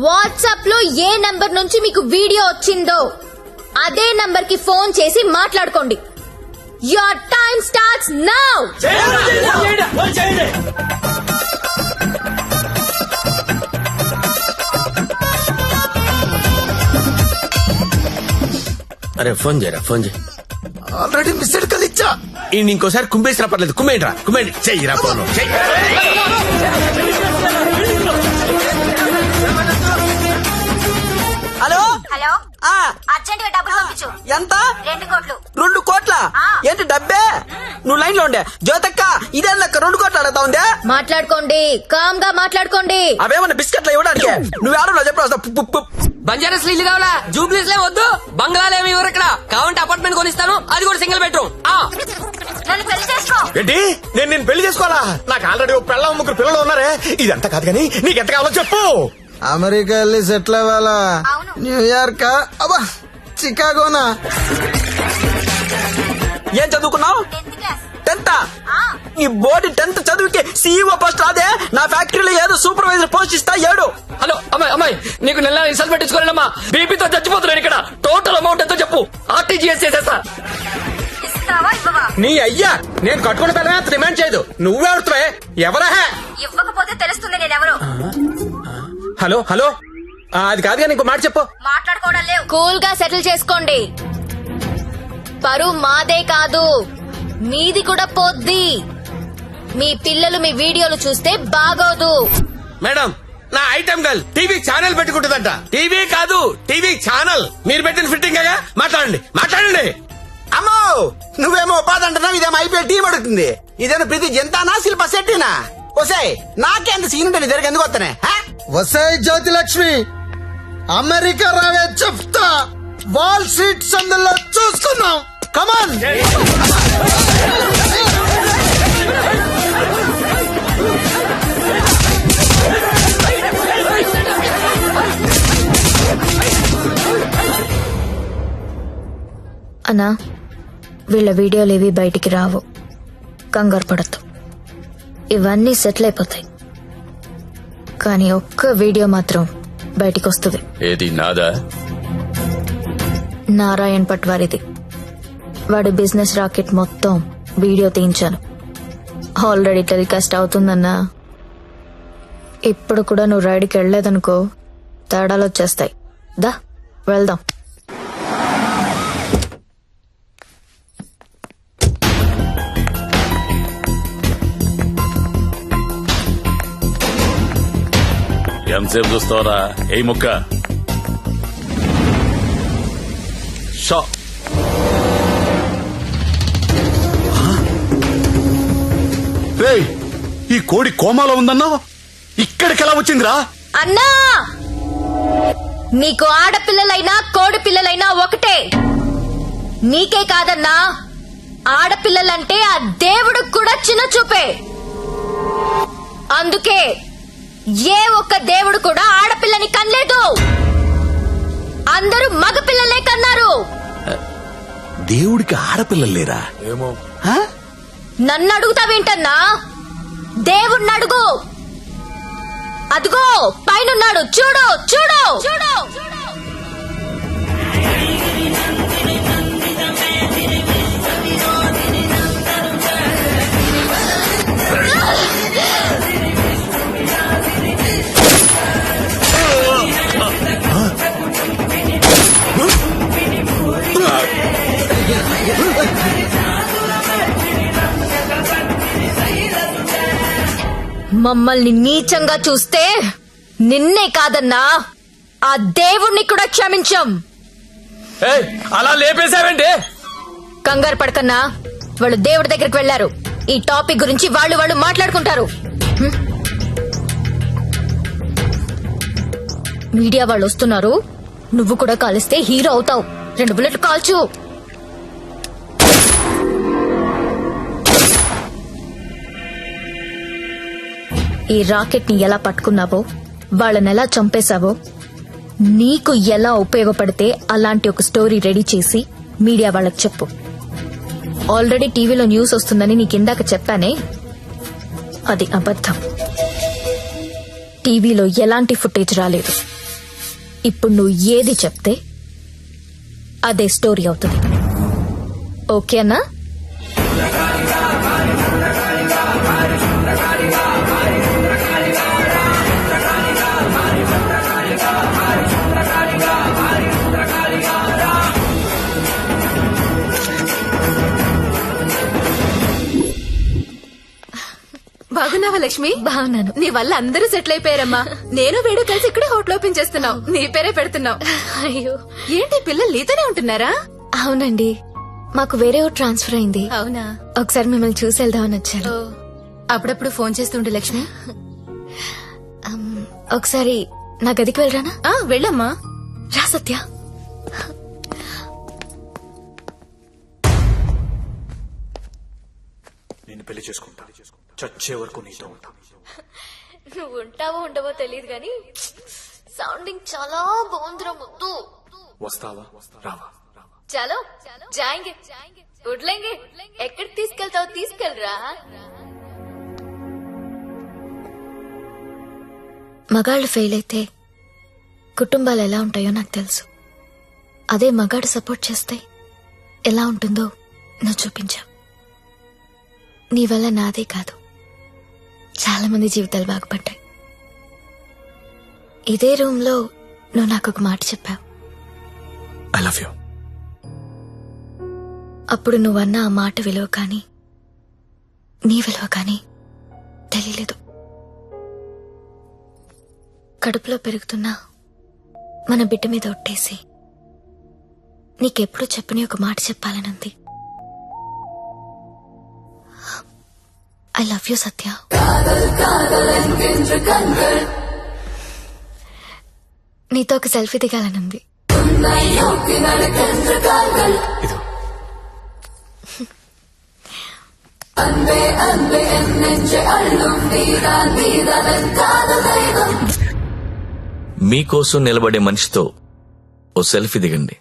WhatsApp లో ఏ నంబర్ నుంచి మీకు వీడియో వచ్చిందో అదే నంబర్ కి ఫోన్ చేసి మాట్లాడుకోండి. Your time starts now. అరే ఫోన్ చేయరా, ఫోన్ చేయి. ఆల్రెడీ మిస్డ్ కాల్ ఇచ్చా. ఇంకోసారి కుమ్మేసినా పర్లేదు, కుమ్మేంట్రా, కుమ్మేండి. చెయ్యిరా ఫోన్. హలో హలో, అర్జెంట్ గా డబ్బులు పంపించు. ఎంత? 2 కోట్లు. 2 కోట్ల? ఏంటి డబ్బే? నువ్వు లైన్ లో ఉండే జ్యోతక్క, ఇదే లెక్క 2 కోట్లు అడుగుతా ఉందే. మాట్లాడుకోండి, కామ్ గా మాట్లాడుకోండి. అవేమన్నా బిస్కెట్లు ఇవ్వడానికి నువ్వు చెప్పు. బంజారాస్ ఇల్లు కావాలా? జూబ్లీస్ లే వద్దు. బంగ్లాలేమి ఎవరు ఇక్కడ కావాలంటే అపార్ట్మెంట్ కొనిస్తాను, అది కూడా సింగిల్ బెడ్రూమ్. నన్ను పెళ్లి చేసుకో. ఏంటి, నేను పెళ్లి చేసుకోవాలా? నాకు ఆల్రెడీ 3 పిల్లలు ఉన్నారే. ఇదంతా కాదు కానీ నీకెంత కావాలో చెప్పు. అమెరికా వెళ్ళి సెటిల్ అవ్వాలా? న్యూయార్క్, అబ్బా చికాగోనా? ఏం చదువుకున్నావు? 10th. ఈ బోర్డు 10th చదువుకి సీఈఓ పోస్ట్ రాదే? నా ఫ్యాక్టరీలో ఏదో సూపర్వైజర్ పోస్ట్ ఇస్తా. 7. హలో అమ్మాయి, నీకు నెల రిసల్ట్ పెట్టించుకోలేనమ్మా. బీపీతో చచ్చిపోతున్నాను ఇక్కడ. టోటల్ అమౌంట్ ఎంతో చెప్పు, ఆర్టీజీఎస్ చేసేస్తా. నీ అయ్యా, నేను కట్టుకున్న పిల్లమే అంత డిమాండ్ చేయదు. నువ్వెవరుతావే? ఎవరా? ఇవ్వకపోతే తెలుస్తుంది నేనెవరు. హలో, అది కాదు కానీ ఇంకో మాట చెప్పు. మాట్లాడుకోవడం లేవు. కూల్ గా సెటిల్ చేసుకోండి. పరువు మాదే కాదు, మీది కూడా పోద్ది. మీ పిల్లలు మీ వీడియోలు చూస్తే బాగోదు. మేడం, నా ఐటమ్ గర్ల్ టీవీ ఛానల్ పెట్టుకుంటుందంట. టీవీ కాదు, టీవీ ఛానల్. మీరు పెట్టిన ఫిట్టింగ్ మాట్లాడండి. అమ్మో, నువ్వేమో ఉపాధి అంటున్నావు, ఇదేమో ఐపీఎల్ టీం అడుగుతుంది. ఇదేమో ప్రతి జంతానా శిల్ప శెట్టినా? వసే నాకేంత సీన్ ఉంటే నీ దగ్గర ఎందుకు వస్తానే? వసాయి జ్యోతి లక్ష్మి, అమెరికా రావే చెప్తా. వాల్ స్ట్రీట్ సందులో చూసుకుందాం. కమాన్. అన్నా, వీళ్ళ వీడియోలు ఏవి బయటికి రావు, కంగారు పడద్దు. ఇవన్నీ సెటిల్ అయిపోతాయి. కానీ ఒక్క వీడియో మాత్రం బయటికి వస్తుంది. ఏది నాదా? నారాయణ్ పట్వారిది. వాడి బిజినెస్ రాకెట్ మొత్తం వీడియో తీయించాను. ఆల్రెడీ టెలికాస్ట్ అవుతుందన్నా. ఇప్పుడు కూడా నువ్వు రైడ్కి వెళ్ళలేదనుకో, తేడాలు వచ్చేస్తాయి. దా వెళ్దాం. ఎంతసేపు చూస్తావరా? ఏ ముక్క షా. రేయ్, ఈ కోడి కోమాలో ఉందన్నా, ఇక్కడికి ఎలా వచ్చిందిరా? అన్నా, నీకు ఆడపిల్లలైనా కోడి పిల్లలైనా ఒకటే. నీకే కాదన్నా, ఆడపిల్లలంటే ఆ దేవుడు కూడా చిన్న చూపే. అందుకే ఏ ఒక్క దేవుడు కూడా ఆడపిల్లని కనలేదు. అందరూ మగపిల్లలే కన్నారు. దేవుడికి ఆడపిల్లలు లేరా? ఏమో. నన్ను అడుగుతావేంటన్నా? దేవుణ్ణి అడుగు. అదిగో పైనున్నాడు, చూడు చూడు చూడు. మమ్మల్ని నీచంగా చూస్తే నిన్నే కాదన్నా, ఆ దేవుణ్ణి కూడా క్షమించం. అలా లేపేశావేంటి? కంగారు పడకన్నా, వాళ్ళు దేవుడి దగ్గరికి వెళ్లారు. ఈ టాపిక్ గురించి వాళ్ళు మాట్లాడుకుంటారు. మీడియా వాళ్ళు వస్తున్నారు, నువ్వు కూడా కాలిస్తే హీరో అవుతావు. 2 బుల్లెట్లు కాల్చు. ఈ రాకెట్ ని ఎలా పట్టుకున్నావో, వాళ్ళని ఎలా చంపేశావో, నీకు ఎలా ఉపయోగపడితే అలాంటి ఒక స్టోరీ రెడీ చేసి మీడియా వాళ్ళకి చెప్పు. ఆల్రెడీ టీవీలో న్యూస్ వస్తుందని నీకిందాక చెప్పానే, అది అబద్ధం. టీవీలో ఎలాంటి ఫుటేజ్ రాలేదు. ఇప్పుడు నువ్వు ఏది చెప్తే అదే స్టోరీ అవుతుంది. ఓకేనా? బాగున్నావా లక్ష్మి? బాగున్నాను. నీ వల్ల అందరూ సెటిల్ అయిపోయారమ్మా. నేను వీడు కలిసి ఇక్కడే హోటల్ ఓపెన్ చేస్తున్నావు. నీ పేరే పెడుతున్నావు. అయ్యో, ఏంటి పిల్లలు నీతోనే ఉంటున్నారా? అవునండి, మాకు వేరే ఊరు ట్రాన్స్ఫర్ అయింది. అవునా? ఒకసారి మిమ్మల్ని చూసి వెళ్దామని వచ్చాను. అప్పుడప్పుడు ఫోన్ చేస్తుండే లక్ష్మి. ఒకసారి నా గదికి వెళ్ళరానా? వెళ్ళమ్మా. రా సత్య. నేను పెళ్లి చేసుకుంటా, చచ్చే వరకు నీతో ఉంటా. నువ్వు ఉంటావో ఉండవో తెలియదు గాని సౌండింగ్ చాలా బాగుందిరా ముద్దు. వస్తావా రావా? చలో జాయింగే, ఉడ్లేంగే. ఎక్కడికి తీసుకెళ్తావు? తీసుకెళ్ళరా. మగాళ్ళు ఫెయిల్ అయితే కుటుంబాలు ఎలా ఉంటాయో నాకు తెలుసు. అదే మగాడు సపోర్ట్ చేస్తే ఎలా ఉంటుందో నువ్వు చూపించావు. నీ వల్ల నాదే కాదు, చాలా మంది జీవితాలు బాగుపడ్డాయి. ఇదే రూమ్ లో నువ్వు నాకు ఒక మాట చెప్పావు. I love you. అప్పుడు నువ్వన్న ఆ మాట విలువ కానీ నీ విలువ కానీ తెలియలేదు. కడుపులో పెరుగుతున్న మన బిడ్డ మీద ఒట్టేసి నీకెప్పుడు చెప్పని ఒక మాట చెప్పాలనుంది. ఐ లవ్ యూ సత్య. నీతో ఒక సెల్ఫీ దిగాలనుంది. మీకోసం నిలబడే మనిషితో ఓ సెల్ఫీ దిగండి.